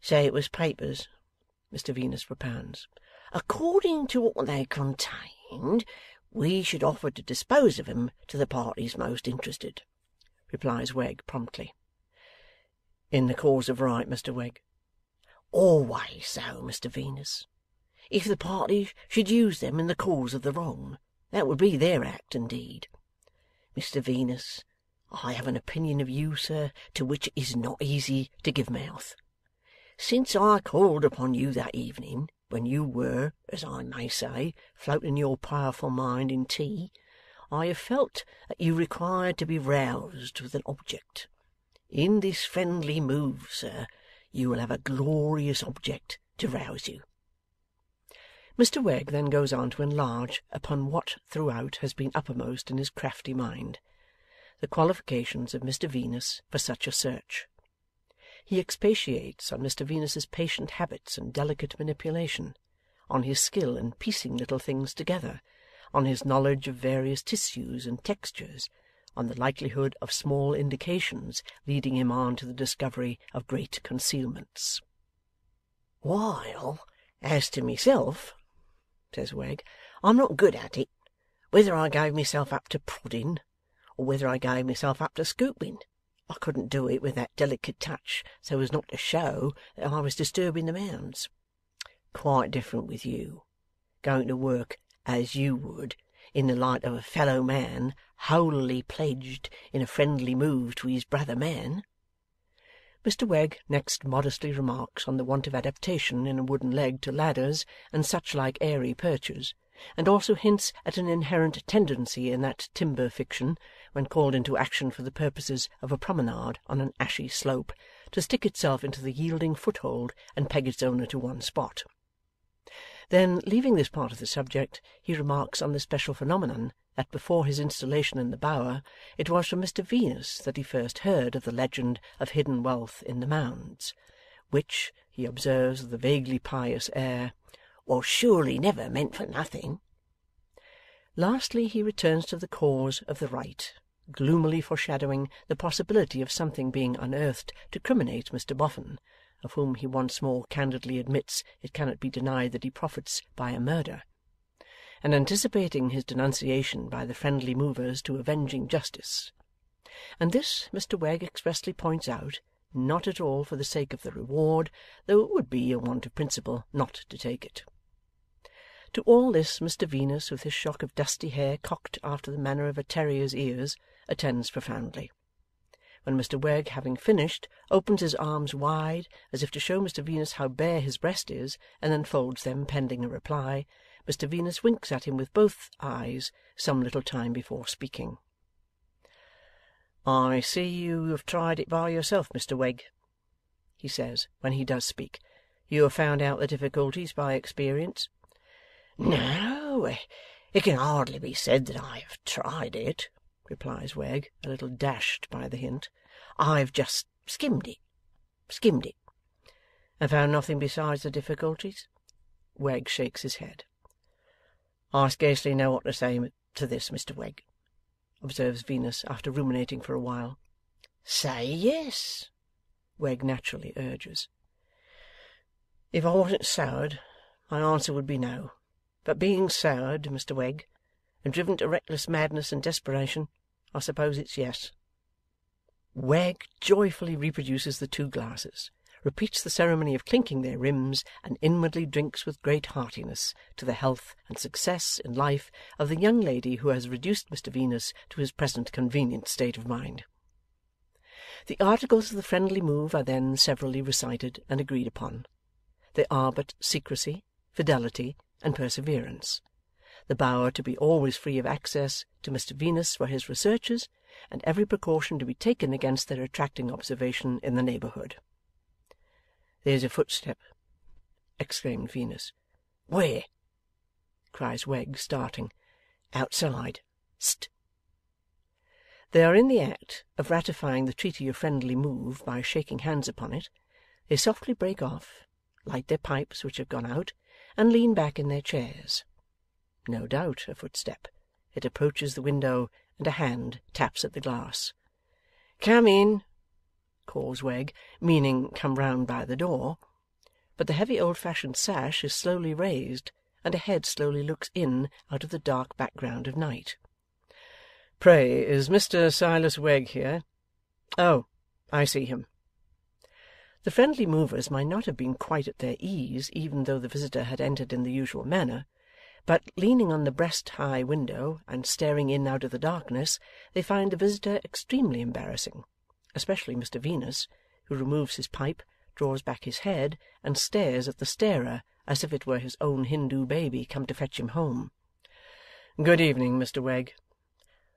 'Say it was papers,' Mr Venus propounds. 'According to what they contained, we should offer to dispose of 'em to the parties most interested,' replies Wegg promptly. 'In the cause of right, Mr Wegg?' 'Always so, Mr Venus. If the parties should use them in the cause of the wrong, that would be their act and deed. Mr Venus, I have an opinion of you, sir, to which it is not easy to give mouth. Since I called upon you that evening, when you were, as I may say, floating your powerful mind in tea, I have felt that you required to be roused with an object. In this friendly move, sir, you will have a glorious object to rouse you.' Mr Wegg then goes on to enlarge upon what throughout has been uppermost in his crafty mind, the qualifications of Mr Venus for such a search. He expatiates on Mr Venus's patient habits and delicate manipulation, on his skill in piecing little things together, on his knowledge of various tissues and textures, on the likelihood of small indications leading him on to the discovery of great concealments. 'While, as to myself,' says Wegg, 'I'm not good at it, whether I gave myself up to prodding, or whether I gave myself up to scooping. I couldn't do it with that delicate touch so as not to show that I was disturbing the Mounds. Quite different with you, going to work as you would, in the light of a fellow man wholly pledged in a friendly move to his brother man.' Mr Wegg next modestly remarks on the want of adaptation in a wooden leg to ladders and such like airy perches, and also hints at an inherent tendency in that timber fiction, when called into action for the purposes of a promenade on an ashy slope, to stick itself into the yielding foothold and peg its owner to one spot. Then, leaving this part of the subject, he remarks on the special phenomenon that before his installation in the Bower, it was from Mr Venus that he first heard of the legend of hidden wealth in the Mounds, which, he observes with a vaguely pious air, was surely never meant for nothing. Lastly, he returns to the cause of the right, gloomily foreshadowing the possibility of something being unearthed to criminate Mr Boffin, of whom he once more candidly admits it cannot be denied that he profits by a murder, and anticipating his denunciation by the friendly movers to avenging justice. And this Mr Wegg expressly points out, not at all for the sake of the reward, though it would be a want of principle not to take it. To all this Mr Venus, with his shock of dusty hair cocked after the manner of a terrier's ears, attends profoundly. When Mr Wegg, having finished, opens his arms wide, as if to show Mr Venus how bare his breast is, and then folds them pending a reply, Mr Venus winks at him with both eyes some little time before speaking. 'I see you have tried it by yourself, Mr Wegg,' he says, when he does speak. 'You have found out the difficulties by experience?' 'No, it can hardly be said that I have tried it,' replies Wegg, a little dashed by the hint. 'I've just skimmed it. 'And found nothing besides the difficulties?' Wegg shakes his head. 'I scarcely know what to say to this, Mr Wegg,' observes Venus, after ruminating for a while. 'Say yes,' Wegg naturally urges. 'If I wasn't soured, my answer would be no. But being soured, Mr Wegg, and driven to reckless madness and desperation, I suppose it's yes.' Wegg joyfully reproduces the two glasses, repeats the ceremony of clinking their rims, and inwardly drinks with great heartiness to the health and success in life of the young lady who has reduced Mr Venus to his present convenient state of mind. The articles of the friendly move are then severally recited and agreed upon. They are but secrecy, fidelity, and perseverance. The Bower to be always free of access to Mr Venus for his researches, and every precaution to be taken against their attracting observation in the neighbourhood. 'There's a footstep!' exclaimed Venus. 'Where?' cries Wegg, starting. 'Outside. St!' They are in the act of ratifying the treaty of friendly move by shaking hands upon it. They softly break off, light their pipes which have gone out, and lean back in their chairs. No doubt a footstep. It approaches the window, and a hand taps at the glass. 'Come in,' calls Wegg, meaning come round by the door. But the heavy old-fashioned sash is slowly raised, and a head slowly looks in out of the dark background of night. 'Pray, is Mr Silas Wegg here? Oh, I see him.' The friendly movers might not have been quite at their ease, even though the visitor had entered in the usual manner, but, leaning on the breast-high window, and staring in out of the darkness, they find the visitor extremely embarrassing, especially Mr Venus, who removes his pipe, draws back his head, and stares at the starer as if it were his own Hindoo baby come to fetch him home. 'Good evening, Mr Wegg.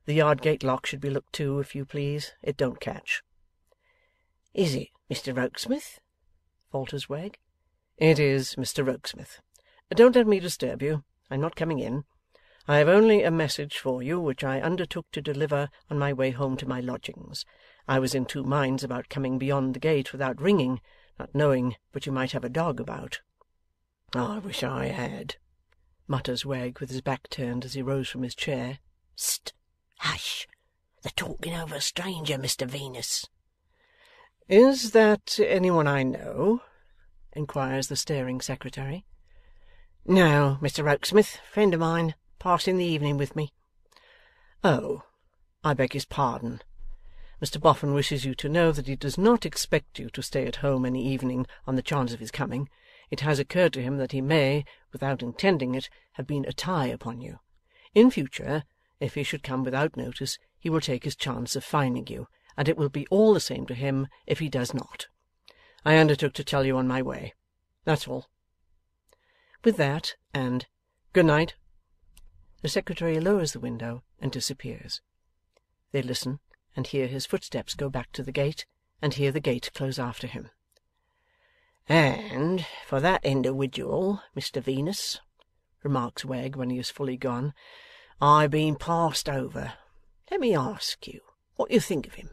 The yard gate lock should be looked to, if you please. It don't catch.' 'Is it Mr Rokesmith?' falters Wegg. 'It is Mr Rokesmith. Don't let me disturb you. I'm not coming in. I have only a message for you, which I undertook to deliver on my way home to my lodgings. I was in two minds about coming beyond the gate without ringing, not knowing but you might have a dog about.' 'I wish I had,' mutters Wegg, with his back turned as he rose from his chair. 'St! Hush! They're talking over a stranger, Mr Venus.' 'Is that any one I know?' inquires the staring secretary. 'No, Mr Rokesmith. Friend of mine. Passing the evening with me.' 'Oh, I beg his pardon. Mr Boffin wishes you to know that he does not expect you to stay at home any evening on the chance of his coming. It has occurred to him that he may, without intending it, have been a tie upon you. In future, if he should come without notice, he will take his chance of finding you, and it will be all the same to him if he does not. I undertook to tell you on my way. That's all.' With that, and 'Good night,' the secretary lowers the window and disappears. They listen, and hear his footsteps go back to the gate, and hear the gate close after him. 'And for that individual, Mr Venus,' remarks Wegg when he is fully gone, 'I've been passed over. Let me ask you what you think of him.'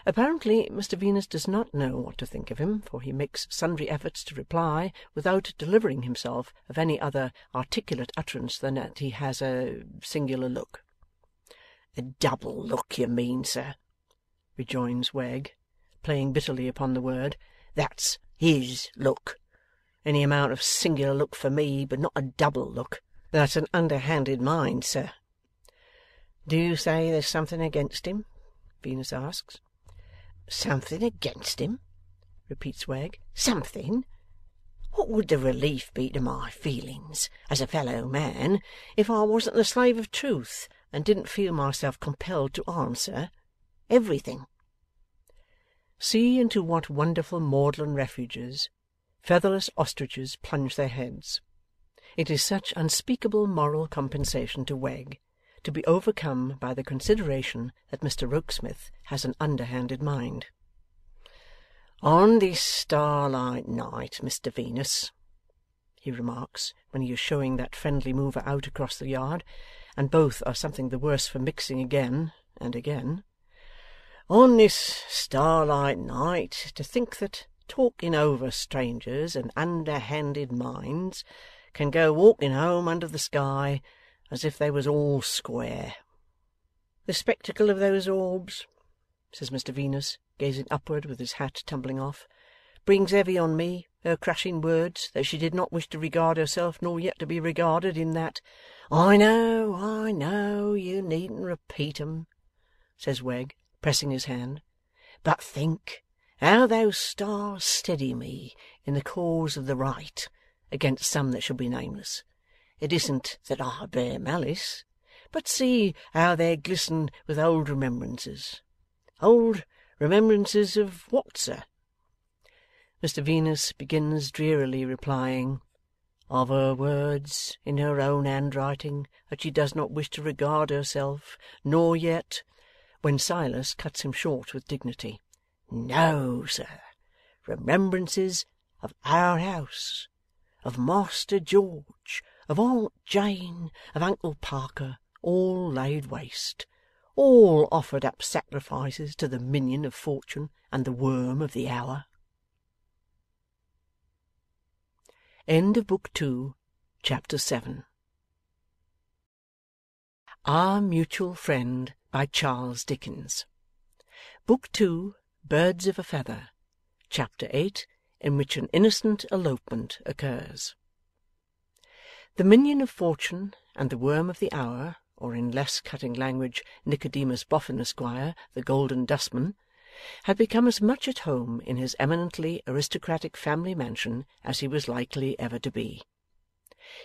Apparently Mr Venus does not know what to think of him, for he makes sundry efforts to reply without delivering himself of any other articulate utterance than that he has a singular look. 'A double look, you mean, sir,' rejoins Wegg, playing bitterly upon the word. 'That's his look. Any amount of singular look for me, but not a double look. That's an underhanded mind, sir.' 'Do you say there's something against him?' Venus asks. 'Something against him?' repeats Wegg. 'Something? What would the relief be to my feelings as a fellow man if I wasn't the slave of truth, and didn't feel myself compelled to answer everything? See into what wonderful maudlin refuges featherless ostriches plunge their heads. It is such unspeakable moral compensation to Wegg to be overcome by the consideration that Mr Rokesmith has an underhanded mind. 'On this starlight night, Mr Venus,' he remarks, when he is showing that friendly mover out across the yard, and both are something the worse for mixing again and again, 'on this starlight night, to think that talking over strangers and underhanded minds can go walking home under the sky as if they was all square. The spectacle of those orbs,' says Mr Venus, gazing upward with his hat tumbling off, 'brings heavy on me her crushing words that she did not wish to regard herself nor yet to be regarded in that.' 'I know, you needn't repeat 'em,' says Wegg, pressing his hand. 'But think how those stars steady me in the cause of the right against some that shall be nameless. It isn't that I bear malice, but see how they glisten with old remembrances. Old remembrances of what, sir?' Mr Venus begins drearily replying, 'Of her words in her own handwriting that she does not wish to regard herself, nor yet,' when Silas cuts him short with dignity. 'No, sir. Remembrances of our house, of Master George, of Aunt Jane, of Uncle Parker, all laid waste, all offered up sacrifices to the minion of fortune and the worm of the hour. End of Book 2, Chapter 7. Our Mutual Friend, by Charles Dickens. Book 2, Birds of a Feather, Chapter 8, in which an innocent elopement occurs. The minion of fortune and the worm of the hour, or in less cutting language, Nicodemus Boffin, Esquire, the Golden Dustman, had become as much at home in his eminently aristocratic family mansion as he was likely ever to be.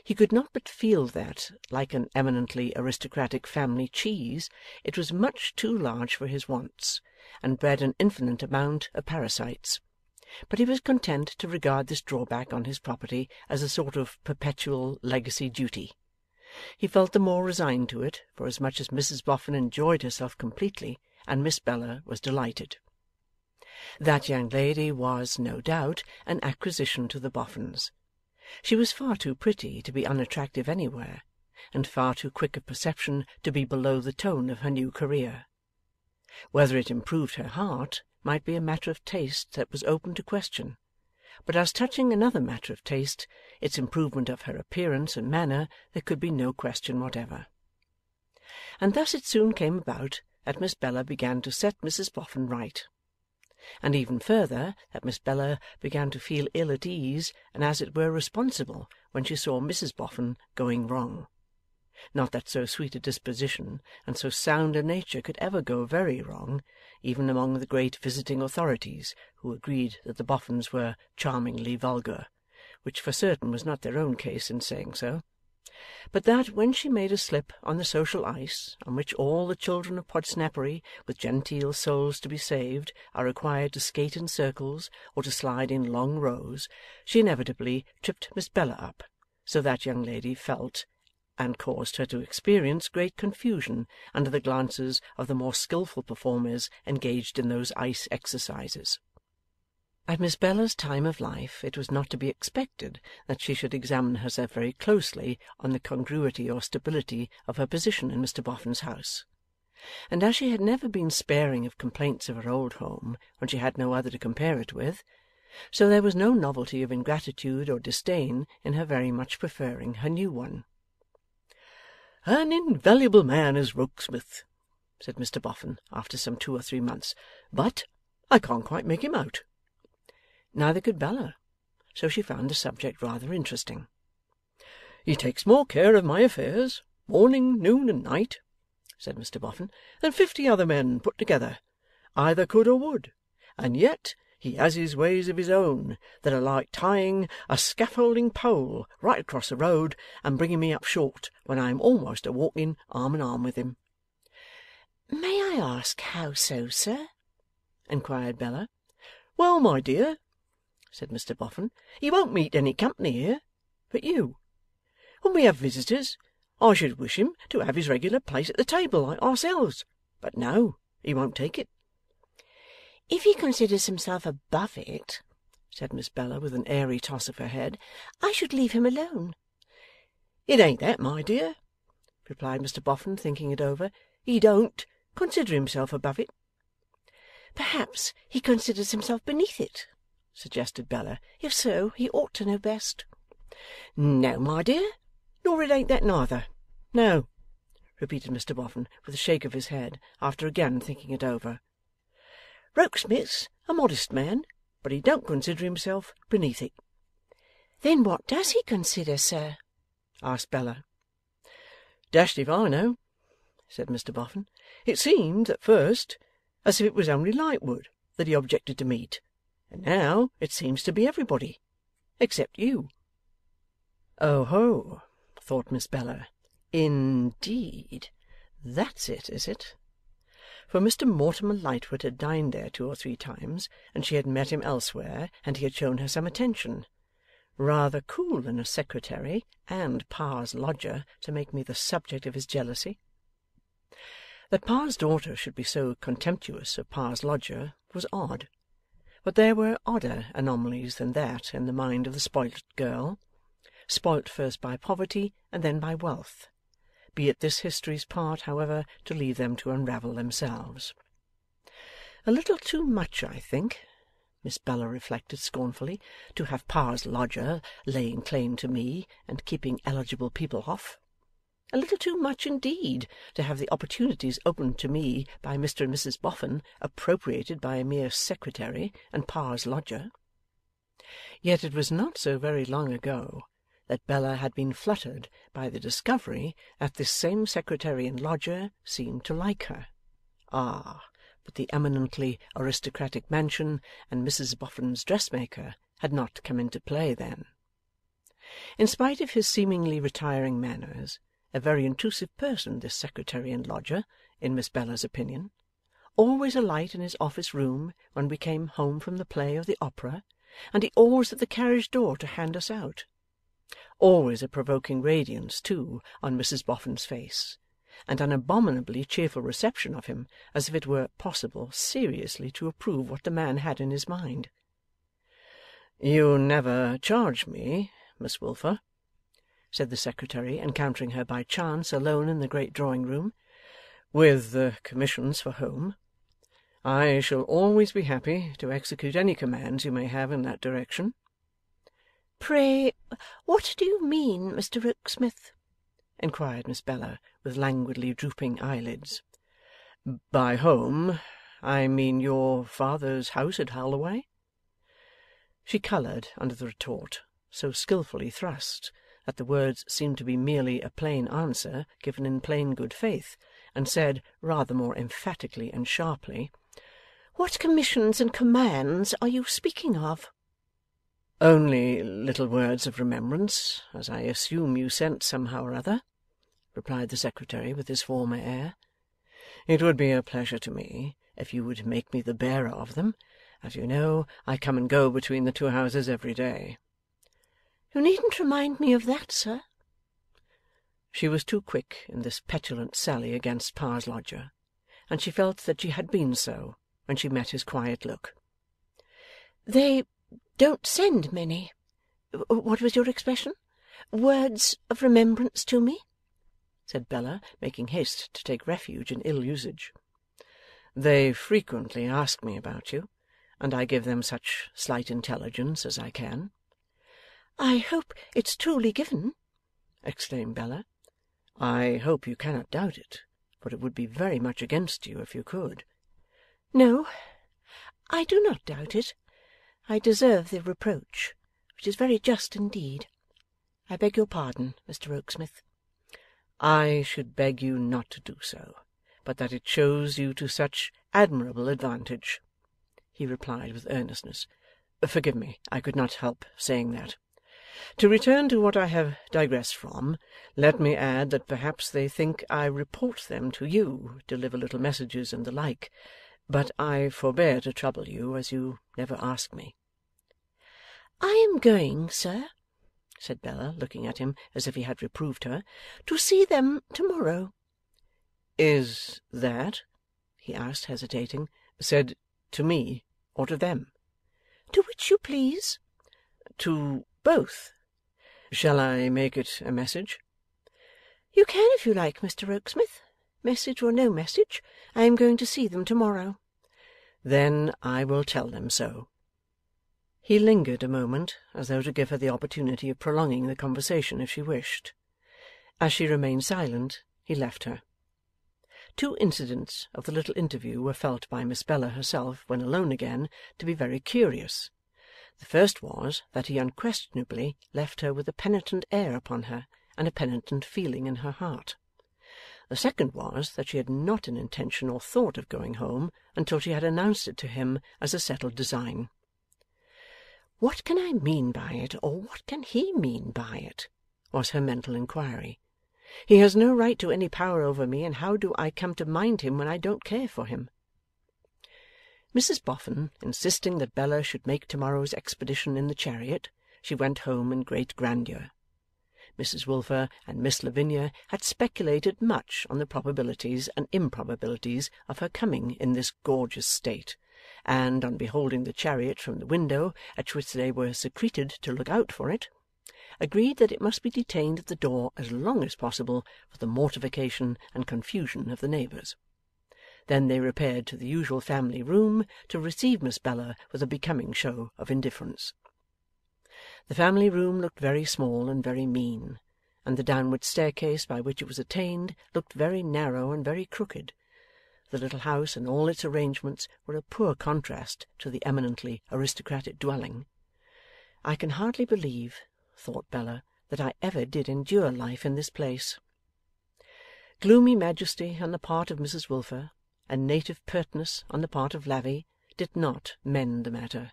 He could not but feel that, like an eminently aristocratic family cheese, it was much too large for his wants, and bred an infinite amount of parasites. But he was content to regard this drawback on his property as a sort of perpetual legacy duty. He felt the more resigned to it, for as much as Mrs Boffin enjoyed herself completely, and Miss Bella was delighted. That young lady was, no doubt, an acquisition to the Boffins. She was far too pretty to be unattractive anywhere, and far too quick of perception to be below the tone of her new career. Whether it improved her heart might be a matter of taste that was open to question, but as touching another matter of taste, its improvement of her appearance and manner, there could be no question whatever. And thus it soon came about that Miss Bella began to set Mrs Boffin right, and even further that Miss Bella began to feel ill at ease and as it were responsible when she saw Mrs Boffin going wrong. Not that so sweet a disposition and so sound a nature could ever go very wrong, even among the great visiting authorities, who agreed that the Boffins were charmingly vulgar, which for certain was not their own case in saying so, but that when she made a slip on the social ice, on which all the children of Podsnappery, with genteel souls to be saved, are required to skate in circles or to slide in long rows, she inevitably tripped Miss Bella up, so that young lady felt, and caused her to experience, great confusion under the glances of the more skilful performers engaged in those ice exercises. At Miss Bella's time of life it was not to be expected that she should examine herself very closely on the congruity or stability of her position in Mr Boffin's house, and as she had never been sparing of complaints of her old home when she had no other to compare it with, so there was no novelty of ingratitude or disdain in her very much preferring her new one. "An invaluable man is Rokesmith," said Mr Boffin, after some 2 or 3 months, "but I can't quite make him out." Neither could Bella, so she found the subject rather interesting. "He takes more care of my affairs, morning, noon, and night," said Mr Boffin, "than 50 other men put together, either could or would, and yet he has his ways of his own that are like tying a scaffolding pole right across the road and bringing me up short when I am almost a walking arm in arm with him." "May I ask how so, sir?" inquired Bella. "Well, my dear," said Mr Boffin, "he won't meet any company here but you. When we have visitors, I should wish him to have his regular place at the table like ourselves, but no, he won't take it." "If he considers himself above it," said Miss Bella, with an airy toss of her head, "I should leave him alone." "It ain't that, my dear," replied Mr Boffin, thinking it over. "He don't consider himself above it." "Perhaps he considers himself beneath it," suggested Bella. "If so, he ought to know best." "No, my dear, nor it ain't that neither. No," repeated Mr Boffin, with a shake of his head, after again thinking it over. "Rokesmith's a modest man, but he don't consider himself beneath it." "Then what does he consider, sir?" asked Bella. "Dashed if I know," said Mr Boffin. "It seemed, at first, as if it was only Lightwood that he objected to meet, and now it seems to be everybody, except you." "Oh ho!" thought Miss Bella. "Indeed! That's it, is it?" For Mr Mortimer Lightwood had dined there 2 or 3 times, and she had met him elsewhere, and he had shown her some attention. Rather cool in a secretary, and Pa's lodger, to make me the subject of his jealousy. That Pa's daughter should be so contemptuous of Pa's lodger was odd, but there were odder anomalies than that in the mind of the spoilt girl, spoilt first by poverty and then by wealth. Be it this history's part, however, to leave them to unravel themselves. A little too much, I think, Miss Bella reflected scornfully, to have Pa's lodger laying claim to me, and keeping eligible people off. A little too much indeed, to have the opportunities opened to me by Mr and Mrs Boffin appropriated by a mere secretary and Pa's lodger. Yet it was not so very long ago that Bella had been fluttered by the discovery that this same secretary and lodger seemed to like her. Ah, but the eminently aristocratic mansion and Mrs Boffin's dressmaker had not come into play then. In spite of his seemingly retiring manners, a very intrusive person, this secretary and lodger, in Miss Bella's opinion. Always a light in his office room when we came home from the play or the opera, and he always at the carriage door to hand us out. Always a provoking radiance, too, on Mrs Boffin's face, and an abominably cheerful reception of him, as if it were possible seriously to approve what the man had in his mind. 'You never charge me, Miss Wilfer,' said the secretary, encountering her by chance alone in the great drawing-room, 'with commissions for home. I shall always be happy to execute any commands you may have in that direction.' 'Pray, what do you mean, Mr Rokesmith?' inquired Miss Bella, with languidly drooping eyelids. 'By home, I mean your father's house at Holloway.' She coloured under the retort, so skilfully thrust, that the words seemed to be merely a plain answer given in plain good faith, and said, rather more emphatically and sharply, 'What commissions and commands are you speaking of?' 'Only little words of remembrance, as I assume you sent somehow or other,' replied the secretary with his former air. 'It would be a pleasure to me if you would make me the bearer of them. As you know, I come and go between the two houses every day.' 'You needn't remind me of that, sir.' She was too quick in this petulant sally against Pa's lodger, and she felt that she had been so when she met his quiet look. 'They don't send many, what was your expression? Words of remembrance to me?' said Bella, making haste to take refuge in ill usage. 'They frequently ask me about you, and I give them such slight intelligence as I can.' 'I hope it's truly given!' exclaimed Bella. 'I hope you cannot doubt it, for it would be very much against you if you could.' 'No, I do not doubt it. I deserve the reproach, which is very just indeed. I beg your pardon, Mr Rokesmith.' 'I should beg you not to do so, but that it shows you to such admirable advantage,' he replied with earnestness. 'Forgive me, I could not help saying that. To return to what I have digressed from, let me add that perhaps they think I report them to you, deliver little messages and the like, but I forbear to trouble you, as you never ask me.' 'I am going, sir,' said Bella, looking at him as if he had reproved her, 'to see them to-morrow.' 'Is that,' he asked, hesitating, 'said to me, or to them?' 'To which you please.' 'To both. Shall I make it a message?' 'You can if you like, Mr Rokesmith. Message or no message, I am going to see them to-morrow.' 'Then I will tell them so.' He lingered a moment, as though to give her the opportunity of prolonging the conversation if she wished. As she remained silent, he left her. Two incidents of the little interview were felt by Miss Bella herself, when alone again, to be very curious. The first was, that he unquestionably left her with a penitent air upon her, and a penitent feeling in her heart. The second was, that she had not an intention or thought of going home until she had announced it to him as a settled design. 'What can I mean by it, or what can he mean by it?' was her mental inquiry. 'He has no right to any power over me, and how do I come to mind him when I don't care for him?' Mrs Boffin insisting that Bella should make to-morrow's expedition in the chariot, she went home in great grandeur. Mrs Wilfer and Miss Lavinia had speculated much on the probabilities and improbabilities of her coming in this gorgeous state, and, on beholding the chariot from the window at which they were secreted to look out for it, agreed that it must be detained at the door as long as possible for the mortification and confusion of the neighbours. Then they repaired to the usual family room to receive Miss Bella with a becoming show of indifference. The family room looked very small and very mean, and the downward staircase by which it was attained looked very narrow and very crooked. The little house and all its arrangements were a poor contrast to the eminently aristocratic dwelling. I can hardly believe, thought Bella, that I ever did endure life in this place. Gloomy majesty on the part of Mrs Wilfer, and native pertness on the part of Lavvy, did not mend the matter.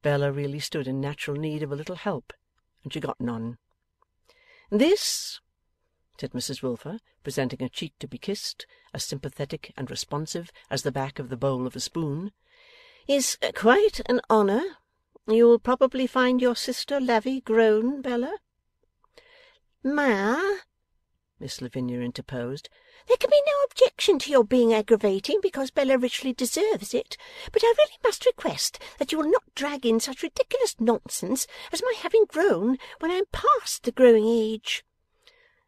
Bella really stood in natural need of a little help, and she got none. 'This,' said Mrs Wilfer, presenting a cheek to be kissed, as sympathetic and responsive as the back of the bowl of a spoon, 'is quite an honour. You'll probably find your sister Lavvy grown, Bella?' 'Ma,' Miss Lavinia interposed, 'there can be no objection to your being aggravating because Bella richly deserves it, but I really must request that you will not drag in such ridiculous nonsense as my having grown when I am past the growing age.'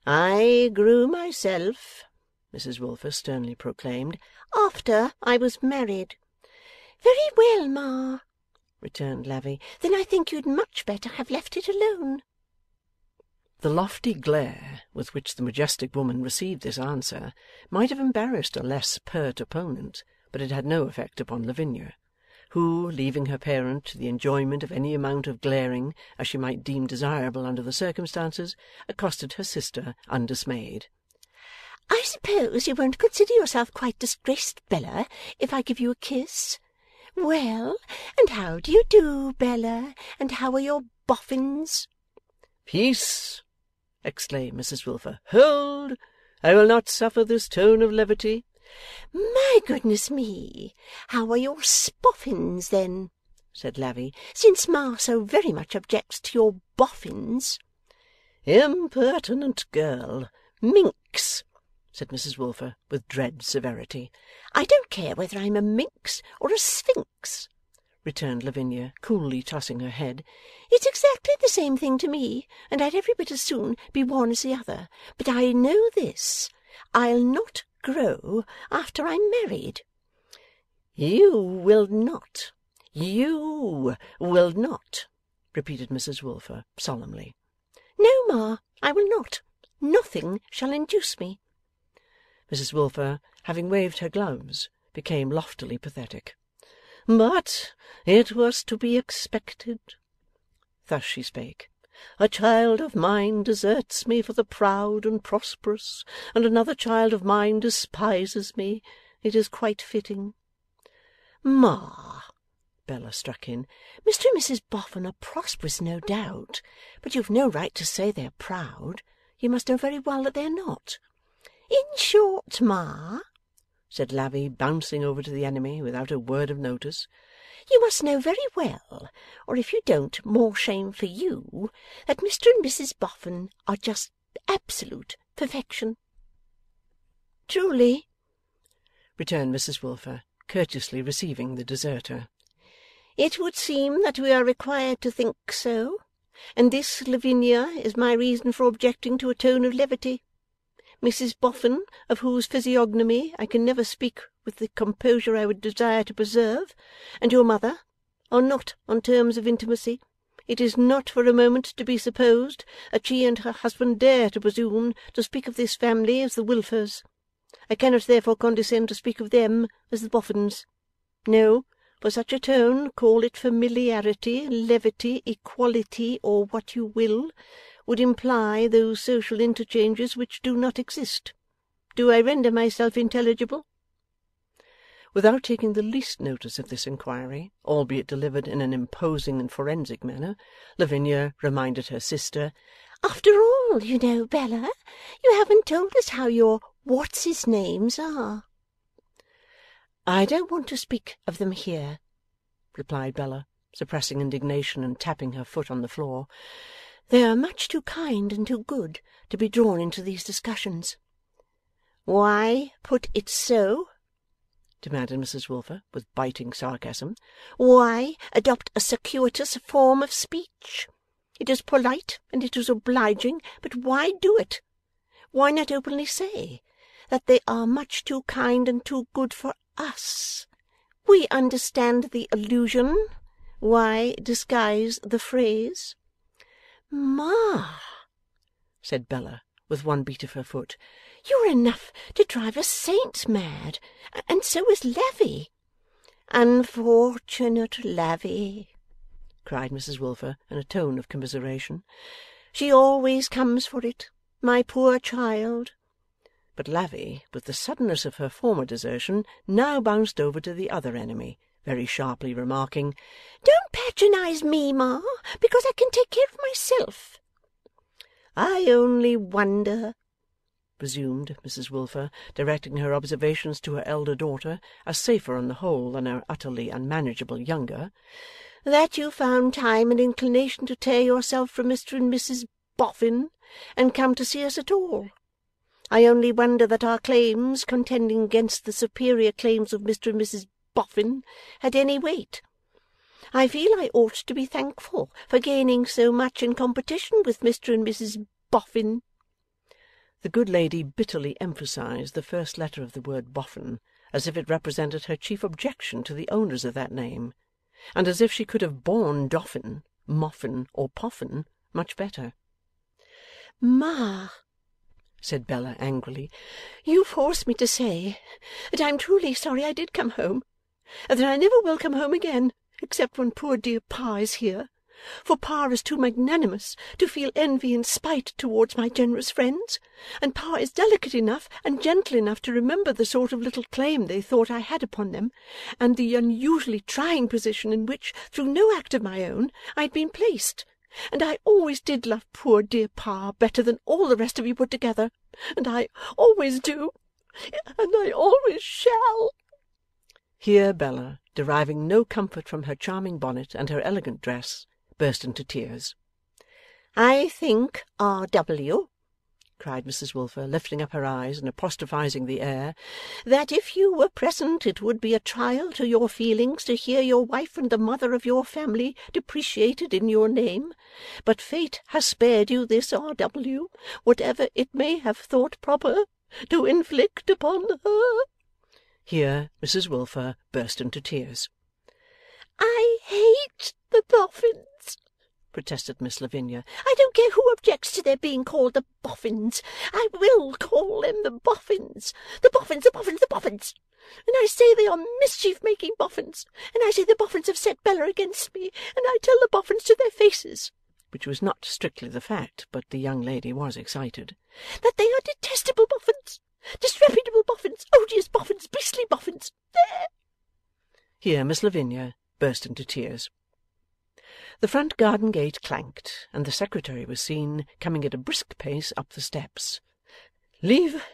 'I grew myself,' Mrs Wilfer sternly proclaimed, 'after I was married.' 'Very well, Ma,' returned Lavvy, 'then I think you'd much better have left it alone.' The lofty glare with which the majestic woman received this answer might have embarrassed a less pert opponent, but it had no effect upon Lavinia, who, leaving her parent to the enjoyment of any amount of glaring as she might deem desirable under the circumstances, accosted her sister undismayed. 'I suppose you won't consider yourself quite disgraced, Bella, if I give you a kiss? Well, and how do you do, Bella, and how are your boffins?' 'Peace!' exclaimed Mrs Wilfer. 'Hold! I will not suffer this tone of levity.' 'My goodness me! How are your spoffins, then?' said Lavvy, 'since Ma so very much objects to your boffins.' 'Impertinent girl! Minx!' said Mrs Wilfer, with dread severity. 'I don't care whether I'm a minx or a sphinx,' returned Lavinia, coolly tossing her head. 'It's exactly the same thing to me, and I'd every bit as soon be one as the other. But I know this: I'll not grow after I'm married.' 'You will not. You will not,' repeated Mrs Wilfer, solemnly. 'No, Ma, I will not. Nothing shall induce me.' Mrs Wilfer, having waved her gloves, became loftily pathetic. 'But it was to be expected.' Thus she spake. 'A child of mine deserts me for the proud and prosperous, and another child of mine despises me. It is quite fitting.' 'Ma,' Bella struck in, 'Mr and Mrs Boffin are prosperous, no doubt, but you've no right to say they're proud. You must know very well that they're not.' 'In short, Ma,' said Lavvy, bouncing over to the enemy without a word of notice, 'you must know very well, or if you don't, more shame for you, that Mr and Mrs Boffin are just absolute perfection.' 'Truly,' returned Mrs Wilfer, courteously receiving the deserter, 'it would seem that we are required to think so, and this, Lavinia, is my reason for objecting to a tone of levity. Mrs Boffin, of whose physiognomy I can never speak with the composure I would desire to preserve, and your mother, are not on terms of intimacy. It is not for a moment to be supposed that she and her husband dare to presume to speak of this family as the Wilfers. I cannot therefore condescend to speak of them as the Boffins. No, for such a tone, call it familiarity, levity, equality, or what you will, would imply those social interchanges which do not exist. Do I render myself intelligible?' Without taking the least notice of this inquiry, albeit delivered in an imposing and forensic manner, Lavinia reminded her sister, 'After all, you know, Bella, you haven't told us how your what's-his-names are.' 'I don't want to speak of them here,' replied Bella, suppressing indignation and tapping her foot on the floor. 'They are much too kind and too good to be drawn into these discussions.' 'Why put it so?' demanded Mrs Wilfer, with biting sarcasm. 'Why adopt a circuitous form of speech? It is polite and it is obliging, but why do it? Why not openly say that they are much too kind and too good for us. We understand the allusion. Why disguise the phrase?' 'Ma,' said Bella, with one beat of her foot, 'you're enough to drive a saint mad, and so is Lavvy.' 'Unfortunate Lavvy!' cried Mrs Wilfer in a tone of commiseration. 'She always comes for it, my poor child.' But Lavvy, with the suddenness of her former desertion, now bounced over to the other enemy, very sharply remarking, 'Don't patronize me, Ma, because I can take care of myself.' 'I only wonder,' resumed Mrs Wilfer, directing her observations to her elder daughter, as safer on the whole than her utterly unmanageable younger, 'that you found time and inclination to tear yourself from Mr and Mrs Boffin, and come to see us at all. I only wonder that our claims, contending against the superior claims of Mr and Mrs Boffin, had any weight. I feel I ought to be thankful for gaining so much in competition with Mr and Mrs Boffin.' The good lady bitterly emphasized the first letter of the word Boffin, as if it represented her chief objection to the owners of that name, and as if she could have borne Doffin, Moffin, or Poffin much better. 'Ma,' said Bella angrily, 'you force me to say that I am truly sorry I did come home, and that I never will come home again, except when poor dear Pa is here, for Pa is too magnanimous to feel envy and spite towards my generous friends, and Pa is delicate enough and gentle enough to remember the sort of little claim they thought I had upon them, and the unusually trying position in which, through no act of my own, I had been placed. And I always did love poor dear Pa better than all the rest of you put together, and I always do, and I always shall.' Here Bella, deriving no comfort from her charming bonnet and her elegant dress, burst into tears. 'I think, R.W.,' cried Mrs Wilfer, lifting up her eyes and apostrophizing the air, 'that if you were present it would be a trial to your feelings to hear your wife and the mother of your family depreciated in your name. But fate has spared you this, R.W., whatever it may have thought proper to inflict upon her.' Here Mrs Wilfer burst into tears. 'I hate the Boffins,' protested Miss Lavinia. 'I don't care who objects to their being called the Boffins. I will call them the Boffins. The Boffins, the Boffins, the Boffins. And I say they are mischief-making Boffins. And I say the Boffins have set Bella against me. And I tell the Boffins to their faces,' which was not strictly the fact, but the young lady was excited, 'that they are detestable Boffins, disreputable Boffins, odious Boffins, beastly Boffins. There!' Here Miss Lavinia burst into tears. The front garden gate clanked, and the Secretary was seen coming at a brisk pace up the steps. 'Leave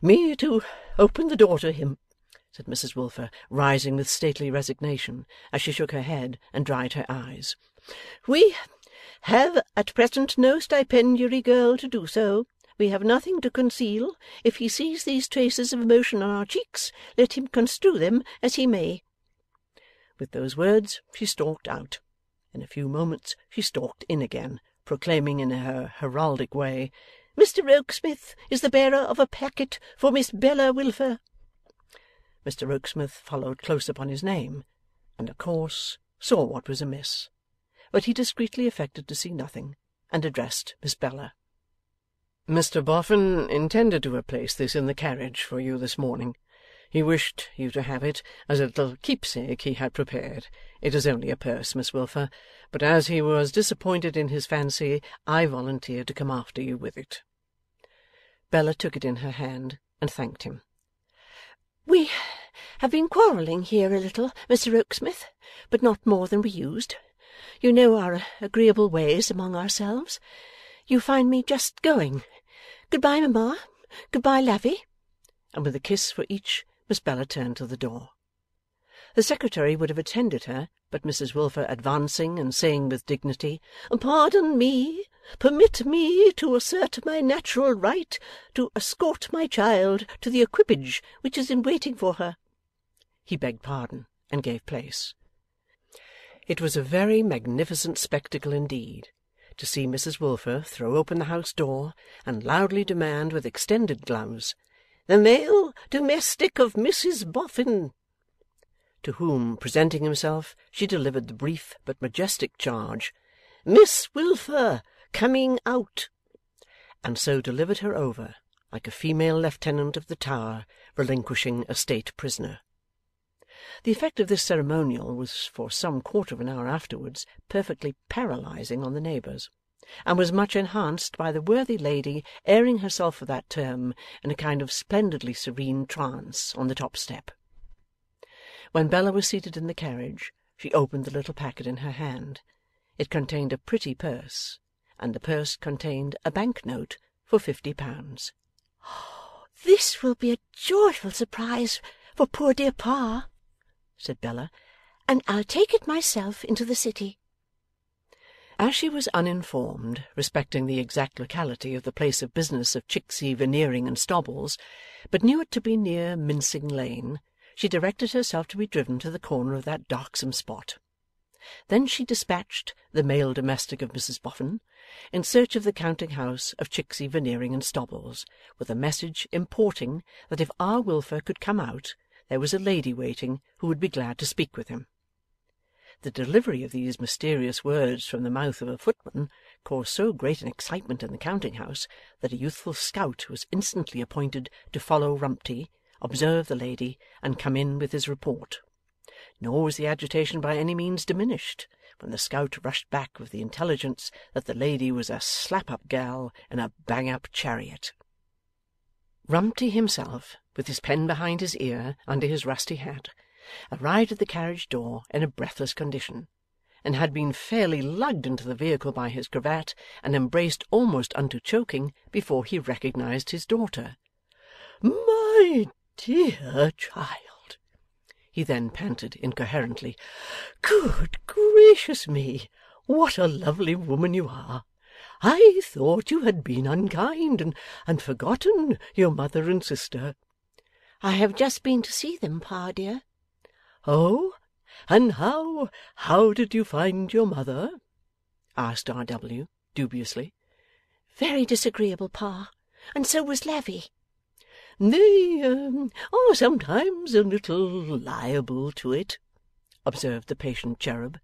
me to open the door to him,' said Mrs Wilfer, rising with stately resignation, as she shook her head and dried her eyes. 'We have at present no stipendiary girl to do so. We have nothing to conceal. If he sees these traces of emotion on our cheeks, let him construe them as he may.' With those words she stalked out. In a few moments she stalked in again, proclaiming in her heraldic way, 'Mr Rokesmith is the bearer of a packet for Miss Bella Wilfer.' Mr Rokesmith followed close upon his name, and of course saw what was amiss. But he discreetly affected to see nothing, and addressed Miss Bella. 'Mr Boffin intended to have placed this in the carriage for you this morning. He wished you to have it as a little keepsake he had prepared. It is only a purse, Miss Wilfer, but as he was disappointed in his fancy, I volunteered to come after you with it.' Bella took it in her hand, and thanked him. 'We have been quarrelling here a little, Mr Rokesmith, but not more than we used. You know our agreeable ways among ourselves. You find me just going. Good-bye, Mamma. Good-bye, Lavvy.' And with a kiss for each, Miss Bella turned to the door. The Secretary would have attended her, but Mrs Wilfer advancing and saying with dignity, 'Pardon me. Permit me to assert my natural right to escort my child to the equipage which is in waiting for her,' he begged pardon, and gave place. It was a very magnificent spectacle indeed, to see Mrs Wilfer throw open the house door, and loudly demand with extended gloves, The male domestic of Mrs Boffin,' to whom, presenting himself, she delivered the brief but majestic charge, 'Miss Wilfer, coming out,' and so delivered her over, like a female lieutenant of the Tower relinquishing a state prisoner. The effect of this ceremonial was for some quarter of an hour afterwards perfectly paralysing on the neighbours, and was much enhanced by the worthy lady airing herself for that term in a kind of splendidly serene trance on the top step. When Bella was seated in the carriage, she opened the little packet in her hand. It contained a pretty purse, and the purse contained a bank note for £50. "This will be a joyful surprise for poor dear Pa," said Bella, "and I'll take it myself into the city." As she was uninformed respecting the exact locality of the place of business of Chicksey, Veneering, and Stobbles, but knew it to be near Mincing Lane, she directed herself to be driven to the corner of that darksome spot. Then she dispatched the male domestic of Mrs Boffin in search of the counting-house of Chicksey, Veneering, and Stobbles, with a message importing that if R. Wilfer could come out, there was a lady waiting who would be glad to speak with him. The delivery of these mysterious words from the mouth of a footman caused so great an excitement in the counting-house that a youthful scout was instantly appointed to follow Rumty, observe the lady, and come in with his report. Nor was the agitation by any means diminished, when the scout rushed back with the intelligence that the lady was a slap-up gal in a bang-up chariot. Rumty himself, with his pen behind his ear under his rusty hat, arrived at the carriage door in a breathless condition, and had been fairly lugged into the vehicle by his cravat and embraced almost unto choking before he recognized his daughter. "My dear child," he then panted incoherently, "good gracious me, what a lovely woman you are! I thought you had been unkind and forgotten your mother and sister." "I have just been to see them, Pa dear." "Oh, and how did you find your mother?" asked R. W. dubiously. "Very disagreeable, Pa, and so was Lavvy." "They are sometimes a little liable to it," observed the patient cherub.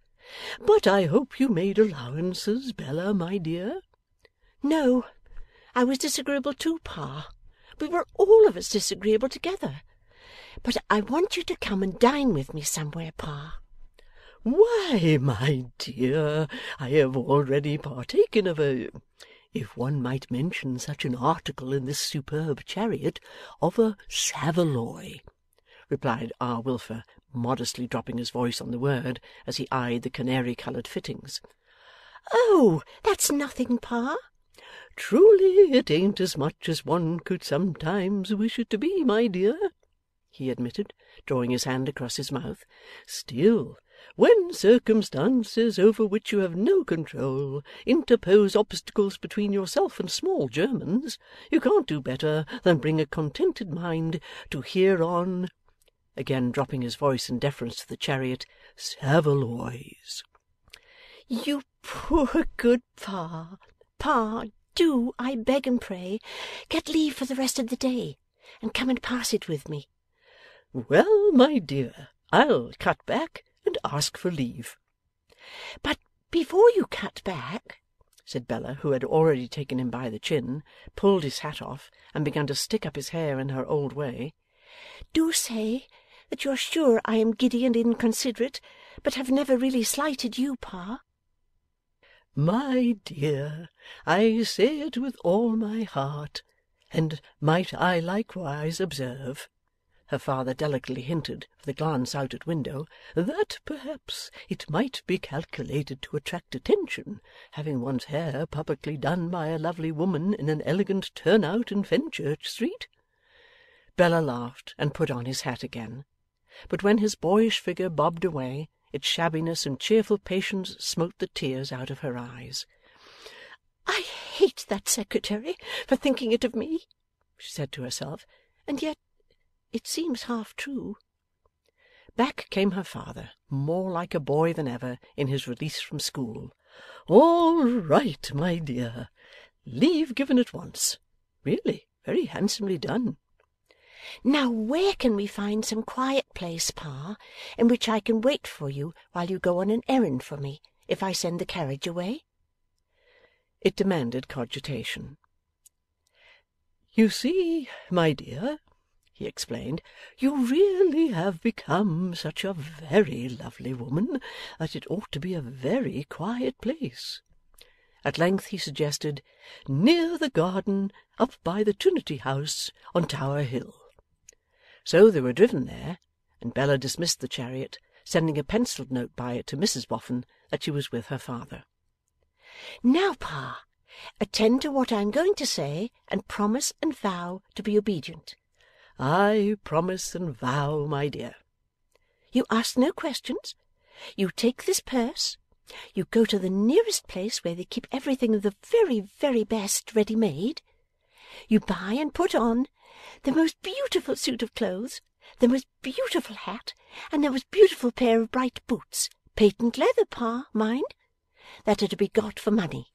"But I hope you made allowances, Bella, my dear?" "No, I was disagreeable too, Pa. We were all of us disagreeable together. But I want you to come and dine with me somewhere, Pa." "Why, my dear, I have already partaken of if one might mention such an article in this superb chariot, of a saveloy," replied R. Wilfer, modestly dropping his voice on the word as he eyed the canary-coloured fittings. "Oh, that's nothing, Pa." "Truly it ain't as much as one could sometimes wish it to be, my dear," he admitted, drawing his hand across his mouth. "Still, when circumstances over which you have no control interpose obstacles between yourself and small Germans, you can't do better than bring a contented mind to hear on," again dropping his voice in deference to the chariot, "saveloys." "You poor good Pa! Pa, do, I beg and pray, get leave for the rest of the day, and come and pass it with me." "Well, my dear, I'll cut back and ask for leave." "But before you cut back," said Bella, who had already taken him by the chin, pulled his hat off, and begun to stick up his hair in her old way, "do say that you're sure I am giddy and inconsiderate, but have never really slighted you, Pa." "My dear, I say it with all my heart, and might I likewise observe," her father delicately hinted, with a glance out at window, "that perhaps it might be calculated to attract attention, having one's hair publicly done by a lovely woman in an elegant turn-out in Fenchurch Street?" Bella laughed and put on his hat again, but when his boyish figure bobbed away, its shabbiness and cheerful patience smote the tears out of her eyes. "I hate that secretary for thinking it of me," she said to herself, "and yet it seems half true." Back came her father, more like a boy than ever in his release from school. "All right, my dear. Leave given at once. Really, very handsomely done." Now where can we find some quiet place, Pa, in which I can wait for you while you go on an errand for me, if I send the carriage away?' It demanded cogitation. 'You see, my dear,' he explained, 'you really have become such a very lovely woman that it ought to be a very quiet place.' At length he suggested, 'near the garden, up by the Trinity House on Tower Hill.' So they were driven there, and Bella dismissed the chariot, sending a pencilled note by it to Mrs Boffin that she was with her father. 'Now, Pa, attend to what I am going to say, and promise and vow to be obedient.' 'I promise and vow, my dear.' 'You ask no questions. You take this purse. You go to the nearest place where they keep everything of the very, very best ready made. You buy and put on the most beautiful suit of clothes, the most beautiful hat, and the most beautiful pair of bright boots, patent leather, Pa, mind, that are to be got for money,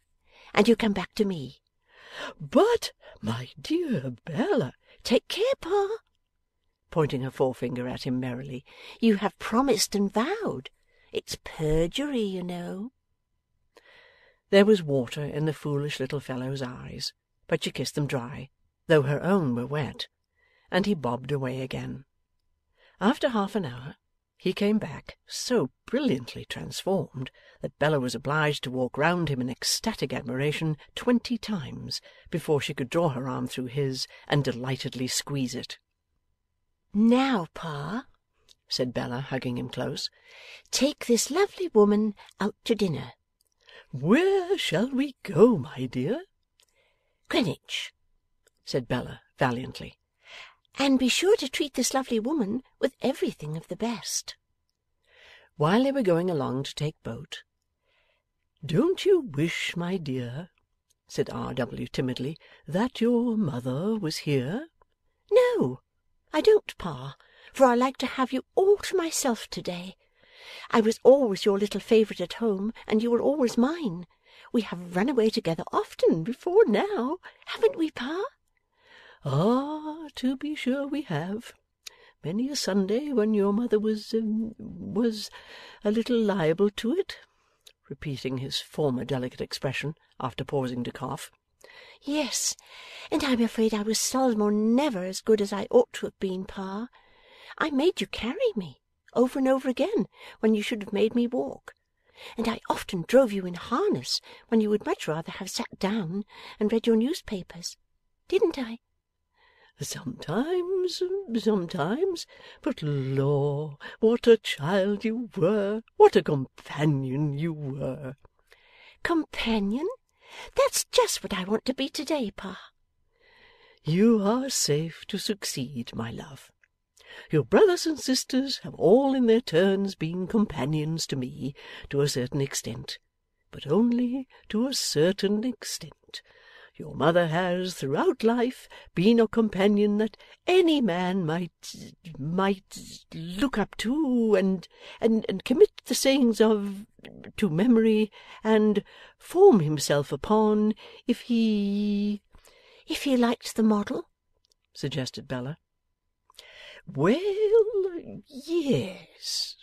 and you come back to me.' 'But, my dear Bella—' 'Take care, Pa,' pointing her forefinger at him merrily. 'You have promised and vowed. It's perjury, you know.' There was water in the foolish little fellow's eyes, but she kissed them dry, though her own were wet, and he bobbed away again. After half an hour, he came back so brilliantly transformed that Bella was obliged to walk round him in ecstatic admiration 20 times before she could draw her arm through his and delightedly squeeze it. 'Now, Pa,' said Bella, hugging him close, 'take this lovely woman out to dinner.' 'Where shall we go, my dear?' 'Greenwich,' said Bella valiantly. 'And be sure to treat this lovely woman with everything of the best.' While they were going along to take boat, 'Don't you wish, my dear,' said R. W. timidly, 'that your mother was here?' 'No, I don't, Pa, for I like to have you all to myself to-day. I was always your little favourite at home, and you were always mine. We have run away together often before now, haven't we, Pa?' 'Ah, to be sure we have. Many a Sunday when your mother was a little liable to it,' repeating his former delicate expression, after pausing to cough. 'Yes, and I'm afraid I was seldom or never as good as I ought to have been, Pa. I made you carry me, over and over again, when you should have made me walk. And I often drove you in harness, when you would much rather have sat down and read your newspapers. Didn't I?' 'Sometimes. But Lor, what a child you were! What a companion you were!' 'Companion? That's just what I want to be to-day, Pa.' 'You are safe to succeed, my love. Your brothers and sisters have all in their turns been companions to me, to a certain extent, but only to a certain extent. Your mother has, throughout life, been a companion that any man might look up to, and commit the sayings of to memory, and form himself upon, if he liked the model,' suggested Bella. 'Well, yes,'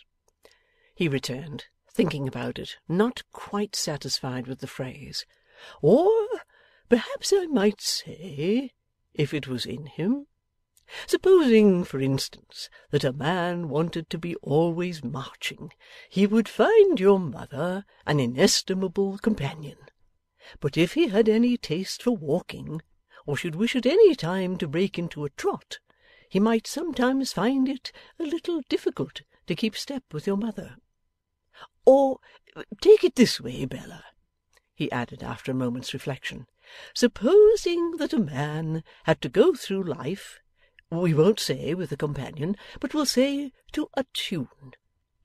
he returned, thinking about it, not quite satisfied with the phrase. 'Or perhaps I might say, if it was in him. Supposing, for instance, that a man wanted to be always marching, he would find your mother an inestimable companion. But if he had any taste for walking, or should wish at any time to break into a trot, he might sometimes find it a little difficult to keep step with your mother. Or take it this way, Bella,' he added after a moment's reflection. 'Supposing that a man had to go through life, we won't say with a companion, but we'll say to a tune.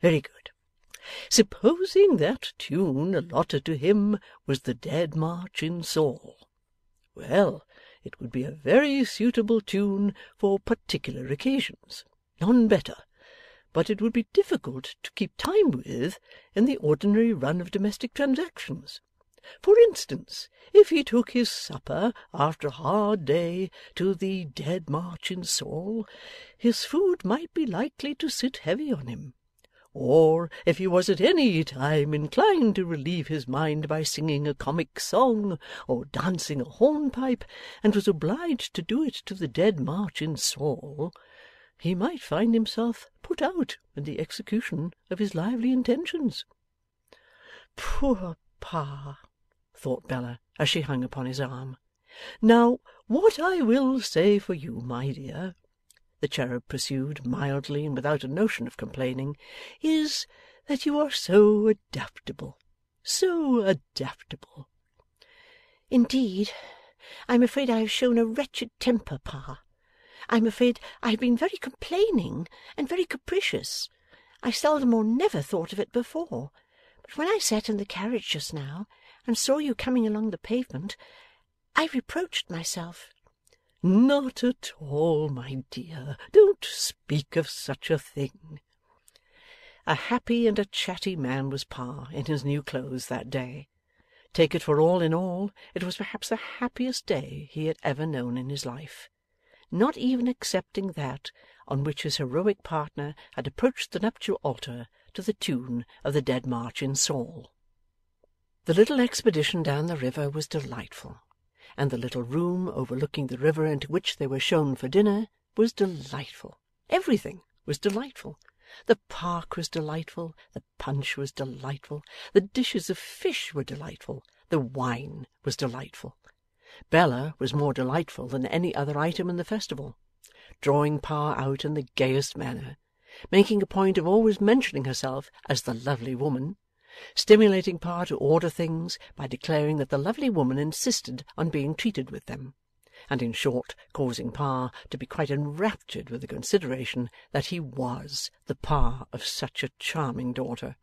Very good. Supposing that tune allotted to him was the Dead March in Saul. Well, it would be a very suitable tune for particular occasions, none better, but it would be difficult to keep time with in the ordinary run of domestic transactions. For instance, if he took his supper after a hard day to the Dead March in Saul, his food might be likely to sit heavy on him. Or if he was at any time inclined to relieve his mind by singing a comic song or dancing a hornpipe, and was obliged to do it to the Dead March in Saul, he might find himself put out in the execution of his lively intentions. Poor Pa! thought Bella, as she hung upon his arm. Now, what I will say for you, my dear, the cherub pursued, mildly and without a notion of complaining, is that you are so adaptable. So adaptable. Indeed, I am afraid I have shown a wretched temper, Pa. I am afraid I have been very complaining and very capricious. I seldom or never thought of it before, but when I sat in the carriage just now, and saw you coming along the pavement, I reproached myself. Not at all, my dear. Don't speak of such a thing. A happy and a chatty man was Pa in his new clothes that day. Take it for all in all, it was perhaps the happiest day he had ever known in his life, not even excepting that on which his heroic partner had approached the nuptial altar to the tune of the Dead March in Saul. The little expedition down the river was delightful, and the little room overlooking the river into which they were shown for dinner was delightful. Everything was delightful. The park was delightful, the punch was delightful, the dishes of fish were delightful, the wine was delightful. Bella was more delightful than any other item in the festival, drawing Pa out in the gayest manner, making a point of always mentioning herself as the lovely woman, stimulating Pa to order things by declaring that the lovely woman insisted on being treated with them, and in short causing Pa to be quite enraptured with the consideration that he was the Pa of such a charming daughter.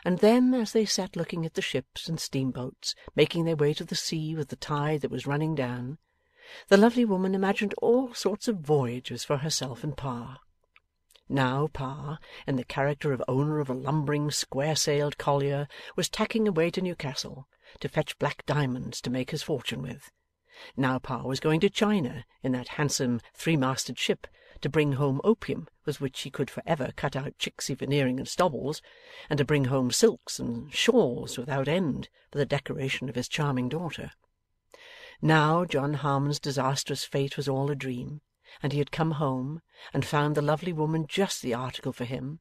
And then, as they sat looking at the ships and steamboats making their way to the sea with the tide that was running down, the lovely woman imagined all sorts of voyages for herself and Pa. Now Pa, in the character of owner of a lumbering square-sailed collier, was tacking away to Newcastle to fetch black diamonds to make his fortune with. Now Pa was going to China in that handsome three-masted ship to bring home opium with which he could for ever cut out Chicksey Veneering and Stobbles, and to bring home silks and shawls without end for the decoration of his charming daughter. Now John Harmon's disastrous fate was all a dream, and he had come home and found the lovely woman just the article for him,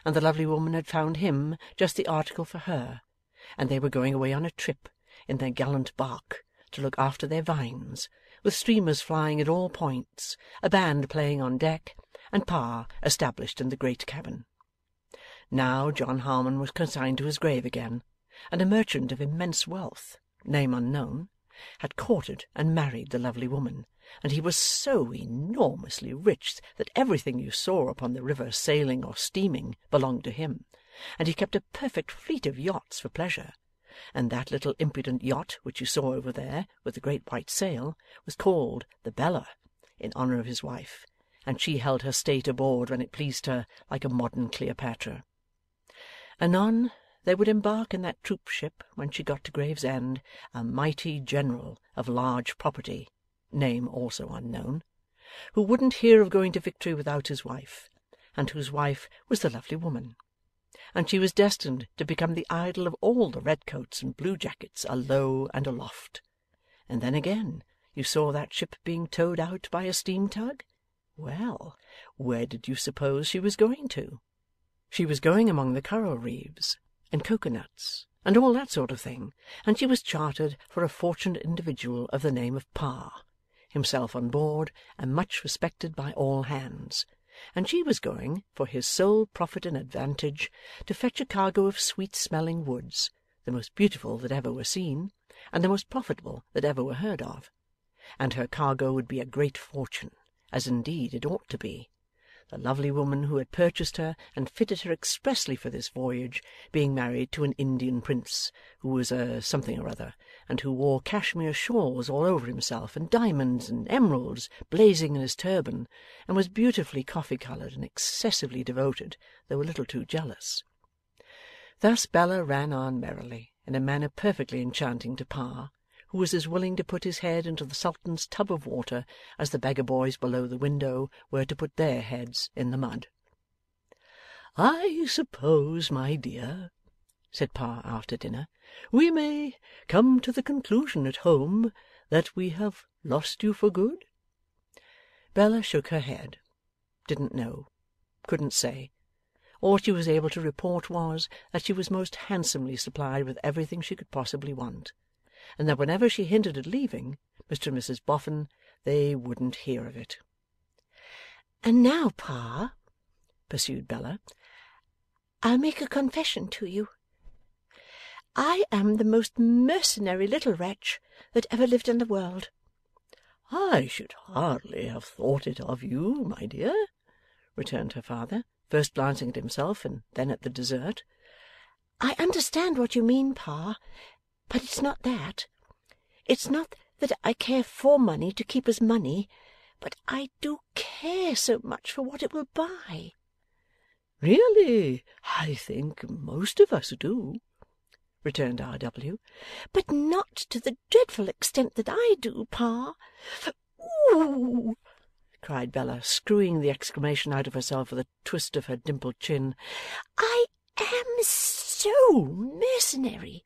and the lovely woman had found him just the article for her, and they were going away on a trip in their gallant bark to look after their vines, with streamers flying at all points, a band playing on deck, and Pa established in the great cabin. Now John Harmon was consigned to his grave again, and a merchant of immense wealth, name unknown, had courted and married the lovely woman, and he was so enormously rich that everything you saw upon the river sailing or steaming belonged to him, and he kept a perfect fleet of yachts for pleasure, and that little impudent yacht which you saw over there with the great white sail was called the Bella, in honour of his wife, and she held her state aboard when it pleased her, like a modern Cleopatra. Anon they would embark in that troop ship when she got to Gravesend, a mighty general of large property, name also unknown, who wouldn't hear of going to victory without his wife, and whose wife was the lovely woman, and she was destined to become the idol of all the redcoats and bluejackets alow and aloft. And then again you saw that ship being towed out by a steam tug. Well, where did you suppose she was going to? She was going among the coral reefs and coconuts and all that sort of thing, and she was chartered for a fortunate individual of the name of Pa, himself on board and much respected by all hands, and she was going, for his sole profit and advantage, to fetch a cargo of sweet-smelling woods, the most beautiful that ever were seen, and the most profitable that ever were heard of, and her cargo would be a great fortune, as indeed it ought to be, the lovely woman who had purchased her and fitted her expressly for this voyage being married to an Indian prince, who was a something or other, and who wore cashmere shawls all over himself, and diamonds and emeralds blazing in his turban, and was beautifully coffee-coloured and excessively devoted, though a little too jealous. Thus Bella ran on merrily, in a manner perfectly enchanting to Pa, who was as willing to put his head into the Sultan's tub of water as the beggar boys below the window were to put their heads in the mud. 'I suppose, my dear,' said Pa after dinner, 'we may come to the conclusion at home that we have lost you for good?' Bella shook her head. Didn't know. Couldn't say. All she was able to report was that she was most handsomely supplied with everything she could possibly want, and that whenever she hinted at leaving Mr and Mrs Boffin, they wouldn't hear of it. 'And now, Pa,' pursued Bella, 'I'll make a confession to you. I am the most mercenary little wretch that ever lived in the world.' 'I should hardly have thought it of you, my dear,' returned her father, first glancing at himself and then at the dessert. 'I understand what you mean, Pa, but it's not that. It's not that I care for money to keep as money, but I do care so much for what it will buy.' 'Really, I think most of us do,' returned R. W. 'But not to the dreadful extent that I do, Pa. Ooh!' cried Bella, screwing the exclamation out of herself with a twist of her dimpled chin. 'I am so mercenary.'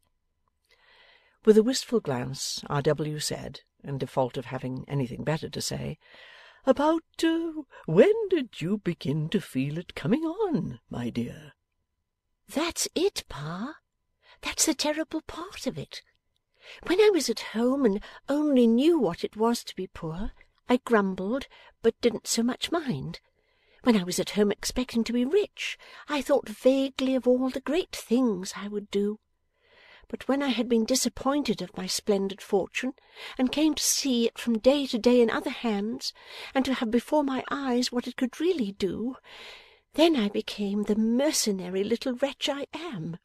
With a wistful glance, R. W. said, in default of having anything better to say, 'About when did you begin to feel it coming on, my dear?' 'That's it, Pa. That's the terrible part of it. When I was at home and only knew what it was to be poor, I grumbled, but didn't so much mind. When I was at home expecting to be rich, I thought vaguely of all the great things I would do. But when I had been disappointed of my splendid fortune, and came to see it from day to day in other hands, and to have before my eyes what it could really do, then I became the mercenary little wretch I am.'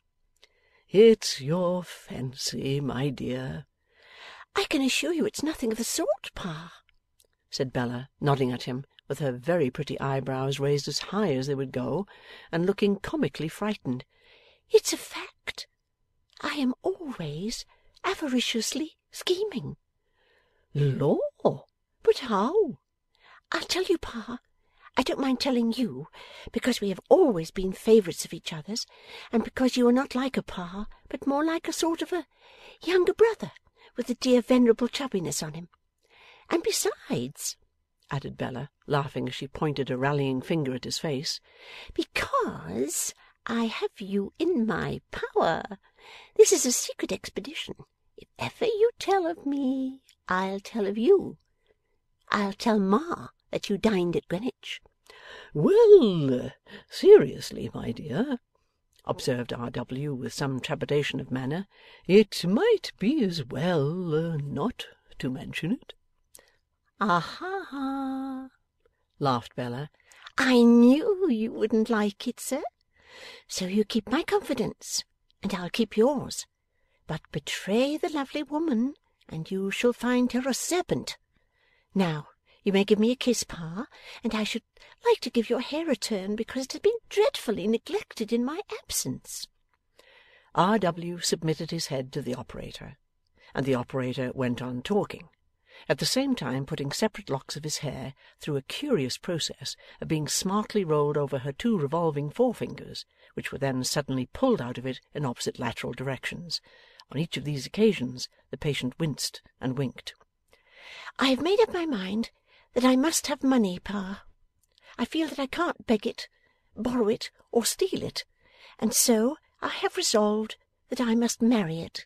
'It's your fancy, my dear.' 'I can assure you it's nothing of the sort, Pa,' said Bella, nodding at him, with her very pretty eyebrows raised as high as they would go, and looking comically frightened. 'It's a fact. I am always avariciously scheming.' 'Law! But how?' 'I'll tell you, Pa. I don't mind telling you, because we have always been favourites of each other's, and because you are not like a Pa, but more like a sort of a younger brother, with a dear venerable chubbiness on him. And besides,' added Bella, laughing as she pointed a rallying finger at his face, 'because I have you in my power. This is a secret expedition. If ever you tell of me, I'll tell of you. I'll tell Ma that you dined at Greenwich.' 'Well, seriously, my dear,' observed R. W. with some trepidation of manner, 'it might be as well not to mention it.' 'Aha!' laughed Bella. 'I knew you wouldn't like it, sir. So you keep my confidence, and I'll keep yours. But betray the lovely woman, and you shall find her a serpent. Now, you may give me a kiss, Pa, and I should like to give your hair a turn, because it has been dreadfully neglected in my absence.' R. W. submitted his head to the operator, and the operator went on talking, at the same time putting separate locks of his hair through a curious process of being smartly rolled over her two revolving forefingers, which were then suddenly pulled out of it in opposite lateral directions. On each of these occasions the patient winced and winked. 'I have made up my mind that I must have money, Pa. I feel that I can't beg it, borrow it, or steal it, and so I have resolved that I must marry it.'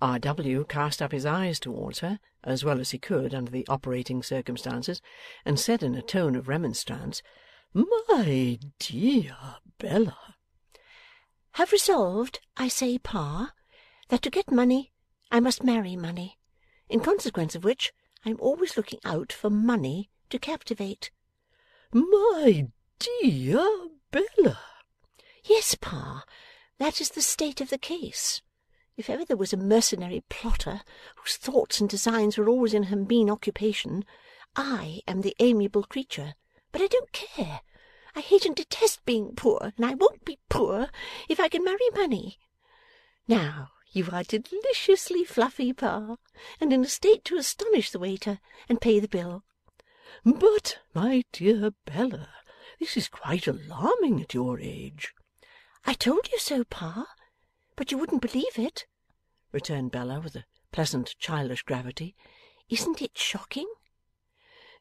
R. W. cast up his eyes towards her, as well as he could under the operating circumstances, and said in a tone of remonstrance, 'My dear Bella!' 'Have resolved, I say, Pa, that to get money I must marry money, in consequence of which I am always looking out for money to captivate.' 'My dear Bella!' 'Yes, Pa, that is the state of the case. If ever there was a mercenary plotter whose thoughts and designs were always in her mean occupation, I am the amiable creature. But I don't care. I hate and detest being poor, and I won't be poor if I can marry money. Now, you are deliciously fluffy, Pa, and in a state to astonish the waiter and pay the bill. But, my dear Bella, this is quite alarming at your age. I told you so, Pa, but you wouldn't believe it, returned Bella with a pleasant childish gravity. Isn't it shocking?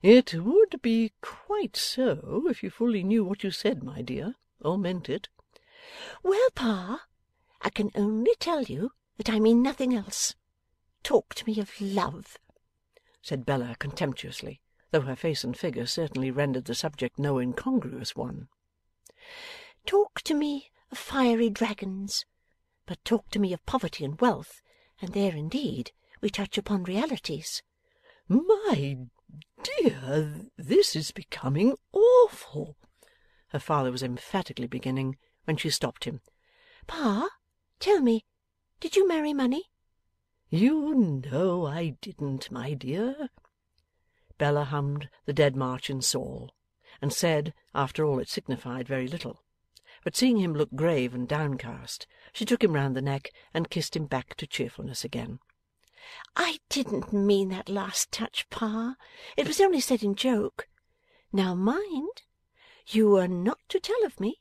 It would be quite so, if you fully knew what you said, my dear, or meant it. Well, Pa, I can only tell you that I mean nothing else. Talk to me of love, said Bella contemptuously, though her face and figure certainly rendered the subject no incongruous one. Talk to me of fiery dragons, but talk to me of poverty and wealth, and there indeed we touch upon realities. My dear, this is becoming awful, her father was emphatically beginning, when she stopped him. Pa, tell me, did you marry money? You know I didn't, my dear. Bella hummed the Dead March in Saul, and said, after all, it signified very little. But seeing him look grave and downcast, she took him round the neck and kissed him back to cheerfulness again. I didn't mean that last touch, Pa. It was only said in joke. Now mind, you are not to tell of me,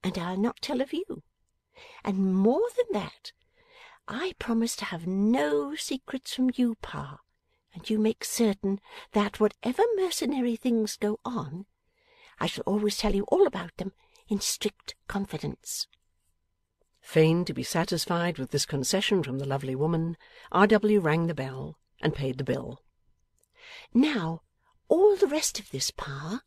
and I'll not tell of you. And more than that, I promise to have no secrets from you, Pa, and you make certain that whatever mercenary things go on, I shall always tell you all about them in strict confidence. Fain to be satisfied with this concession from the lovely woman, R.W. rang the bell and paid the bill. Now, all the rest of this, Pa,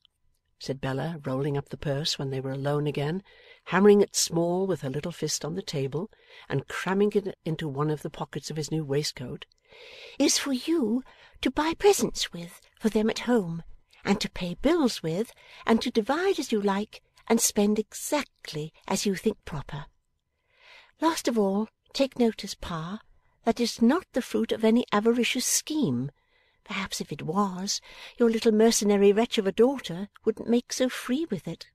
said Bella, rolling up the purse when they were alone again, hammering it small with her little fist on the table, and cramming it into one of the pockets of his new waistcoat, is for you to buy presents with for them at home, and to pay bills with, and to divide as you like, and spend exactly as you think proper. Last of all, take notice, Pa, that it is not the fruit of any avaricious scheme. Perhaps if it was, your little mercenary wretch of a daughter wouldn't make so free with it.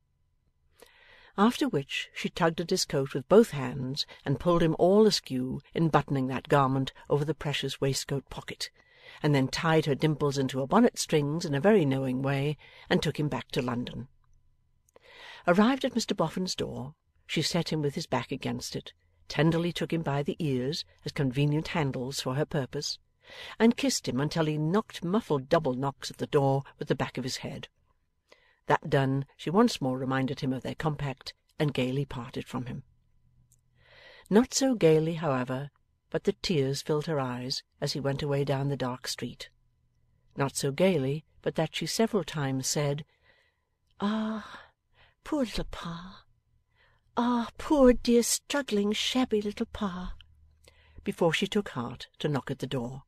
After which she tugged at his coat with both hands and pulled him all askew in buttoning that garment over the precious waistcoat pocket, and then tied her dimples into her bonnet strings in a very knowing way, and took him back to London. Arrived at Mr Boffin's door, she set him with his back against it, tenderly took him by the ears as convenient handles for her purpose, and kissed him until he knocked muffled double knocks at the door with the back of his head. That done, she once more reminded him of their compact, and gaily parted from him. Not so gaily, however, but that tears filled her eyes as he went away down the dark street. Not so gaily, but that she several times said, "Ah, poor little Pa! Ah, poor dear struggling shabby little Pa!" before she took heart to knock at the door.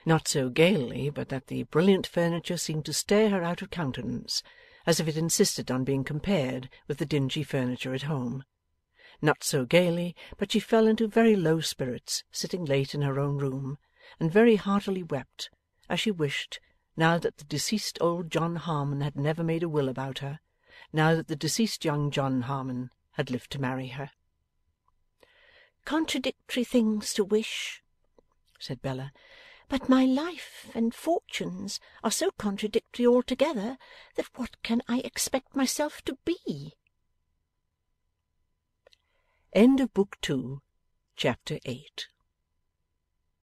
Not so gaily, but that the brilliant furniture seemed to stare her out of countenance, as if it insisted on being compared with the dingy furniture at home. Not so gaily, but she fell into very low spirits sitting late in her own room, and very heartily wept, as she wished, now that the deceased old John Harmon had never made a will about her, now that the deceased young John Harmon had lived to marry her. "Contradictory things to wish," said Bella, "but my life and fortunes are so contradictory altogether that what can I expect myself to be?" End of Book 2, Chapter 8.